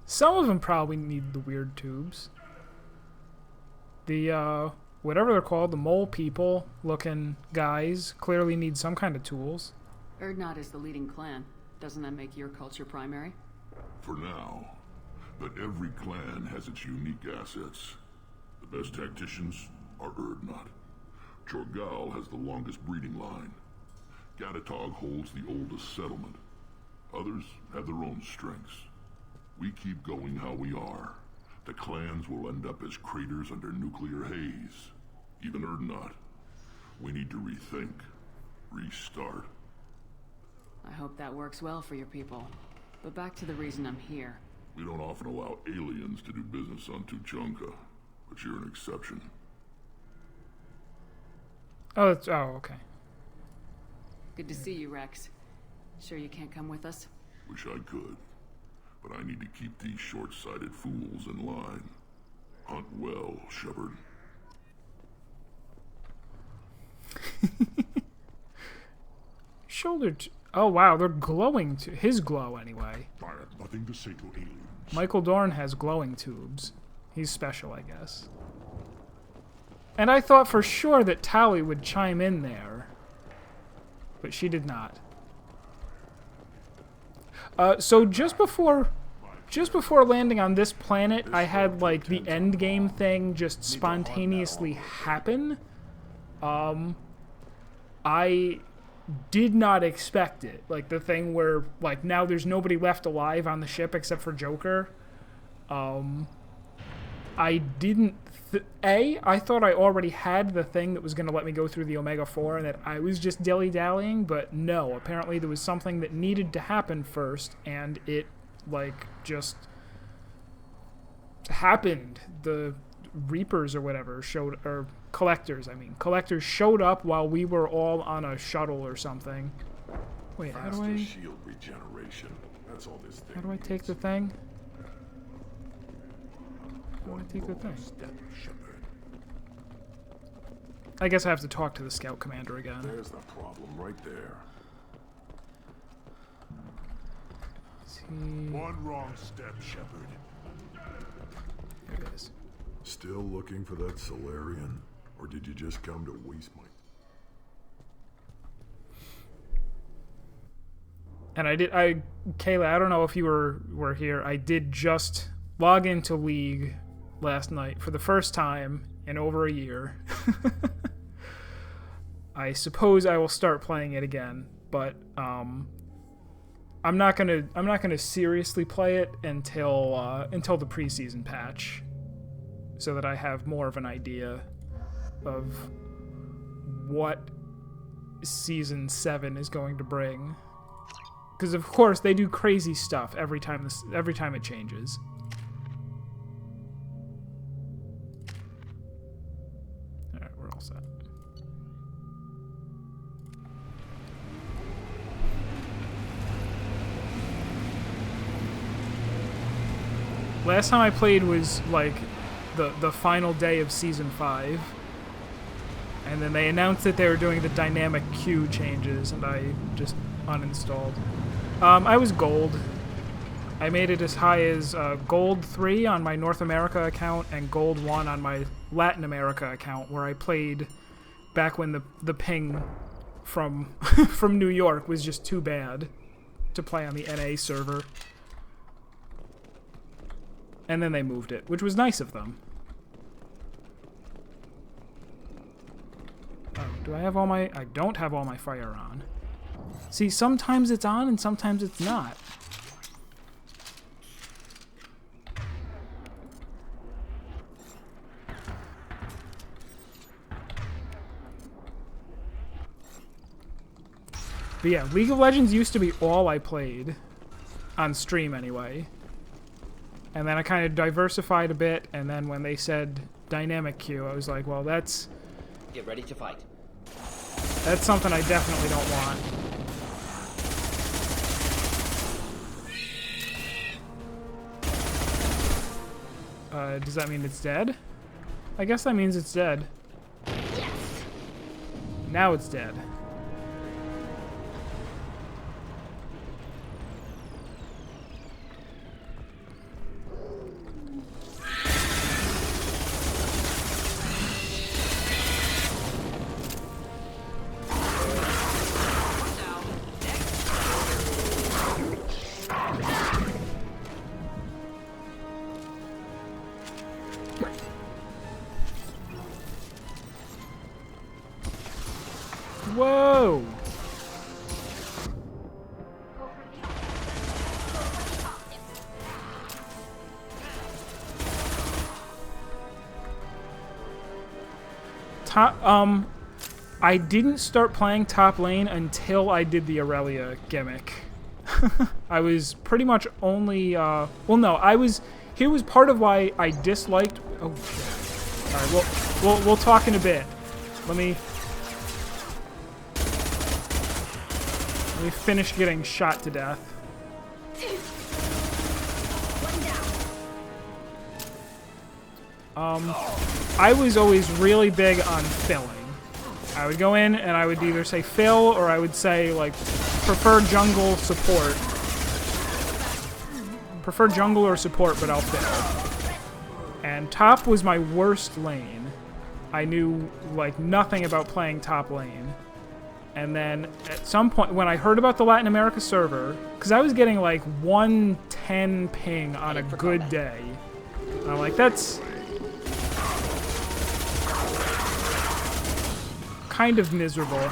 Some of them probably need the weird tubes. The, whatever they're called, the mole people looking guys clearly need some kind of tools. Urdnot is the leading clan. Doesn't that make your culture primary? For now. But every clan has its unique assets. The best tacticians are Urdnot. Chorgal has the longest breeding line. Gatatog holds the oldest settlement. Others have their own strengths. We keep going how we are. The clans will end up as craters under nuclear haze. Even Urdnot. We need to rethink. Restart. I hope that works well for your people. But back to the reason I'm here. We don't often allow aliens to do business on Tuchanka, but you're an exception. Oh, okay. Good to see you, Rex. Sure you can't come with us? Wish I could. But I need to keep these short-sighted fools in line. Hunt well, Shepard. Shoulder... Oh, wow, they're glowing... his glow, anyway. I have nothing to say to aliens. Michael Dorn has glowing tubes. He's special, I guess. And I thought for sure that Tali would chime in there. But she did not. So just before landing on this planet, I had, like, the endgame thing just spontaneously happen. I did not expect it. Like, the thing where, like, now there's nobody left alive on the ship except for Joker. I didn't... I thought I already had the thing that was going to let me go through the Omega-4 and that I was just dilly-dallying, but no. Apparently there was something that needed to happen first, and it, like, just happened. The Reapers or whatever showed... or Collectors, I mean. Collectors showed up while we were all on a shuttle or something. Wait, how do I... shield regeneration. That's all this thing. How do I take the thing? How do I take the thing? I guess I have to talk to the scout commander again. There's the problem right there. One wrong step, Shepard. There it is. Still looking for that Solarian? Or did you just come to waste my... And Kayla, I don't know if you were here. I did just log into League last night for the first time in over a year. I suppose I will start playing it again, but I'm not gonna seriously play it until the preseason patch, so that I have more of an idea of what Season 7 is going to bring. Because of course they do crazy stuff every time it changes. All right, we're all set. Last time I played was like the final day of Season 5. And then they announced that they were doing the dynamic queue changes, and I just uninstalled. I was gold. I made it as high as gold 3 on my North America account and gold 1 on my Latin America account, where I played back when the ping from from New York was just too bad to play on the NA server. And then they moved it, which was nice of them. Oh, do I have all my... I don't have all my fire on. See, sometimes it's on and sometimes it's not. But yeah, League of Legends used to be all I played. On stream, anyway. And then I kind of diversified a bit, and then when they said dynamic queue, I was like, well, that's... Get ready to fight. That's something I definitely don't want. Does that mean it's dead? I guess that means it's dead. Yes. Now it's dead. Whoa! I didn't start playing top lane until I did the Aurelia gimmick. I was pretty much only, well, no, here was part of why I disliked, oh, shit. Alright, we'll talk in a bit. Let me finish getting shot to death. I was always really big on filling. I would go in and I would either say fill or I would say, like, prefer jungle support. Prefer jungle or support, but I'll fill. And top was my worst lane. I knew, like, nothing about playing top lane. And then at some point, when I heard about the Latin America server, because I was getting like 110 ping on a good day, and I'm like, that's kind of miserable.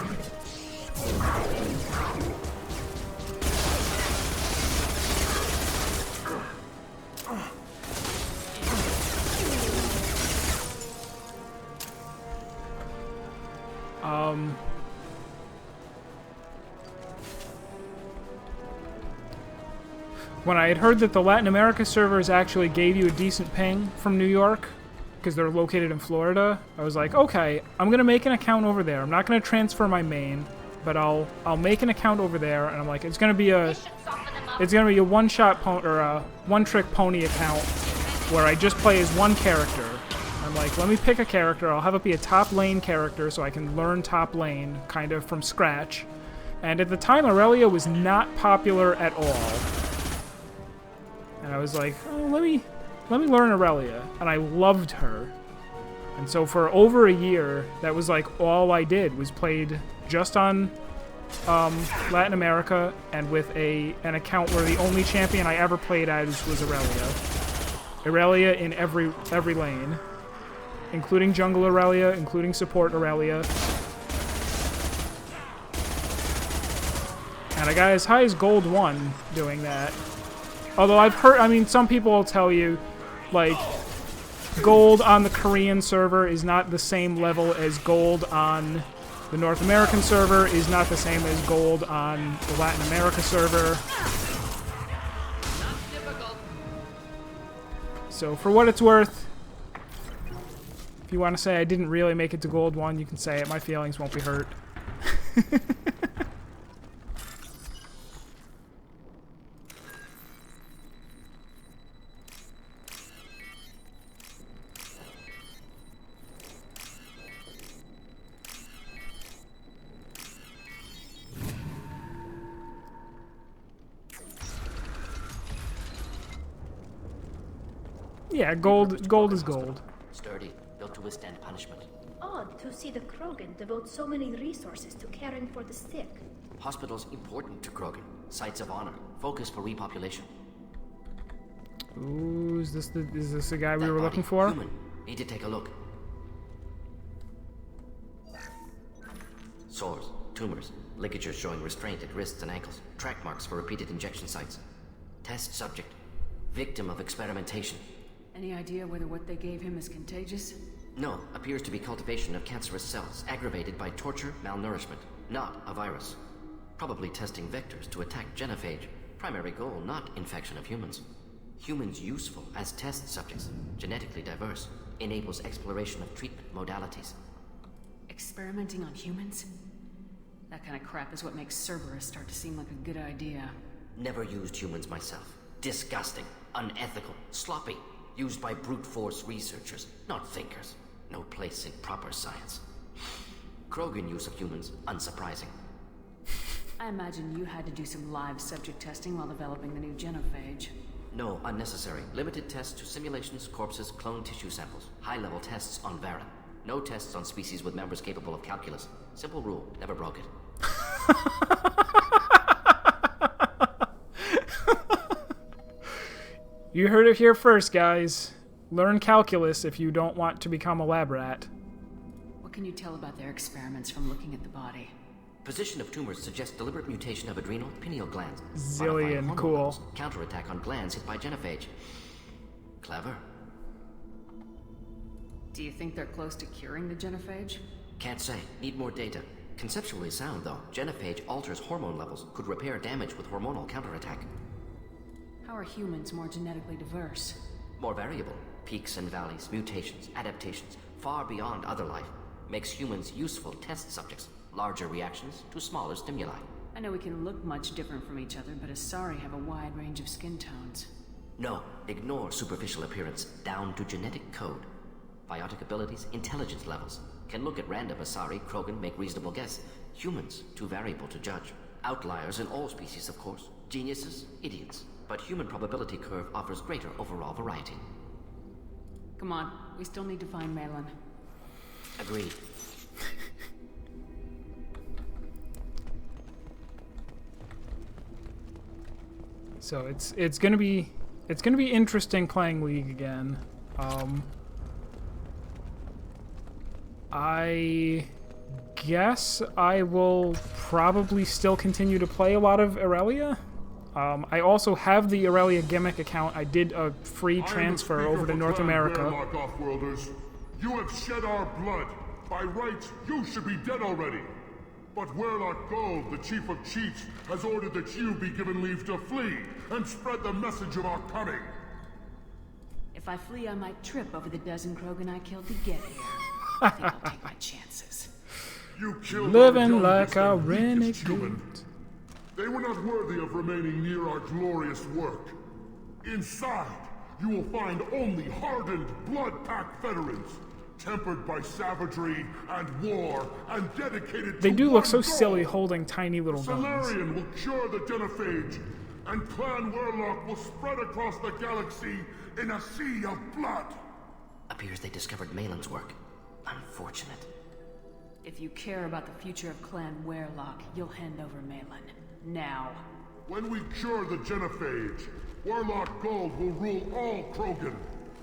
When I had heard that the Latin America servers actually gave you a decent ping from New York, because they're located in Florida, I was like, okay, I'm gonna make an account over there. I'm not gonna transfer my main, but I'll make an account over there, and I'm like, it's gonna be a one-shot pony or a one-trick pony account where I just play as one character. I'm like, let me pick a character. I'll have it be a top lane character so I can learn top lane kind of from scratch. And at the time, Aurelia was not popular at all. And I was like, oh, let me learn Aurelia. And I loved her. And so for over a year, that was like all I did was played just on Latin America, and with an account where the only champion I ever played as was Aurelia. Aurelia in every lane, including jungle Aurelia, including support Aurelia. And I got as high as gold 1 doing that. Although I've heard, I mean, some people will tell you, like, gold on the Korean server is not the same level as gold on the North American server, is not the same as gold on the Latin America server. So for what it's worth, if you want to say I didn't really make it to gold 1, you can say it. My feelings won't be hurt. Yeah, gold is gold. Sturdy, built to withstand punishment. Odd to see the Krogan devote so many resources to caring for the sick. Hospitals important to Krogan. Sites of honor. Focus for repopulation. Ooh, is this the guy we were looking for? Human. Need to take a look. Sores, tumors, ligatures showing restraint at wrists and ankles, track marks for repeated injection sites. Test subject. Victim of experimentation. Any idea whether what they gave him is contagious? No, appears to be cultivation of cancerous cells, aggravated by torture, malnourishment. Not a virus. Probably testing vectors to attack genophage. Primary goal, not infection of humans. Humans useful as test subjects, genetically diverse, enables exploration of treatment modalities. Experimenting on humans? That kind of crap is what makes Cerberus start to seem like a good idea. Never used humans myself. Disgusting, unethical, sloppy. Used by brute force researchers, not thinkers. No place in proper science. Krogan use of humans, unsurprising. I imagine you had to do some live subject testing while developing the new genophage. No, unnecessary. Limited tests to simulations, corpses, cloned tissue samples. High-level tests on Varen. No tests on species with members capable of calculus. Simple rule, never broke it. You heard it here first, guys. Learn calculus if you don't want to become a lab rat. What can you tell about their experiments from looking at the body? Position of tumors suggests deliberate mutation of adrenal, pineal glands. Zillion, cool. Levels, counterattack on glands hit by genophage. Clever. Do you think they're close to curing the genophage? Can't say. Need more data. Conceptually sound, though. Genophage alters hormone levels, could repair damage with hormonal counterattack. How are humans more genetically diverse? More variable. Peaks and valleys, mutations, adaptations, far beyond other life. Makes humans useful test subjects. Larger reactions to smaller stimuli. I know we can look much different from each other, but Asari have a wide range of skin tones. No, ignore superficial appearance, down to genetic code. Biotic abilities, intelligence levels. Can look at random Asari, Krogan, make reasonable guess. Humans, too variable to judge. Outliers in all species, of course. Geniuses, idiots. But human probability curve offers greater overall variety. Come on, we still need to find Malin. Agreed. So it's gonna be interesting playing League again. I guess I will probably still continue to play a lot of Aurelia. I also have the Aurelia gimmick account. I did a free transfer over to North America. Off-worlders. You have shed our blood. By rights, you should be dead already. But Werlock Gold, the Chief of Chiefs, has ordered that you be given leave to flee and spread the message of our coming. If I flee, I might trip over the dozen Krogan I killed to get here. I think I'll take my chances. You killed living like a renegade. They were not worthy of remaining near our glorious work. Inside, you will find only hardened, blood-packed veterans, tempered by savagery and war, and dedicated They to do one look so goal. silly holding tiny little guns. Solarian will cure the genophage, and Clan Werlock will spread across the galaxy in a sea of blood. Appears they discovered Malin's work. Unfortunate. If you care about the future of Clan Werelock, you'll hand over Malin. Now. When we cure the genophage, Warlock Gold will rule all Krogan.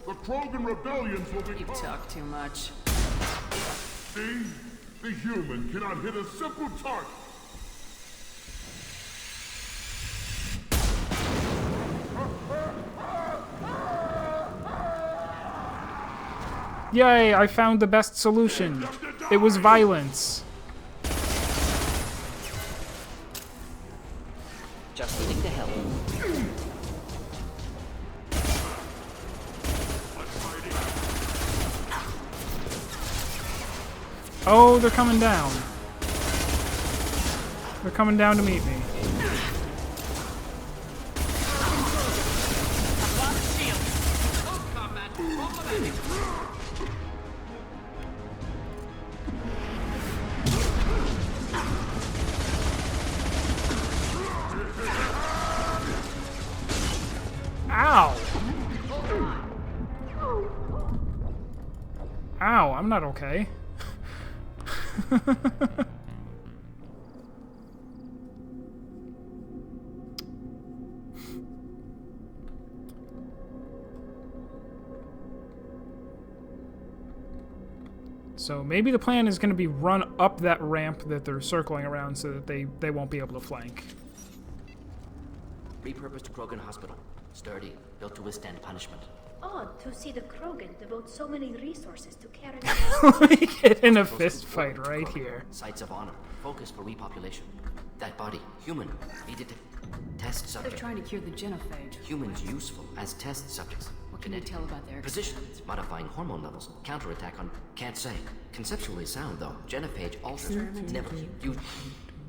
The Krogan rebellions will be— You talk too much. See? The human cannot hit a simple target. Yay, I found the best solution. It was violence. Just leading to hell. Oh, they're coming down. They're coming down to meet me. Ow! Ow, I'm not okay. So maybe the plan is going to be run up that ramp that they're circling around so that they won't be able to flank. Repurposed Krogan hospital. Sturdy, built to withstand punishment. Odd to see the Krogan devote so many resources to carrying We get in a fist fight right here. Sites of honor. Focus for repopulation. That body, human. Needed to test subject. They're trying to cure the genophage. Humans useful as test subjects. What can you tell about their position? Modifying hormone levels. Counterattack on... Can't say. Conceptually sound, though. Genophage altered. Never used.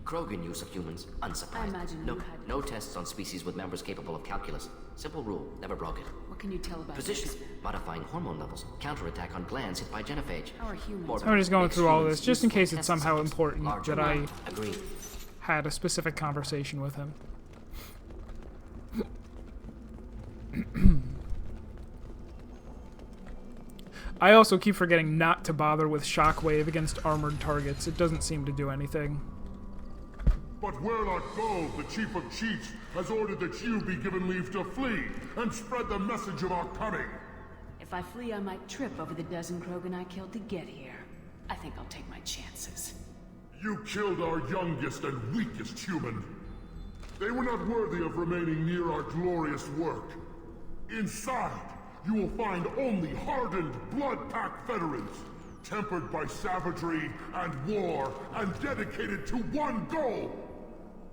Krogan use of humans, unsurprised. I imagine no, you had... no tests on species with members capable of calculus. Simple rule, never broke it. What can you tell about position? this? Modifying hormone levels. Counterattack on glands hit by genophage. How are humans? I'm just going through all this just in case it's somehow important that I agree. Had a specific conversation with him. I also keep forgetting not to bother with Shockwave against armored targets. It doesn't seem to do anything. But Werelock Gold, the Chief of Chiefs, has ordered that you be given leave to flee and spread the message of our coming. If I flee, I might trip over the dozen Krogan I killed to get here. I think I'll take my chances. You killed our youngest and weakest human. They were not worthy of remaining near our glorious work. Inside, you will find only hardened, blood-packed veterans, tempered by savagery and war, and dedicated to one goal.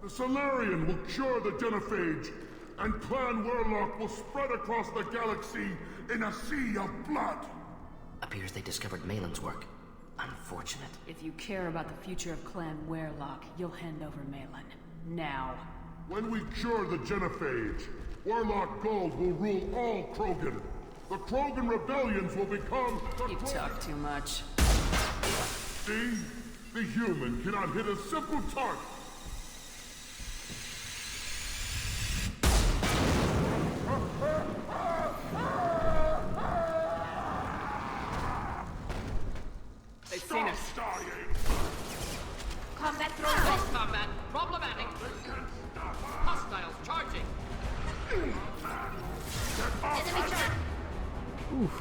The Solarian will cure the genophage, and Clan Werelock will spread across the galaxy in a sea of blood. Appears they discovered Malin's work. Unfortunate. If you care about the future of Clan Werelock, you'll hand over Malin. Now. When we cure the genophage, Warlock Gold will rule all Krogan. The Krogan rebellions will become the You talk too much. See? The human cannot hit a simple target. They've seen us. Combat Close combat. Problematic. Hostiles charging. Enemy track. Oof.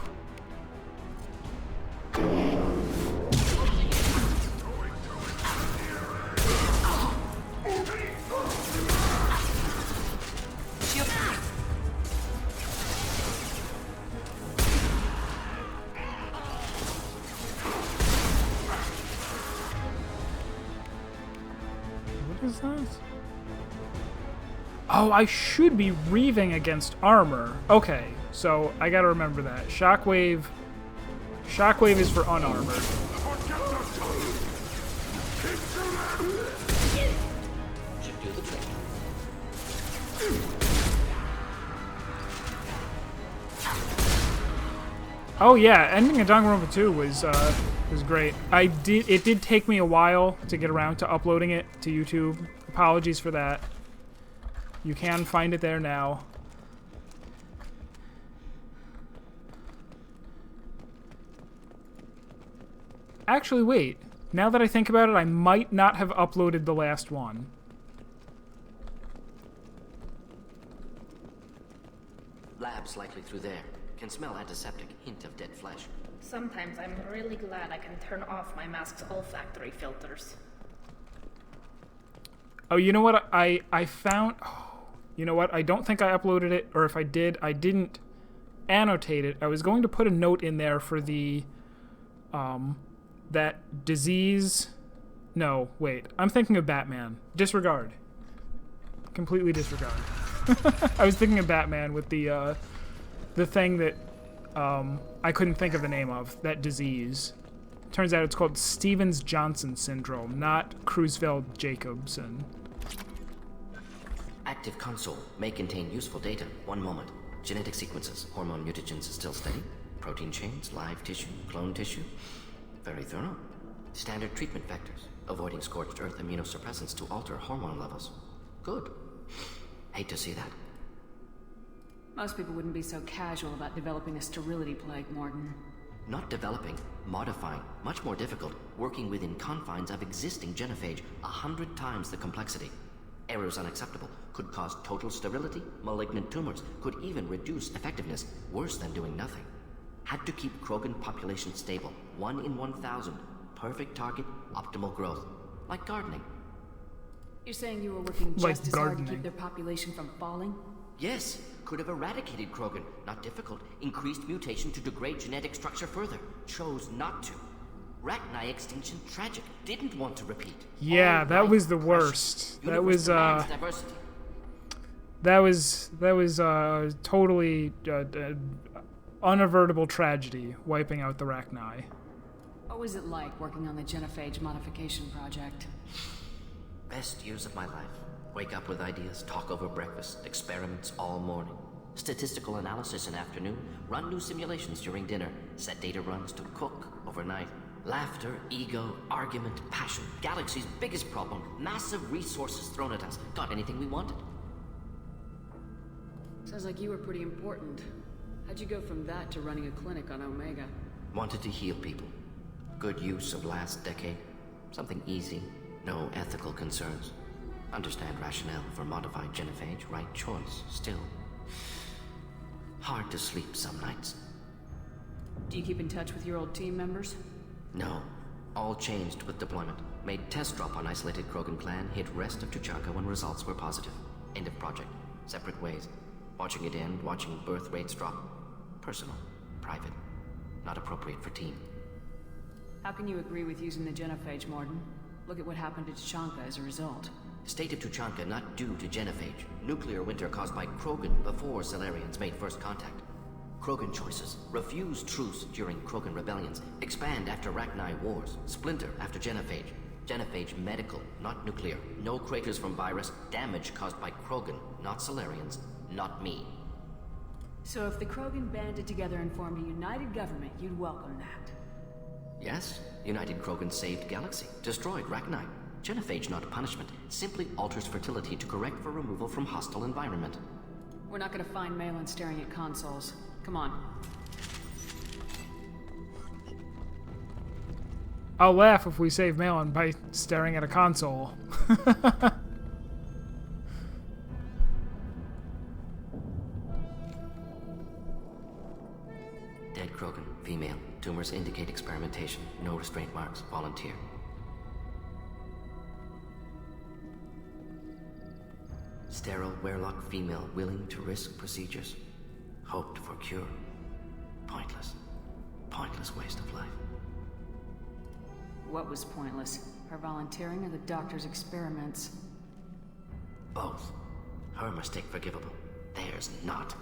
What is that? Oh, I should be reaving against armor. Okay, so I gotta remember that. Shockwave is for unarmored. Should do the trick. Oh yeah, ending a Danganronpa 2 was great. It did take me a while to get around to uploading it to YouTube. Apologies for that. You can find it there now. Actually, wait. Now that I think about it, I might not have uploaded the last one. Labs likely through there. Can smell antiseptic, hint of dead flesh. Sometimes I'm really glad I can turn off my mask's olfactory filters. Oh, you know what? I found... Oh, you know what? I don't think I uploaded it, or if I did, I didn't annotate it. I was going to put a note in there for the... that disease... No, wait. I'm thinking of Batman. Disregard. Completely disregard. I was thinking of Batman with the thing that I couldn't think of the name of, that disease. Turns out it's called Stevens-Johnson syndrome, not Creutzfeldt-Jacobson. Active console may contain useful data. One moment. Genetic sequences, hormone mutagens is still steady. Protein chains, live tissue, clone tissue. Very thorough. Standard treatment vectors, avoiding scorched earth immunosuppressants to alter hormone levels. Good. Hate to see that. Most people wouldn't be so casual about developing a sterility plague, Morton. Not developing, modifying, much more difficult, working within confines of existing genophage, 100 times the complexity. Errors unacceptable, could cause total sterility, malignant tumors, could even reduce effectiveness, worse than doing nothing. Had to keep Krogan population stable, 1 in 1,000, perfect target, optimal growth. Like gardening. You're saying you were working just as hard to keep their population from falling? Yes, could have eradicated Krogan. Not difficult. Increased mutation to degrade genetic structure further. Chose not to. Rachni extinction tragic. Didn't want to repeat. Yeah, that was the worst. That was totally unavertible tragedy, wiping out the Rachni. What was it like working on the genophage modification project? Best years of my life. Wake up with ideas, talk over breakfast, experiments all morning. Statistical analysis in afternoon, run new simulations during dinner, set data runs to cook overnight. Laughter, ego, argument, passion. Galaxy's biggest problem. Massive resources thrown at us. Got anything we wanted. Sounds like you were pretty important. How'd you go from that to running a clinic on Omega? Wanted to heal people. Good use of last decade. Something easy. No ethical concerns. Understand rationale for modified genophage. Right choice. Still. Hard to sleep some nights. Do you keep in touch with your old team members? No. All changed with deployment. Made test drop on isolated Krogan clan, hit rest of Tuchanka when results were positive. End of project. Separate ways. Watching it end, watching birth rates drop. Personal. Private. Not appropriate for team. How can you agree with using the genophage, Morton? Look at what happened to Tuchanka as a result. State of Tuchanka not due to genophage. Nuclear winter caused by Krogan before Salarians made first contact. Krogan choices. Refuse truce during Krogan rebellions. Expand after Rachni wars. Splinter after genophage. Genophage medical, not nuclear. No craters from virus. Damage caused by Krogan, not Salarians. Not me. So if the Krogan banded together and formed a united government, you'd welcome that? Yes. United Krogan saved Galaxy. Destroyed Rachni. Genophage not punishment. Simply alters fertility to correct for removal from hostile environment. We're not gonna find Malin staring at consoles. Come on. I'll laugh if we save Malin by staring at a console. Dead Krogan, female. Tumors indicate experimentation. No restraint marks. Volunteer. Sterile Werelock female willing to risk procedures. Hoped for cure. Pointless. Pointless waste of life. What was pointless? Her volunteering or the doctor's experiments? Both. Her mistake forgivable. Theirs not.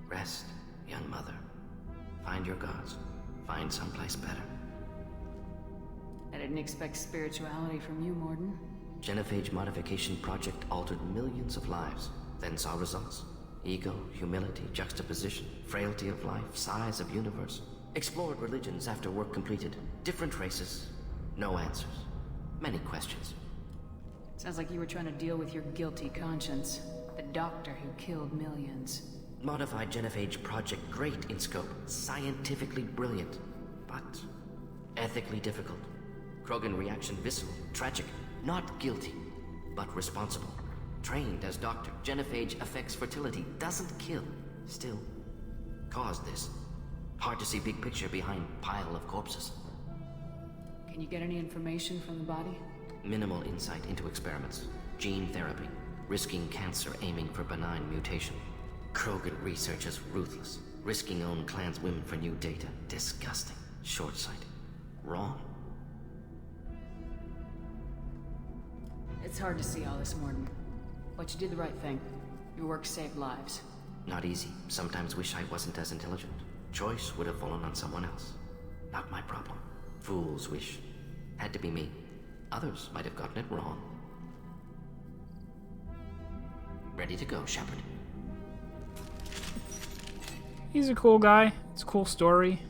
Rest, young mother. Find your gods. Find someplace better. I didn't expect spirituality from you, Morton. Genophage modification project altered millions of lives, then saw results. Ego, humility, juxtaposition, frailty of life, size of universe. Explored religions after work completed. Different races. No answers. Many questions. Sounds like you were trying to deal with your guilty conscience. The doctor who killed millions. Modified genophage project great in scope, scientifically brilliant, but ethically difficult. Krogan reaction visceral, tragic, not guilty, but responsible. Trained as doctor, genophage affects fertility, doesn't kill, still caused this. Hard to see big picture behind pile of corpses. Can you get any information from the body? Minimal insight into experiments. Gene therapy, risking cancer aiming for benign mutation. Krogan research is ruthless, risking own clan's women for new data. Disgusting. Short-sighted. Wrong. It's hard to see all this, Morton. But you did the right thing. Your work saved lives. Not easy. Sometimes wish I wasn't as intelligent. Choice would have fallen on someone else. Not my problem. Fools wish. Had to be me. Others might have gotten it wrong. Ready to go, Shepard. He's a cool guy. It's a cool story.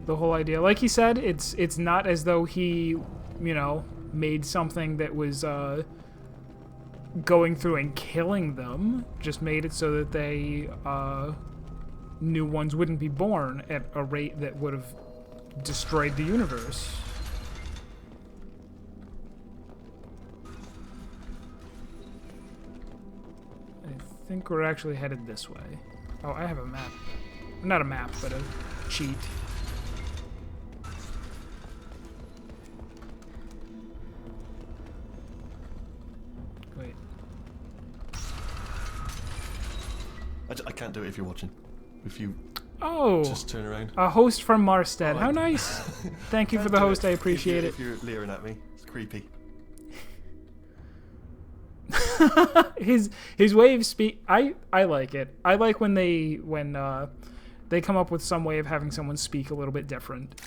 The whole idea, like he said, it's not as though he, you know, made something that was going through and killing them. Just made it so that they new ones wouldn't be born at a rate that would have destroyed the universe. I think we're actually headed this way. Oh, I have a map. Not a map, but a cheat. Wait. I can't do it if you're watching. If you just turn around. A host from Marstead. How nice. Thank you for the host. I appreciate it. If you're leering at me, it's creepy. his way of speak, I like it. I like when they come up with some way of having someone speak a little bit different.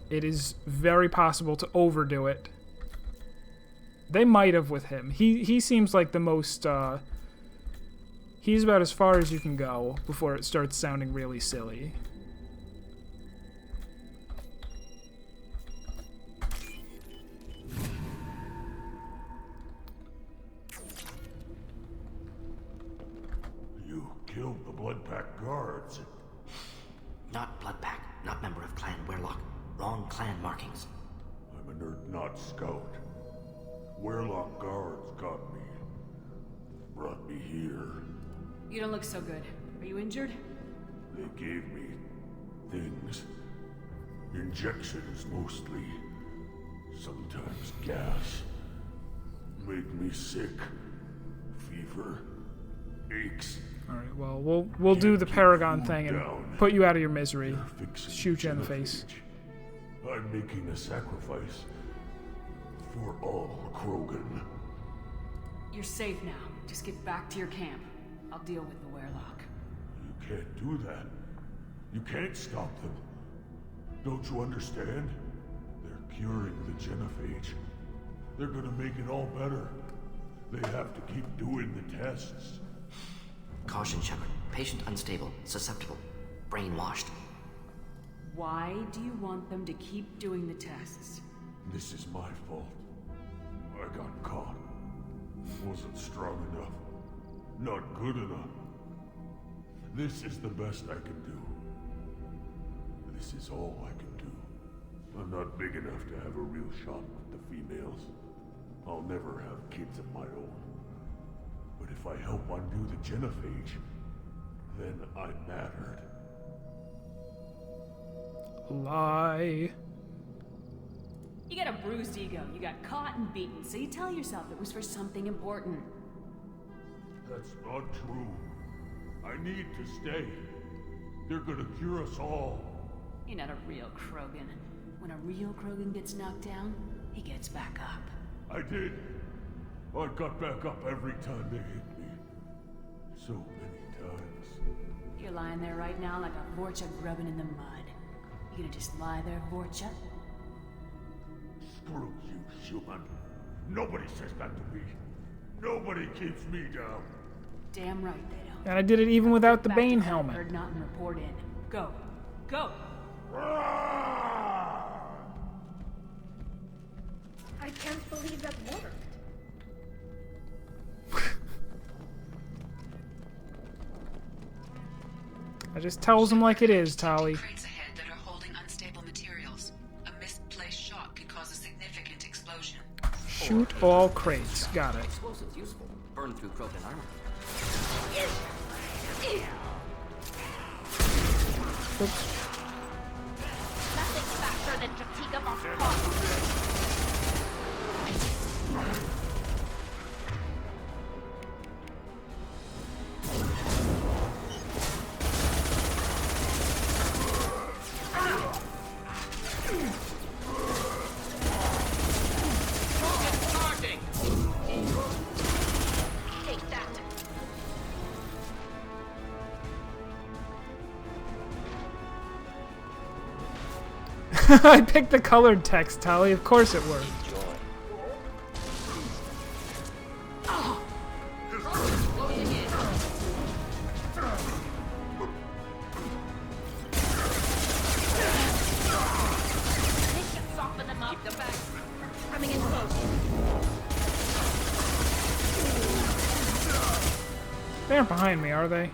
It is very possible to overdo it. They might have with him. He seems like the most he's about as far as you can go before it starts sounding really silly. Killed the Bloodpack guards. Not Bloodpack, not member of Clan Werlock. Wrong clan markings. I'm a nerd, not scout. Werlock guards got me. Brought me here. You don't look so good. Are you injured? They gave me things. Injections mostly. Sometimes gas. Made me sick. Fever. Aches. Alright, well, we'll do the Paragon thing and put you out of your misery. Shoot you in the face. I'm making a sacrifice for all Krogan. You're safe now. Just get back to your camp. I'll deal with the Werlock. You can't do that. You can't stop them. Don't you understand? They're curing the genophage. They're gonna make it all better. They have to keep doing the tests. Caution, Shepard. Patient unstable, susceptible, brainwashed. Why do you want them to keep doing the tests? This is my fault. I got caught. Wasn't strong enough. Not good enough. This is the best I can do. This is all I can do. I'm not big enough to have a real shot with the females. I'll never have kids of my own. But if I help undo the genophage, then I mattered. Lie. You got a bruised ego. You got caught and beaten, so you tell yourself it was for something important. That's not true. I need to stay. They're gonna cure us all. You're not a real Krogan. When a real Krogan gets knocked down, he gets back up. I did. I got back up every time they hit me. So many times. You're lying there right now like a Vorcha grubbing in the mud. You gonna just lie there, Vorcha? Screw you, human. Nobody says that to me. Nobody keeps me down. Damn right they don't. And I did it even without the Bane helmet. Heard not and report in. Go. Go! I can't believe that worked. I just tells him like it is, Tali. Crates ahead that are holding unstable materials. A misplaced shot could cause a significant explosion. Shoot all crates. Got it. Explosives useful. Burn through Krogan armor. Oops. Nothing faster than Jatiga Moskva. I picked the colored text, Tali. Of course it worked. Coming in close. They aren't behind me, are they?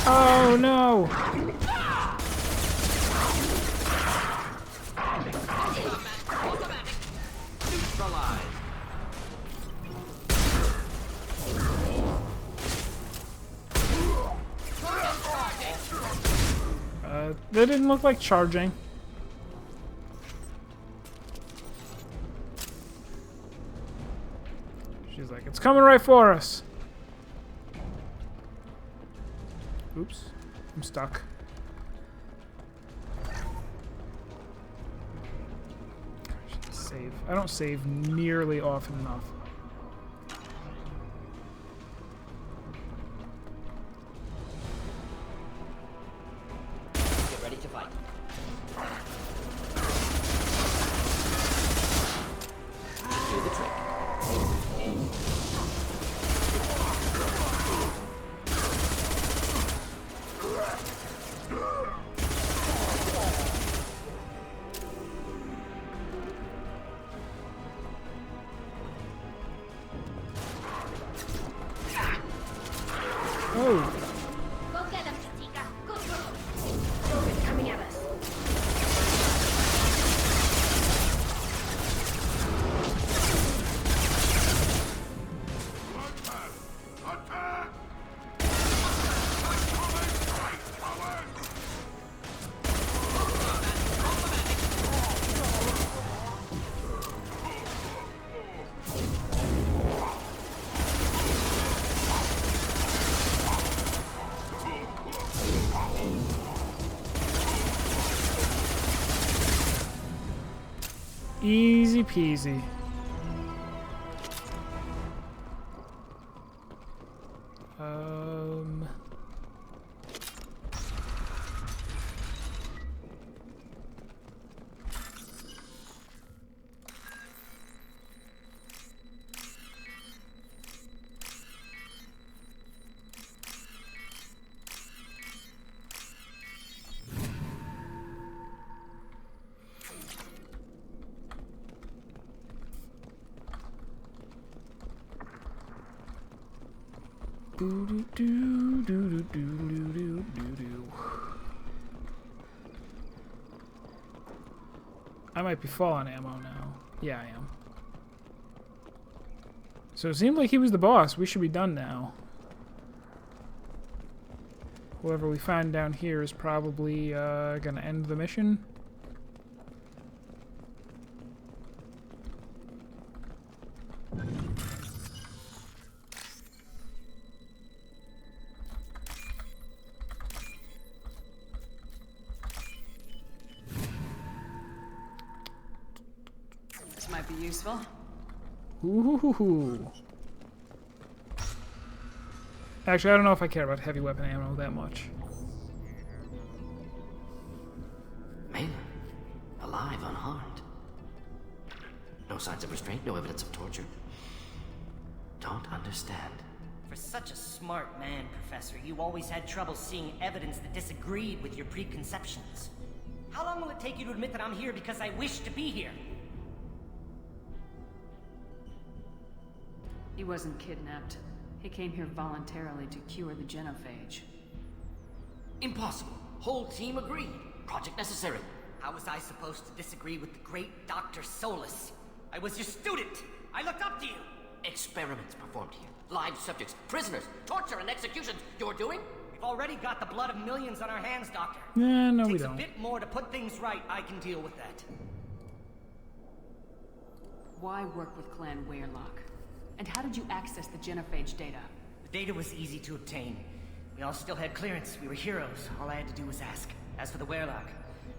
Oh no! They didn't look like charging. She's like, it's coming right for us. Oops, I'm stuck. I should save. I don't save nearly often enough. Get ready to fight. Do the trick. Oh. Go get him, Jatiga. Good girl. Krogan coming at us. Easy peasy. I might be full on ammo now. Yeah, I am. So it seemed like he was the boss. We should be done now. Whoever we find down here is probably gonna end the mission. This might be useful. Ooh. Actually, I don't know if I care about heavy weapon ammo that much. Mela, alive, unharmed. No signs of restraint, no evidence of torture. Don't understand. For such a smart man, Professor. You always had trouble seeing evidence that disagreed with your preconceptions. How long will it take you to admit that I'm here because I wish to be here? He wasn't kidnapped. He came here voluntarily to cure the genophage. Impossible. Whole team agreed. Project necessary. How was I supposed to disagree with the great Dr. Solus? I was your student. I looked up to you. Experiments performed here. Live subjects, prisoners, torture and executions. You're doing? We've already got the blood of millions on our hands, Doctor. Nah, no, we Takes don't. a bit more to put things right. I can deal with that. Why work with Clan Weyrloc? And how did you access the genophage data? The data was easy to obtain. We all still had clearance. We were heroes. All I had to do was ask. As for the Weyrloc,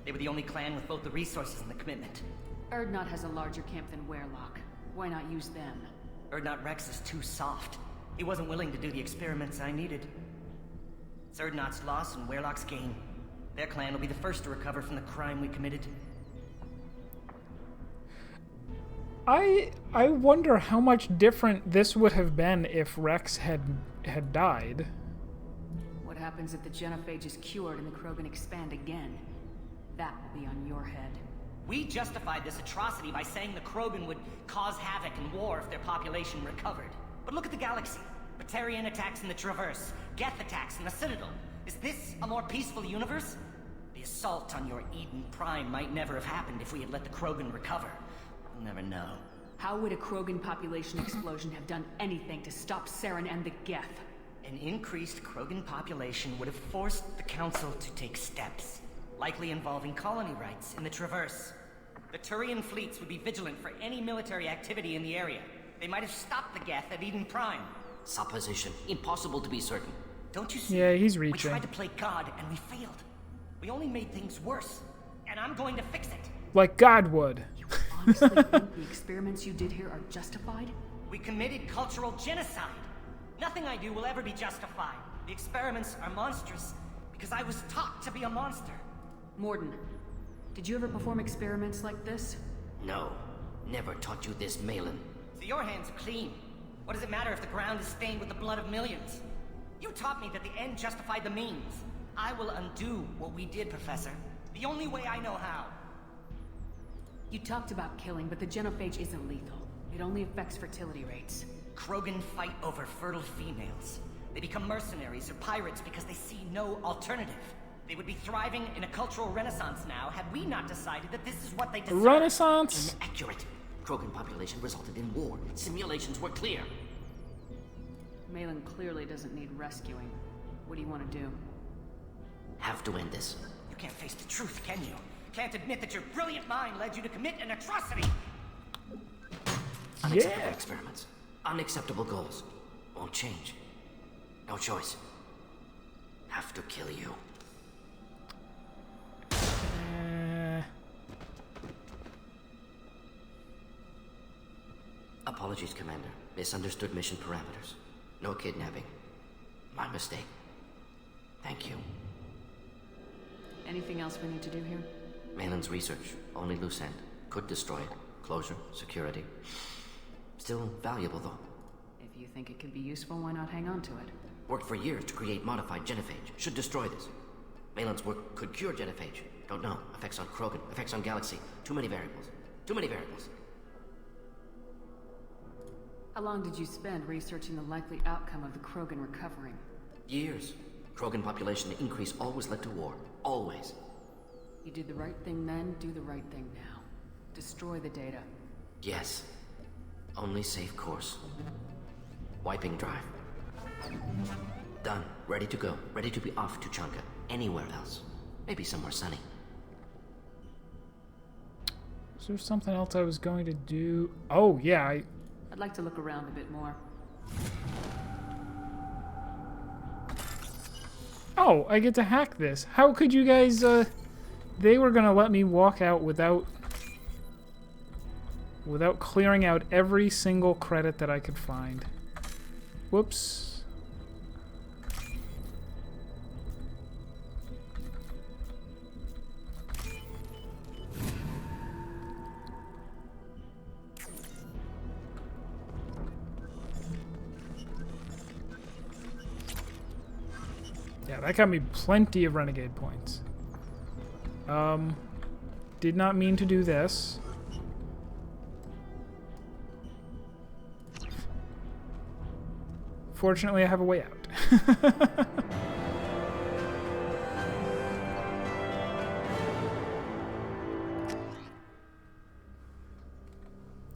they were the only clan with both the resources and the commitment. Urdnot has a larger camp than Weyrloc. Why not use them? Urdnot Rex is too soft. He wasn't willing to do the experiments I needed. It's Urdnot's loss and Weyrloc's gain. Their clan will be the first to recover from the crime we committed. I wonder how much different this would have been if Rex had died. What happens if the genophage is cured and the Krogan expand again? That will be on your head. We justified this atrocity by saying the Krogan would cause havoc and war if their population recovered. But look at the galaxy. Batarian attacks in the Traverse, Geth attacks in the Citadel. Is this a more peaceful universe? The assault on your Eden Prime might never have happened if we had let the Krogan recover. We'll never know. How would a Krogan population explosion have done anything to stop Saren and the Geth? An increased Krogan population would have forced the Council to take steps, likely involving colony rights in the Traverse. The Turian fleets would be vigilant for any military activity in the area. They might have stopped the Geth at Eden Prime. Supposition. Impossible to be certain. Don't you see? Yeah, he's reaching. We tried to play God and we failed. We only made things worse. And I'm going to fix it. Like God would. You honestly think the experiments you did here are justified? We committed cultural genocide. Nothing I do will ever be justified. The experiments are monstrous because I was taught to be a monster. Morden, did you ever perform experiments like this? No. Never taught you this, Malin. So your hands are clean. What does it matter if the ground is stained with the blood of millions? You taught me that the end justified the means. I will undo what we did, Professor. The only way I know how. You talked about killing, but the genophage isn't lethal. It only affects fertility rates. Krogan fight over fertile females. They become mercenaries or pirates because they see no alternative. They would be thriving in a cultural renaissance now had we not decided that this is what they deserve. Renaissance? Inaccurate. Krogan population resulted in war. Simulations were clear. Malin clearly doesn't need rescuing. What do you want to do? Have to end this. You can't face the truth, can you? Can't admit that your brilliant mind led you to commit an atrocity. Unacceptable experiments. Unacceptable goals. Won't change. No choice. Have to kill you. Apologies, Commander. Misunderstood mission parameters. No kidnapping. My mistake. Thank you. Anything else we need to do here? Malin's research. Only loose end. Could destroy it. Closure. Security. Still valuable, though. If you think it could be useful, why not hang on to it? Worked for years to create modified genophage. Should destroy this. Malin's work could cure genophage. Don't know. Effects on Krogan. Effects on Galaxy. Too many variables. Too many variables. How long did you spend researching the likely outcome of the Krogan recovering? Years. Krogan population increase always led to war. Always. You did the right thing then, do the right thing now. Destroy the data. Yes. Only safe course. Wiping drive. Done. Ready to go. Ready to be off to Chanka. Anywhere else. Maybe somewhere sunny. Is there something else I was going to do? Oh, yeah, I'd like to look around a bit more. Oh, I get to hack this. How could you guys, they were gonna let me walk out without clearing out every single credit that I could find. Whoops. that got me plenty of Renegade points. Did not mean to do this. Fortunately, I have a way out.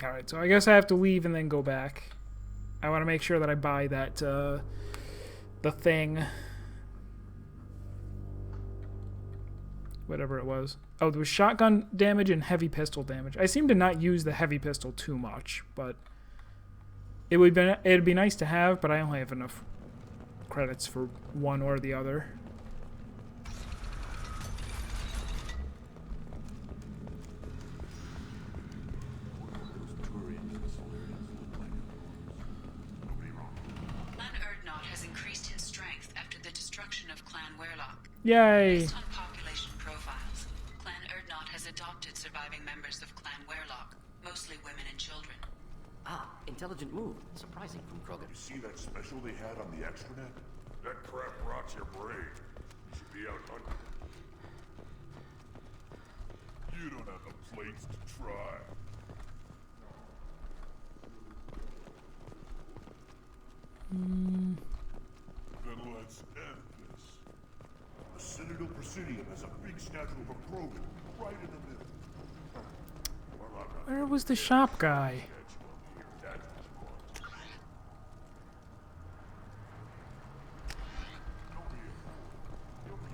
Alright, so I guess I have to leave and then go back. I want to make sure that I buy that, the thing. Whatever it was. Oh, there was shotgun damage and heavy pistol damage. I seem to not use the heavy pistol too much, but it'd be nice to have, but I only have enough credits for one or the other. Yay! Based on population profiles, Clan Erdnot has adopted surviving members of Clan Werlock, mostly women and children. Ah, intelligent move. Surprising from Krogan. You see that special they had on the extranet? That crap rots your brain. You should be out hunting. You don't have the plates to try. Then let's end this. The Citadel Presidium has a big statue of a Krogan right in the middle. Where was the shop guy?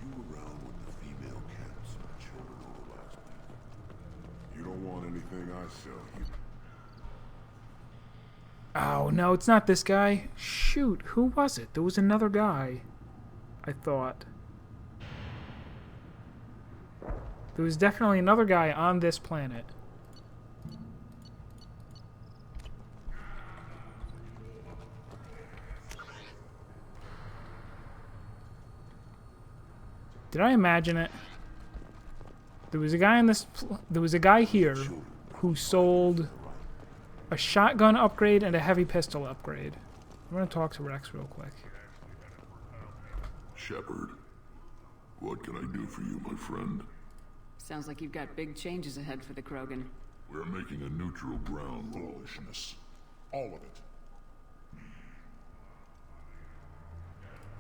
You around when the female camps and children over last week? You don't want anything I sell you. Oh, no, it's not this guy. Shoot, who was it? There was another guy, I thought. There was definitely another guy on this planet. Did I imagine it? There was a guy in this. There was a guy here who sold a shotgun upgrade and a heavy pistol upgrade. I'm gonna talk to Rex real quick. Shepard, what can I do for you, my friend? Sounds like you've got big changes ahead for the Krogan. We're making a neutral ground foolishness. All of it.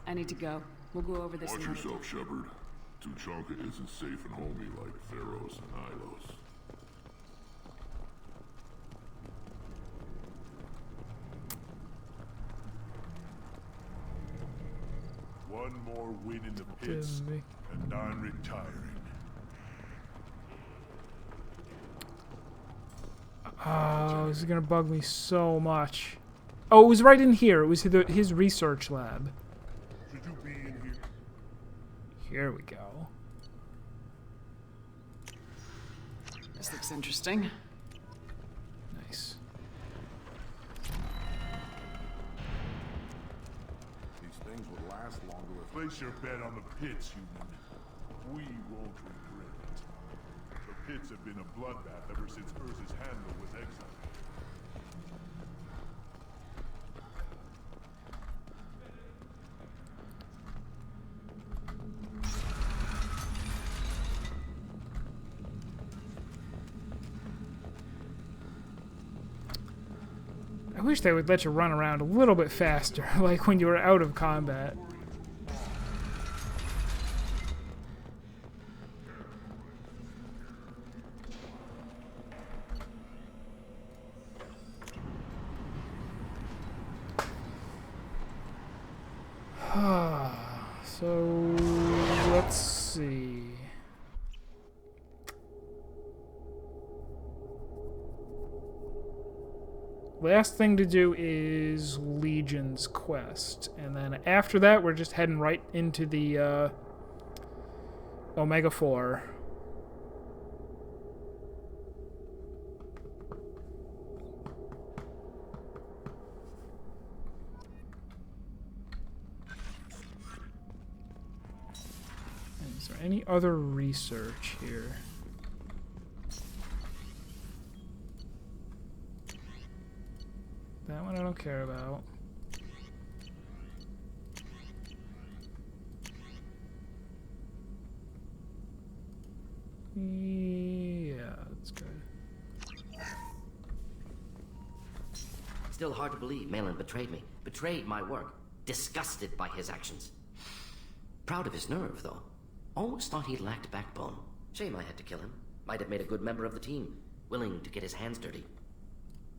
I need to go. We'll go over this. Watch yourself, Shepard. Tuchanka isn't safe and homey like Theros and Ilos. One more win in the pits, and I'm retiring. Oh, this is gonna bug me so much. Oh, it was right in here. It was his research lab. Should you be in here? Here we go. This looks interesting. Nice. These things would last longer if... Place your bet on the pits, human. We won't regret it. The pits have been a bloodbath ever since Urza's handler was exiled. I wish they would let you run around a little bit faster, like when you were out of combat. So, let's see. Last thing to do is Legion's quest. And then after that, we're just heading right into the Omega 4. Is there any other research here? That one I don't care about. Yeah, that's good. Still hard to believe Malin betrayed me. Betrayed my work. Disgusted by his actions. Proud of his nerve, though. Almost thought he lacked backbone. Shame I had to kill him. Might have made a good member of the team. Willing to get his hands dirty.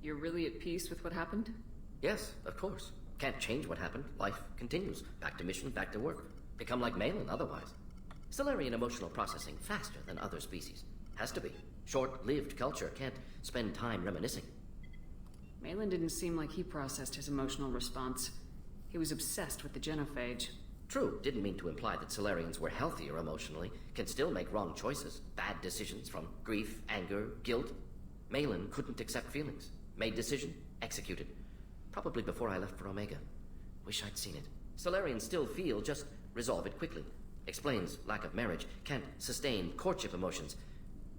You're really at peace with what happened? Yes, of course. Can't change what happened. Life continues. Back to mission, back to work. Become like Malin otherwise. Solarian emotional processing faster than other species. Has to be. Short-lived culture can't spend time reminiscing. Malin didn't seem like he processed his emotional response. He was obsessed with the genophage. True, didn't mean to imply that Solarians were healthier emotionally, can still make wrong choices, bad decisions from grief, anger, guilt. Malin couldn't accept feelings. Made decision, executed. Probably before I left for Omega. Wish I'd seen it. Solarians still feel, just resolve it quickly. Explains lack of marriage, can't sustain courtship emotions.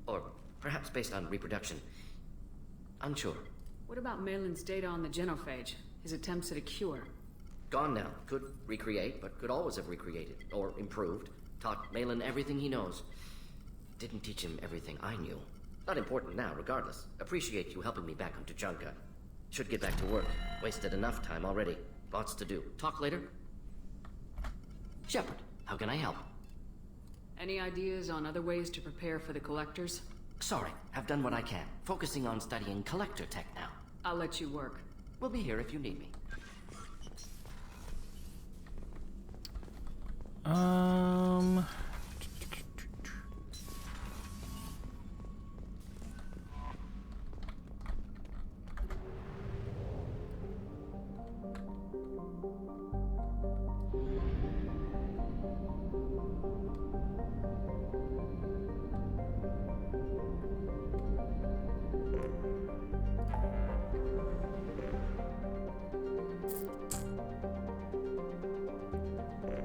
Or perhaps based on reproduction. Unsure. What about Malin's data on the genophage? His attempts at a cure? Gone now. Could recreate, but could always have recreated. Or improved. Taught Malin everything he knows. Didn't teach him everything I knew. Not important now, regardless. Appreciate you helping me back on Tuchanka. Should get back to work. Wasted enough time already. Lots to do. Talk later? Shepard, how can I help? Any ideas on other ways to prepare for the collectors? Sorry, have done what I can. Focusing on studying collector tech now. I'll let you work. We'll be here if you need me.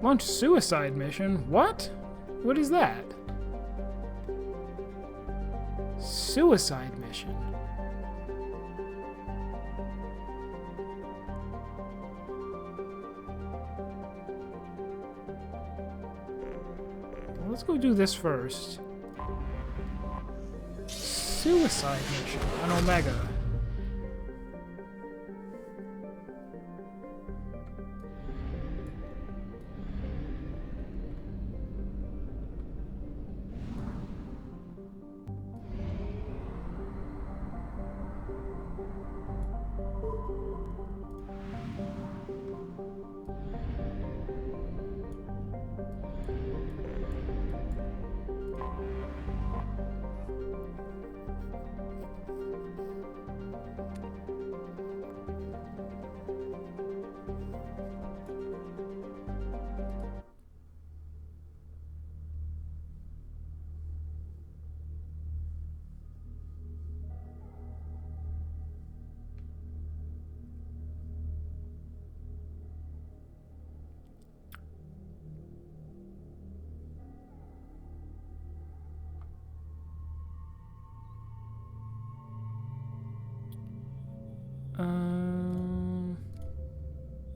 Launch suicide mission? What? What is that? Suicide mission. Well, let's go do this first. Suicide mission on Omega.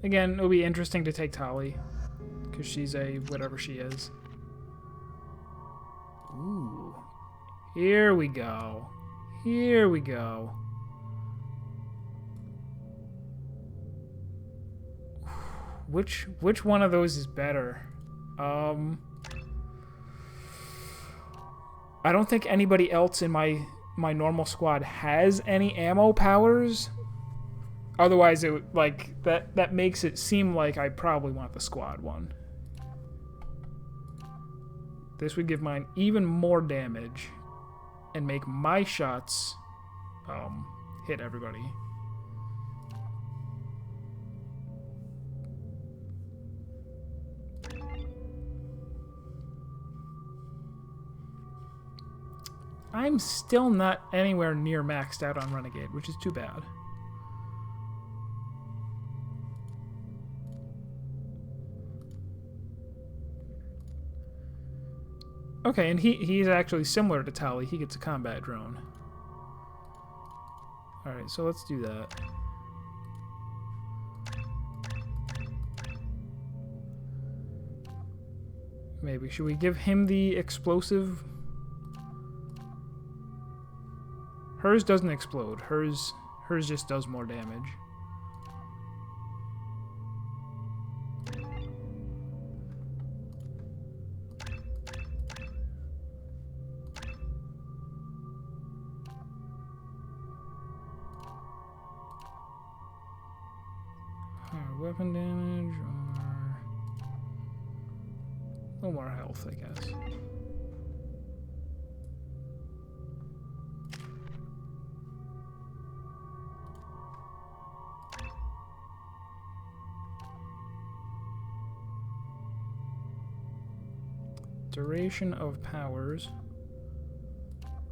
Again, it'll be interesting to take Tali, because she's a whatever she is. Ooh. Here we go. Here we go. Which one of those is better? I don't think anybody else in my normal squad has any ammo powers. Otherwise, it would, like that makes it seem like I probably want the squad one. This would give mine even more damage and make my shots hit everybody. I'm still not anywhere near maxed out on Renegade, which is too bad. Okay, and he's actually similar to Tali. He gets a combat drone. Alright, so let's do that. Maybe. Should we give him the explosive Hers doesn't explode. Hers just does more damage. Weapon damage or a little more health, I guess. Duration of powers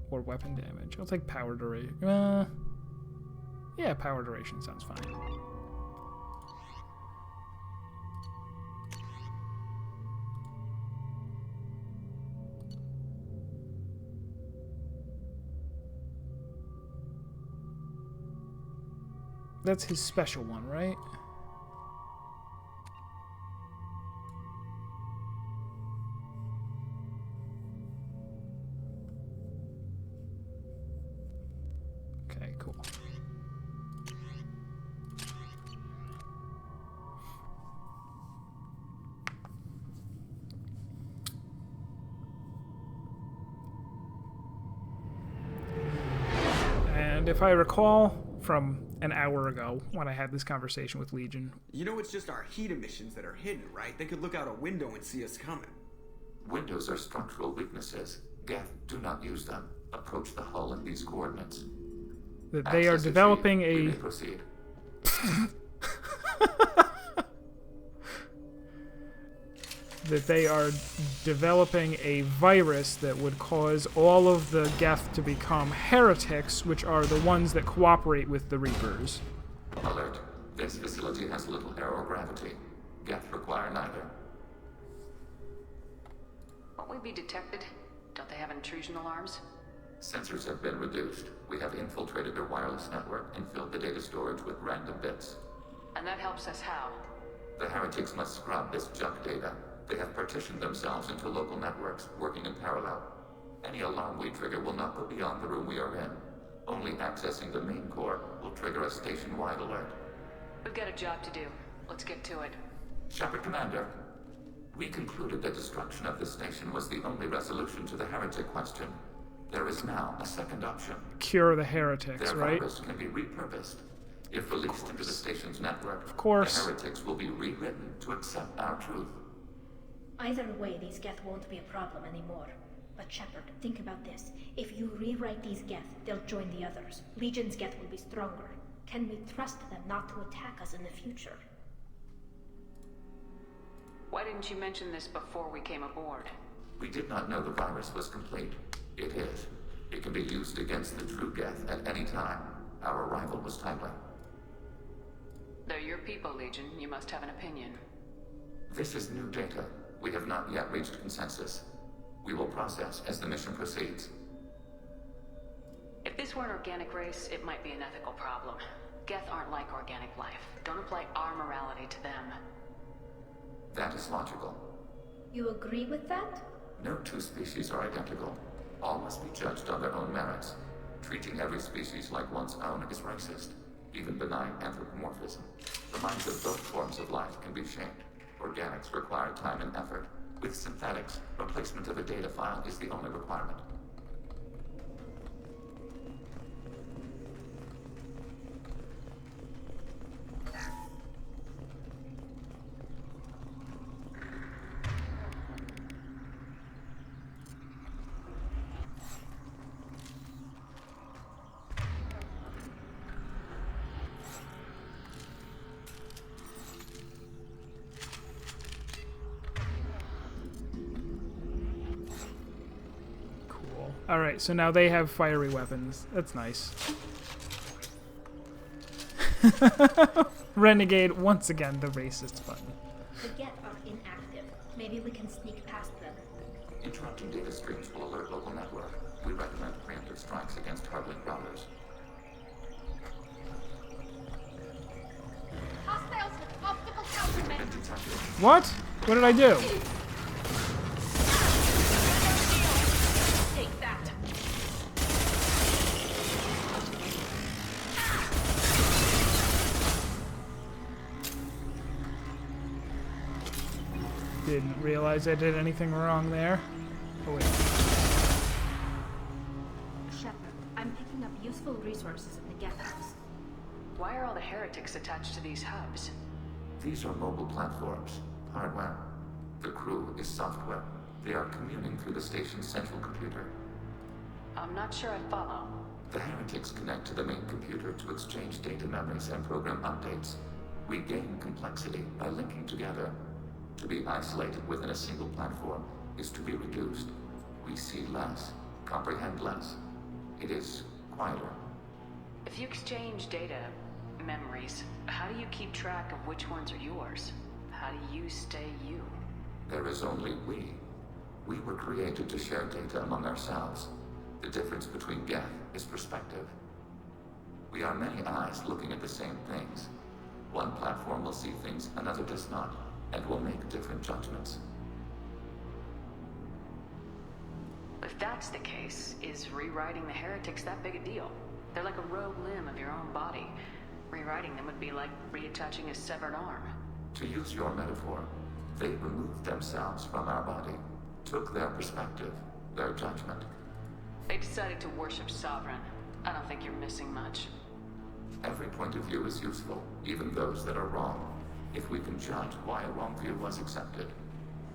or weapon damage. I'll take power duration. Yeah, power duration sounds fine. That's his special one, right? Okay, cool. And if I recall from an hour ago when I had this conversation with Legion. You know, it's just our heat emissions that are hidden, right? They could look out a window and see us coming. Windows are structural weaknesses. Geth, do not use them. Approach the hull in these coordinates. That they are developing a... You may proceed. That they are developing a virus that would cause all of the Geth to become heretics, which are the ones that cooperate with the Reapers. Alert. This facility has little air or gravity. Geth require neither. Won't we be detected? Don't they have intrusion alarms? Sensors have been reduced. We have infiltrated their wireless network and filled the data storage with random bits. And that helps us how? The heretics must scrub this junk data. They have partitioned themselves into local networks, working in parallel. Any alarm we trigger will not go beyond the room we are in. Only accessing the main core will trigger a station-wide alert. We've got a job to do. Let's get to it. Shepard Commander, we concluded that destruction of this station was the only resolution to the heretic question. There is now a second option. Cure the heretics, Their right? virus can be repurposed. If released into the station's network, of course, the heretics will be rewritten to accept our truth. Either way, these Geth won't be a problem anymore. But Shepard, think about this. If you rewrite these Geth, they'll join the others. Legion's Geth will be stronger. Can we trust them not to attack us in the future? Why didn't you mention this before we came aboard? We did not know the virus was complete. It is. It can be used against the true Geth at any time. Our arrival was timely. They're your people, Legion. You must have an opinion. This is new data. We have not yet reached consensus. We will process as the mission proceeds. If this were an organic race, it might be an ethical problem. Geth aren't like organic life. Don't apply our morality to them. That is logical. You agree with that? No two species are identical. All must be judged on their own merits. Treating every species like one's own is racist. Even benign anthropomorphism. The minds of both forms of life can be shaped. Organics require time and effort. With synthetics, replacement of a data file is the only requirement. Alright, so now they have fiery weapons. That's nice. Renegade, once again, the racist button. The Geth are inactive. Maybe we can sneak past them. Interrupting data streams will alert local network. We recommend preemptive strikes against hardlink routers. Hostiles with optical countermeasures. What? What did I do? Take that. Didn't realize I did anything wrong there. Oh, wait. Shepard, I'm picking up useful resources in the Geth House. Why are all the heretics attached to these hubs? These are mobile platforms, hardware. The crew is software. They are communing through the station's central computer. I'm not sure I follow. The heretics connect to the main computer to exchange data memories and program updates. We gain complexity by linking together. To be isolated within a single platform is to be reduced. We see less, comprehend less. It is quieter. If you exchange data, memories, how do you keep track of which ones are yours? How do you stay you? There is only we. We were created to share data among ourselves. The difference between Geth is perspective. We are many eyes looking at the same things. One platform will see things another does not, and will make different judgments. If that's the case, is rewriting the heretics that big a deal? They're like a rogue limb of your own body. Rewriting them would be like reattaching a severed arm. To use your metaphor, they removed themselves from our body, took their perspective, their judgment. They decided to worship Sovereign. I don't think you're missing much. Every point of view is useful, even those that are wrong, if we can judge why a wrong view was accepted.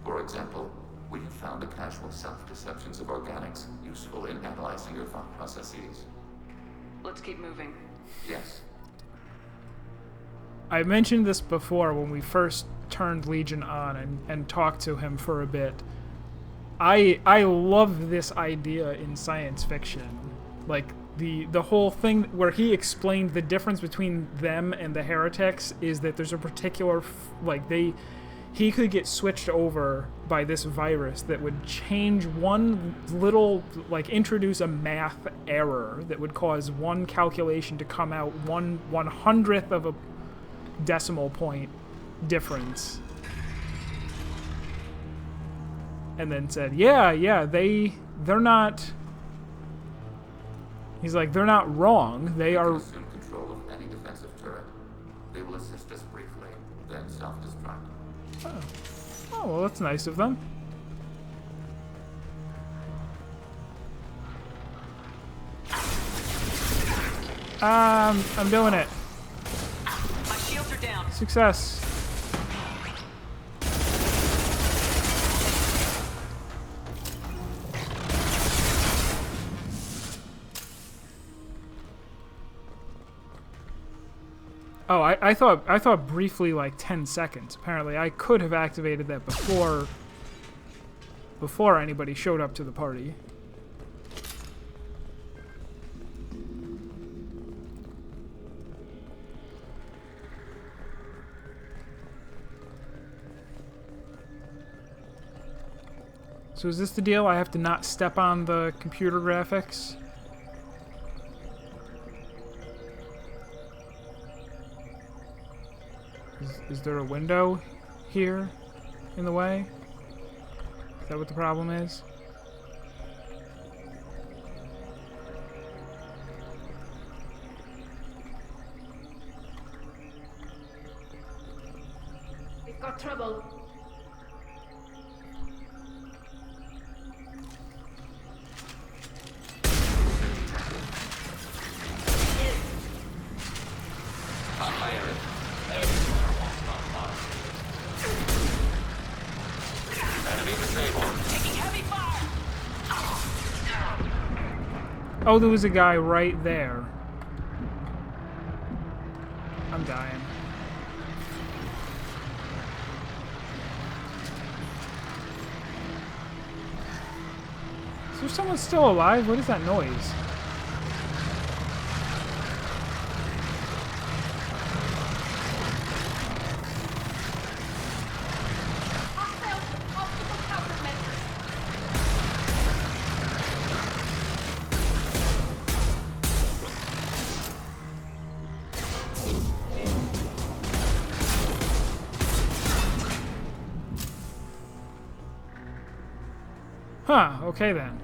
For example, we have found the casual self-deceptions of organics useful in analyzing your thought processes. Let's keep moving. Yes. I mentioned this before when we first turned Legion on and talked to him for a bit. I love this idea in science fiction. Like, the whole thing where he explained the difference between them and the heretics is that there's a particular, he could get switched over by this virus that would change one little, introduce a math error that would cause one calculation to come out 1/100th of a decimal point difference. And then said, yeah, they're not... He's like, they're not wrong. They are... Assume control of any defensive turret. They will assist us briefly, then self-destruct. Oh, well, that's nice of them. I'm doing it. My shields are down. Success. Oh, I thought briefly 10 seconds. Apparently, I could have activated that before anybody showed up to the party. So is this the deal? I have to not step on the computer graphics? Is there a window here in the way? Is that what the problem is? We've got trouble. Oh, there was a guy right there. I'm dying. Is there someone still alive? What is that noise? Huh, okay then.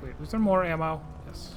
Wait, was there more ammo? Yes.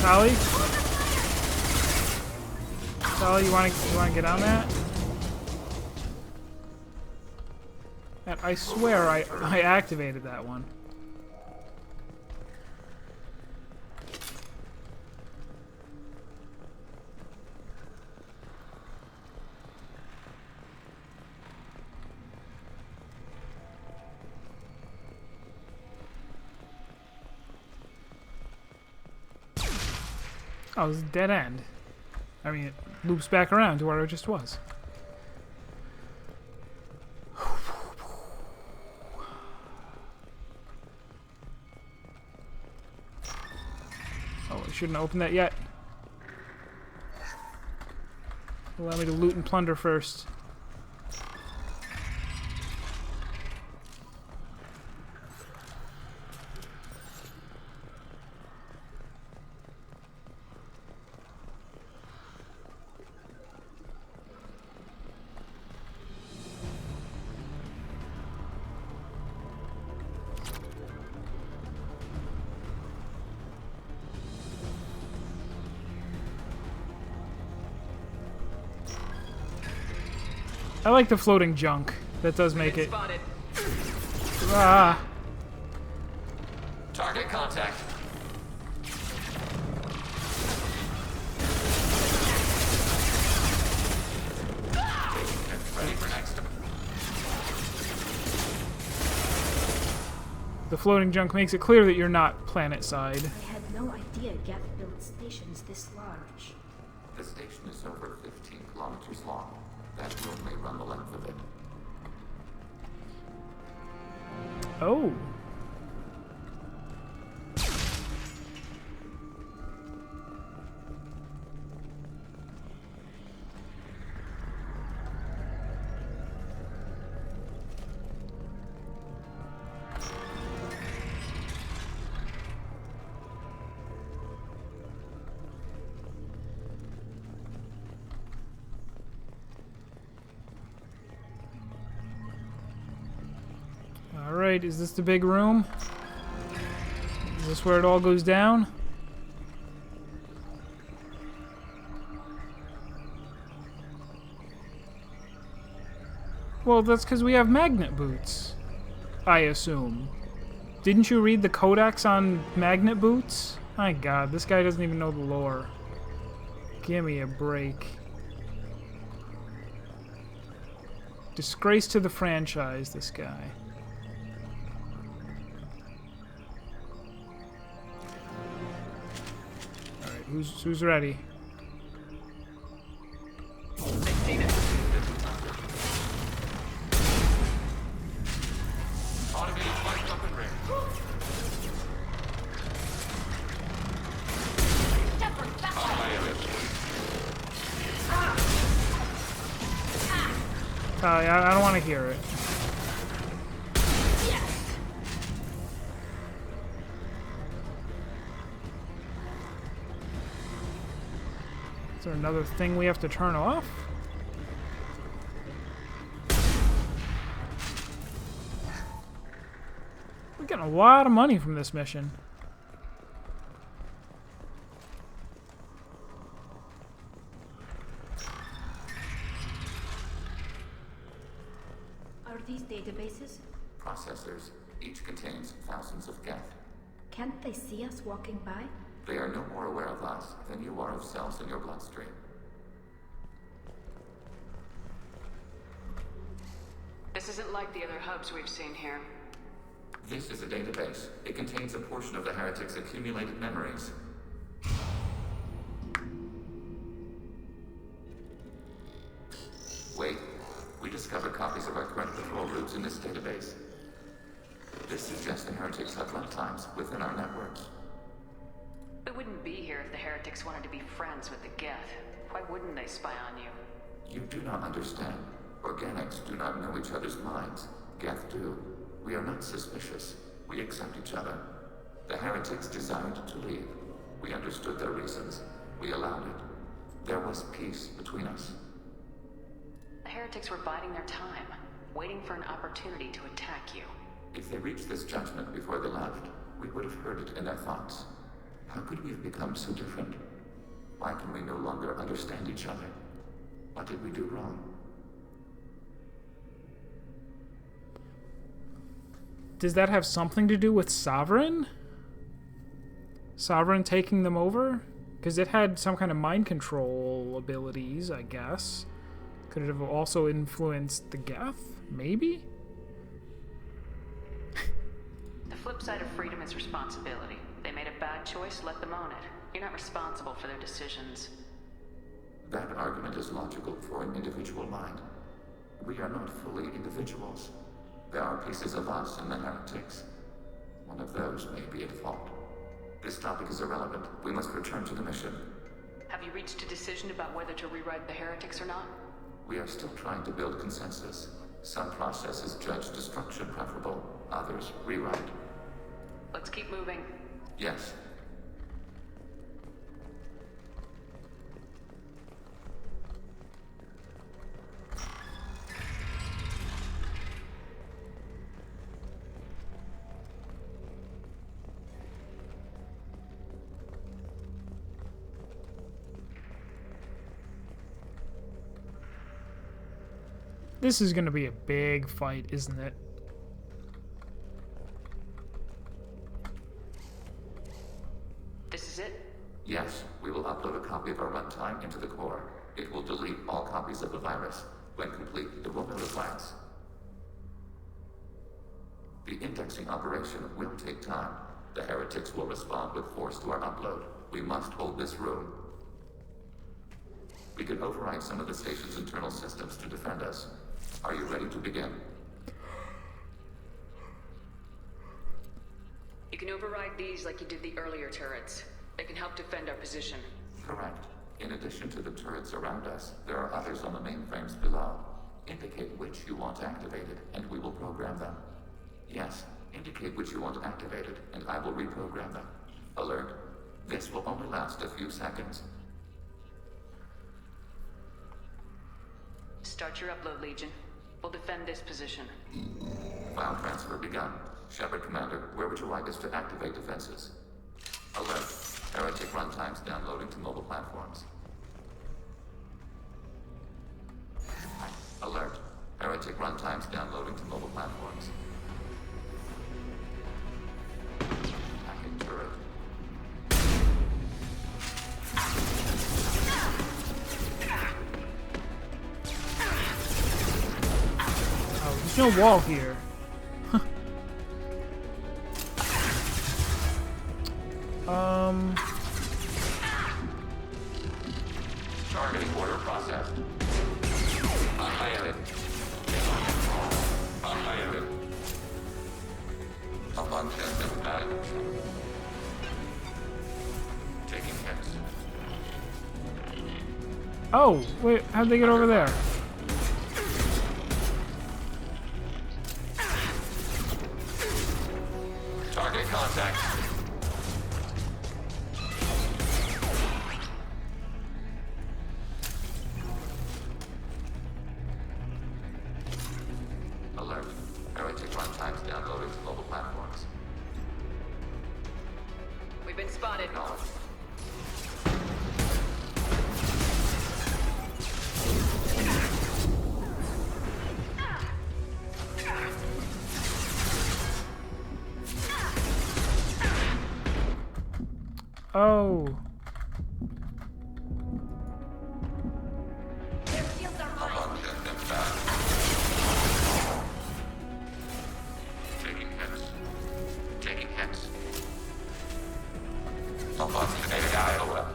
Tali? Tali, you wanna get on that? And I swear I activated that one. Oh, it's a dead end. I mean, it loops back around to where it just was. Oh, I shouldn't have opened that yet. Allow me to loot and plunder first. I like the floating junk. That does make it. Ah. Target contact. Ready for next. The floating junk makes it clear that you're not planet side. I had no idea Geth built stations this large. The station is over 15 kilometers long. That room may run the length of it. Oh. Alright, is this the big room? Is this where it all goes down? Well, that's because we have magnet boots, I assume. Didn't you read the codex on magnet boots? My god, this guy doesn't even know the lore. Give me a break. Disgrace to the franchise, this guy. Alright, who's ready? I don't want to hear it. Is there another thing we have to turn off? We're getting a lot of money from this mission. These databases? Processors. Each contains thousands of Geth. Can't they see us walking by? They are no more aware of us than you are of cells in your bloodstream. This isn't like the other hubs we've seen here. This is a database. It contains a portion of the heretics' accumulated memories. Wait. We discovered copies of our current patrol routes in this database. This suggests the heretics have runtimes within our networks. We wouldn't be here if the heretics wanted to be friends with the Geth. Why wouldn't they spy on you? You do not understand. Organics do not know each other's minds. Geth do. We are not suspicious. We accept each other. The heretics desired to leave. We understood their reasons. We allowed it. There was peace between us. The heretics were biding their time, waiting for an opportunity to attack you. If they reached this judgment before they left, we would have heard it in their thoughts. How could we have become so different? Why can we no longer understand each other? What did we do wrong? Does that have something to do with Sovereign? Sovereign taking them over? Because it had some kind of mind control abilities, I guess. Could it have also influenced the Geth? Maybe? The flip side of freedom is responsibility. They made a bad choice, let them own it. You're not responsible for their decisions. That argument is logical for an individual mind. We are not fully individuals. There are pieces of us in the heretics. One of those may be at fault. This topic is irrelevant. We must return to the mission. Have you reached a decision about whether to rewrite the heretics or not? We are still trying to build consensus. Some processes judge destruction preferable, others rewrite. Let's keep moving. Yes. This is going to be a big fight, isn't it? This is it? Yes, we will upload a copy of our runtime into the core. It will delete all copies of the virus. When complete, it will notify us. The indexing operation will take time. The heretics will respond with force to our upload. We must hold this room. We can override some of the station's internal systems to defend us. Are you ready to begin? You can override these like you did the earlier turrets. They can help defend our position. Correct. In addition to the turrets around us, there are others on the mainframes below. Indicate which you want activated, and we will program them. Yes, indicate which you want activated, and I will reprogram them. Alert. This will only last a few seconds. Start your upload, Legion. We'll defend this position. File transfer begun. Shepard Commander, where would you like us to activate defenses? Alert. Heretic runtimes downloading to mobile platforms. Alert. Heretic runtimes downloading to mobile platforms. Attacking turret. There's no wall here. Targeting order processed. Unhired. Unhired. Abundant bag. Taking hits. Oh, wait, how'd they get over there? Target contact. Alert. Heretic runtimes downloading to mobile platforms. We've been spotted. Acknowledged. Oh. Taking hits. Taking hits. Abundant Iowa.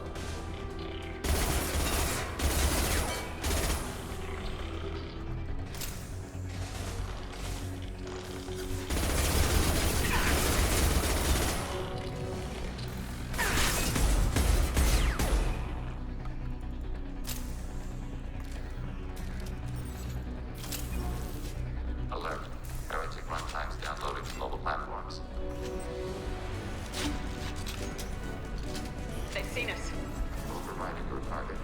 Alert. Heretic runtimes downloading to mobile platforms. They've seen us. Overriding your target.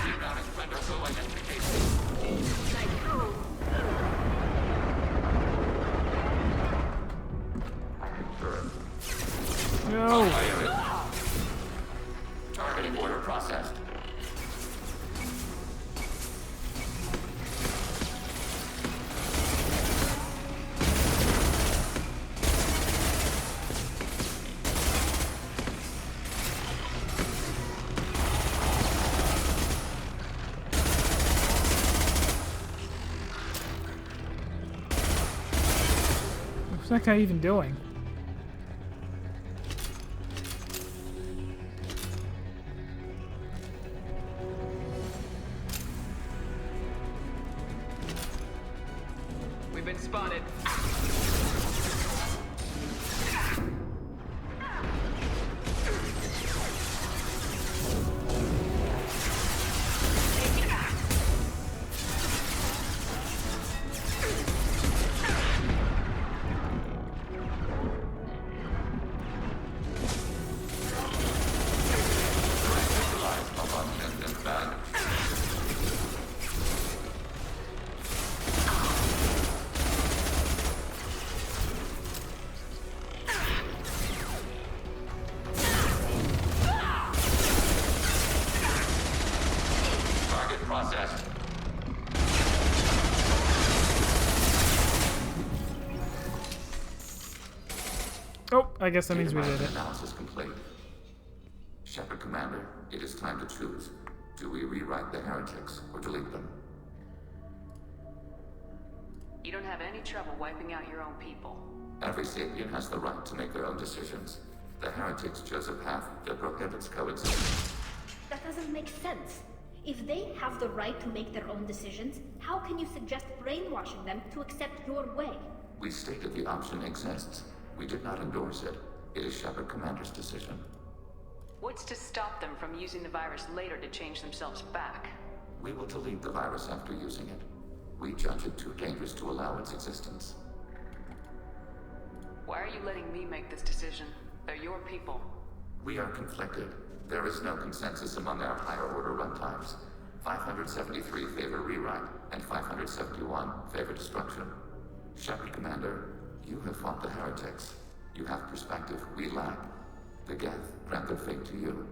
Rebounding defender No! Targeting order processed. What's that guy even doing? We've been spotted. Oh, I guess that means we did it. Analysis complete. Shepard Commander, it is time to choose. Do we rewrite the heretics or delete them? You don't have any trouble wiping out your own people. Every sapient has the right to make their own decisions. The heretics chose a path that prohibits coexistence. That doesn't make sense. If they have the right to make their own decisions, how can you suggest brainwashing them to accept your way? We stated the option exists. We did not endorse it. It is Shepard Commander's decision. What's to stop them from using the virus later to change themselves back? We will delete the virus after using it. We judge it too dangerous to allow its existence. Why are you letting me make this decision? They're your people. We are conflicted. There is no consensus among our higher order runtimes. 573 favor rewrite, and 571 favor destruction. Shepard Commander, you have fought the heretics. You have perspective we lack. The Geth grant their fate to you.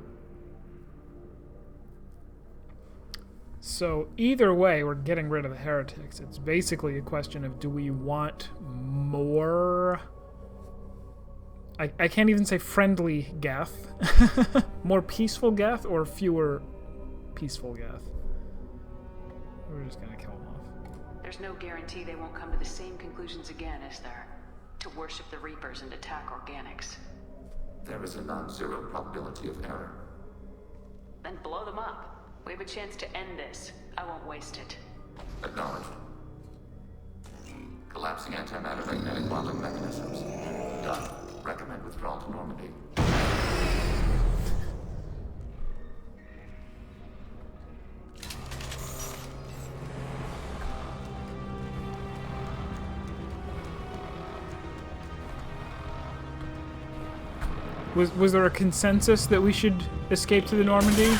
So either way, we're getting rid of the heretics. It's basically a question of, do we want more... I can't even say friendly Geth. More peaceful Geth or fewer peaceful Geth? We're just gonna kill them off. There's no guarantee they won't come to the same conclusions again, is there? To worship the Reapers and attack organics. There is a non-zero probability of error. Then blow them up. We have a chance to end this. I won't waste it. Acknowledged. Collapsing antimatter magnetic bonding mechanisms. Done. Recommend withdrawal to Normandy. Was there a consensus that we should escape to the Normandy?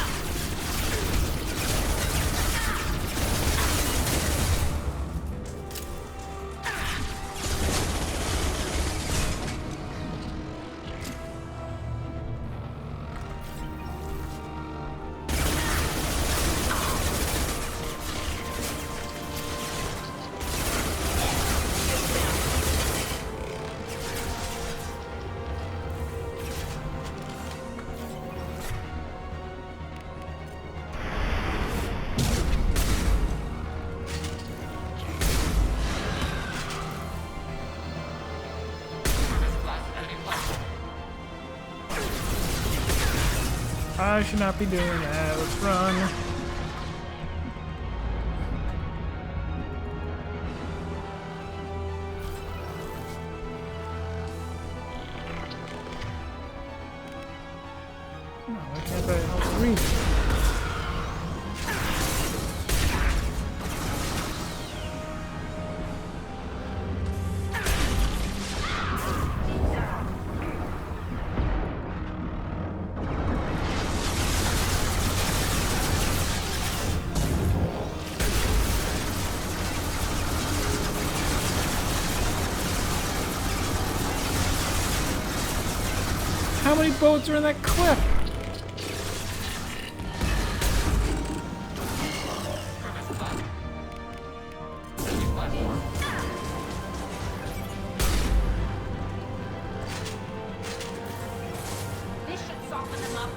I should not be doing that. Let's run. No, why can't I help read? How many bullets are in that clip? This should soften them up.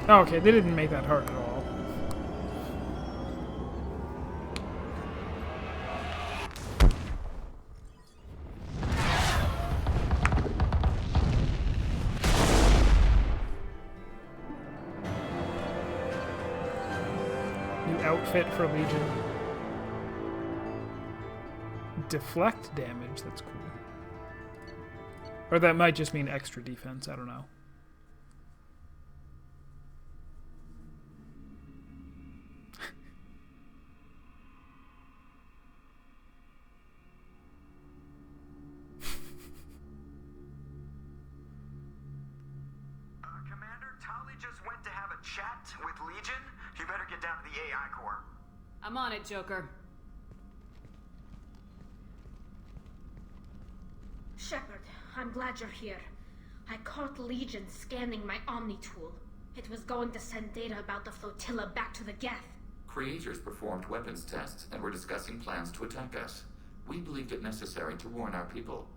Okay, they didn't make that hard at all. New outfit for Legion. Deflect damage, that's cool. Or that might just mean extra defense, I don't know. Commander, Tali just went to have a chat with Legion. You better get down to the AI core. I'm on it, Joker. Shepard, I'm glad you're here. I caught Legion scanning my Omni tool. It was going to send data about the flotilla back to the Geth. Creators performed weapons tests and were discussing plans to attack us. We believed it necessary to warn our people.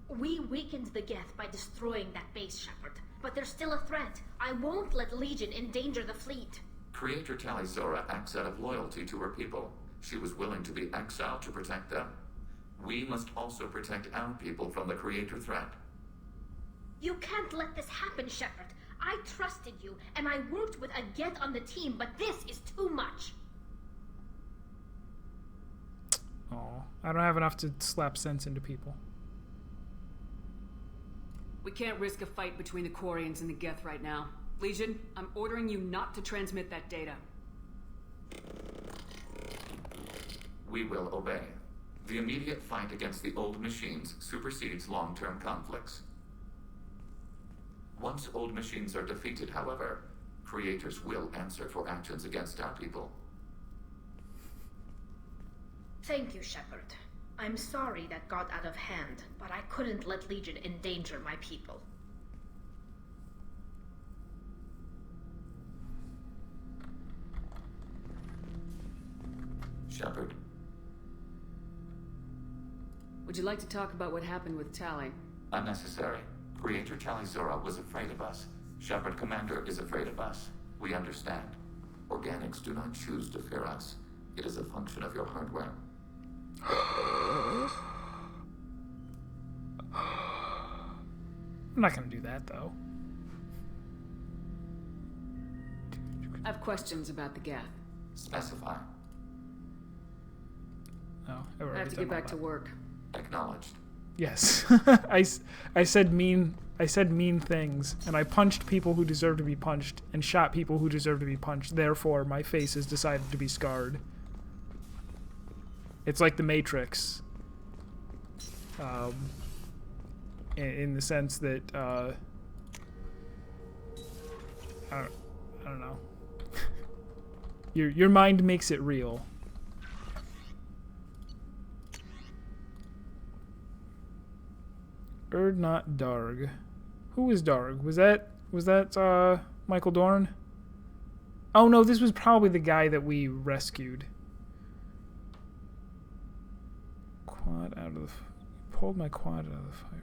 We weakened the Geth by destroying that base, Shepard. But there's still a threat. I won't let Legion endanger the fleet. Creator Tali'Zorah acts out of loyalty to her people. She was willing to be exiled to protect them. We must also protect our people from the Creator threat. You can't let this happen, Shepard. I trusted you, and I worked with a Geth on the team, but this is too much. Oh, I don't have enough to slap sense into people. We can't risk a fight between the Quarians and the Geth right now. Legion, I'm ordering you not to transmit that data. We will obey. The immediate fight against the old machines supersedes long-term conflicts. Once old machines are defeated, however, creators will answer for actions against our people. Thank you, Shepard. I'm sorry that got out of hand, but I couldn't let Legion endanger my people. Shepard. Would you like to talk about what happened with Tali? Unnecessary. Creator Tali'Zorah was afraid of us. Shepard Commander is afraid of us. We understand. Organics do not choose to fear us. It is a function of your hardware. I'm not gonna do that, though. I have questions about the Geth. Specify. Oh, I have to get back to work. Acknowledged. Yes. I said mean things, and I punched people who deserve to be punched, and shot people who deserve to be punched. Therefore, my face has decided to be scarred. It's like the Matrix. In the sense that, I don't know. Your mind makes it real. Not Darg. Who was Darg? Was that Michael Dorn? Oh no, this was probably the guy that we rescued. Quad out of the... Pulled my quad out of the fire.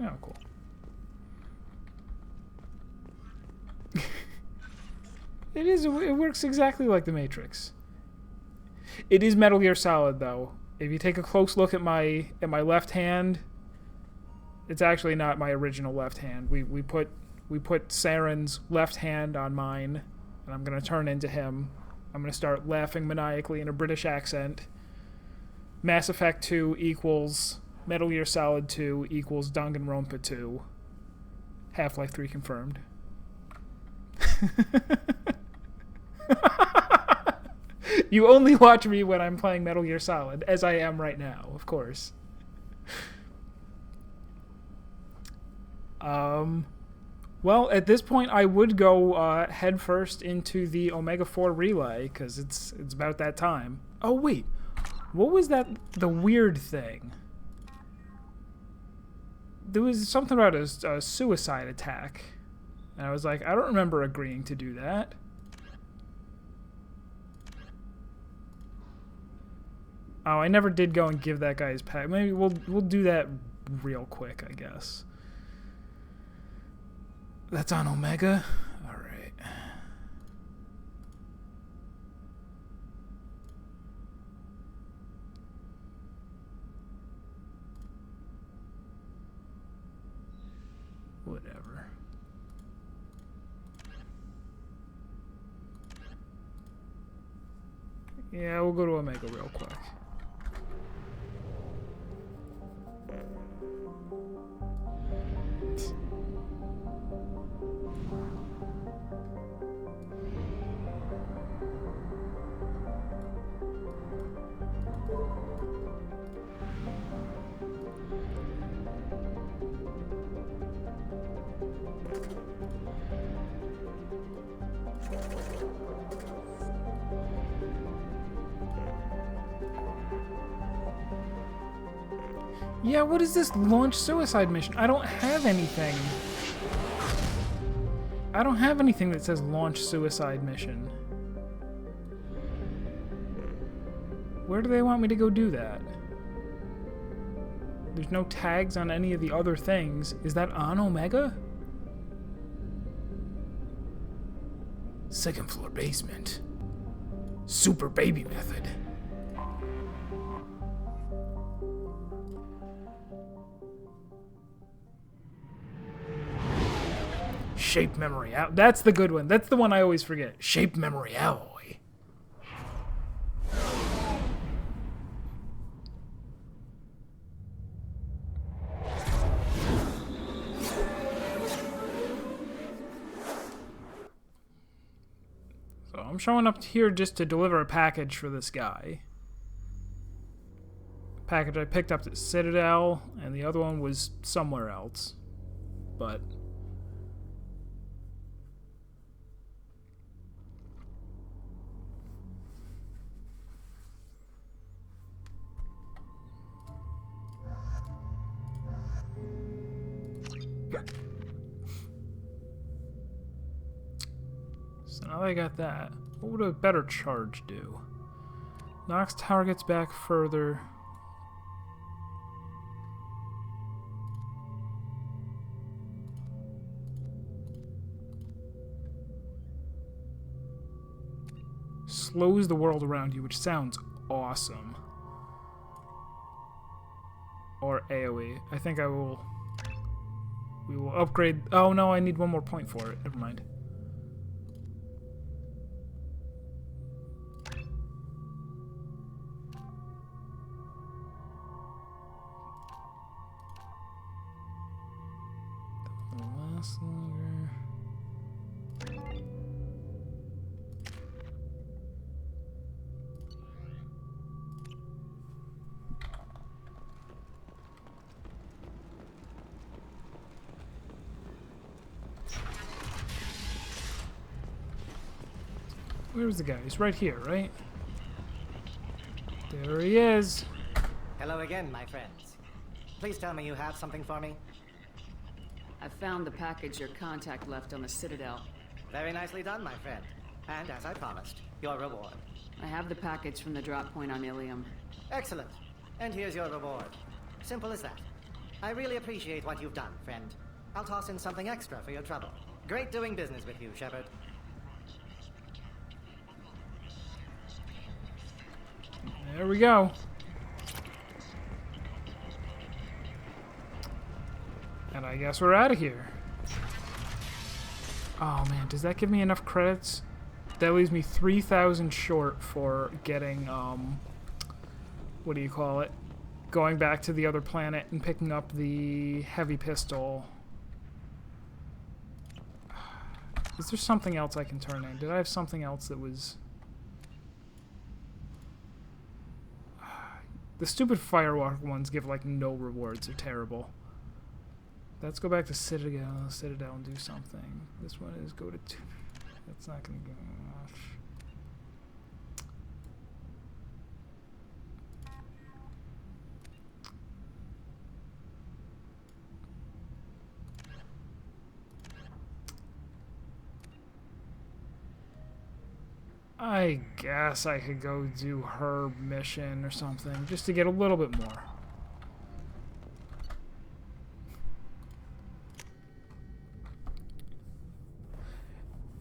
Oh, cool. It works exactly like the Matrix. It is Metal Gear Solid, though. If you take a close look at my left hand, it's actually not my original left hand. We put Saren's left hand on mine, and I'm gonna turn into him. I'm gonna start laughing maniacally in a British accent. Mass Effect 2 equals Metal Gear Solid 2 equals Danganronpa 2. Half-Life 3 confirmed. You only watch me when I'm playing Metal Gear Solid, as I am right now, of course. Well, at this point, I would go head first into the Omega 4 relay, because it's about that time. Oh, wait. What was that, the weird thing? There was something about a suicide attack. And I was like, I don't remember agreeing to do that. Oh, I never did go and give that guy his pack. Maybe we'll do that real quick, I guess. That's on Omega? Alright. Whatever. Yeah, we'll go to Omega real quick. Yeah, what is this launch suicide mission? I don't have anything. I don't have anything that says launch suicide mission. Where do they want me to go do that? There's no tags on any of the other things. Is that on Omega? Second floor basement. Super baby method. Shape memory out. That's the good one. That's the one I always forget. Shape memory alloy. So I'm showing up here just to deliver a package for this guy. Package I picked up at Citadel, and the other one was somewhere else. But so now that I got that, what would a better charge do? Knocks targets back further. Slows the world around you, which sounds awesome. Or AoE. I think I will... We will upgrade... Oh no, I need one more point for it. Never mind. That'll last longer. Where's the guy? He's right here, right? There he is. Hello again, my friends. Please tell me you have something for me. I found the package your contact left on the Citadel. Very nicely done, my friend. And as I promised, your reward. I have the package from the drop point on Ilium. Excellent. And here's your reward. Simple as that. I really appreciate what you've done, friend. I'll toss in something extra for your trouble. Great doing business with you, Shepard. There we go. And I guess we're out of here. Oh man, does that give me enough credits? That leaves me 3,000 short for getting, what do you call it? Going back to the other planet and picking up the heavy pistol. Is there something else I can turn in? Did I have something else that was... The stupid firewalk ones give, like, no rewards. They're terrible. Let's go back to Citadel and do something. This one is go to 2. That's not going to go off. I guess I could go do her mission or something, just to get a little bit more.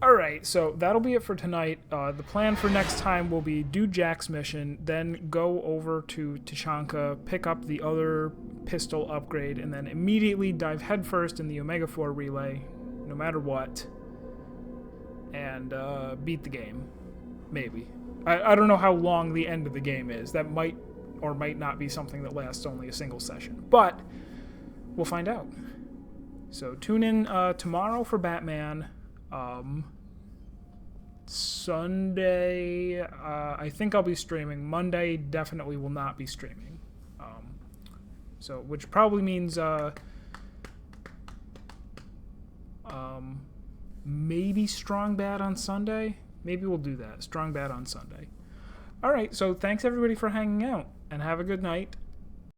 Alright, so that'll be it for tonight. The plan for next time will be do Jack's mission, then go over to Tuchanka, pick up the other pistol upgrade, and then immediately dive headfirst in the Omega 4 relay, no matter what, and beat the game. Maybe. I don't know how long the end of the game is. That might or might not be something that lasts only a single session. But we'll find out. So tune in tomorrow for Batman. Sunday, I think I'll be streaming. Monday, definitely will not be streaming. So, which probably means maybe Strong Bad on Sunday. Maybe we'll do that. Strong Bad on Sunday. Alright, so thanks everybody for hanging out, and have a good night.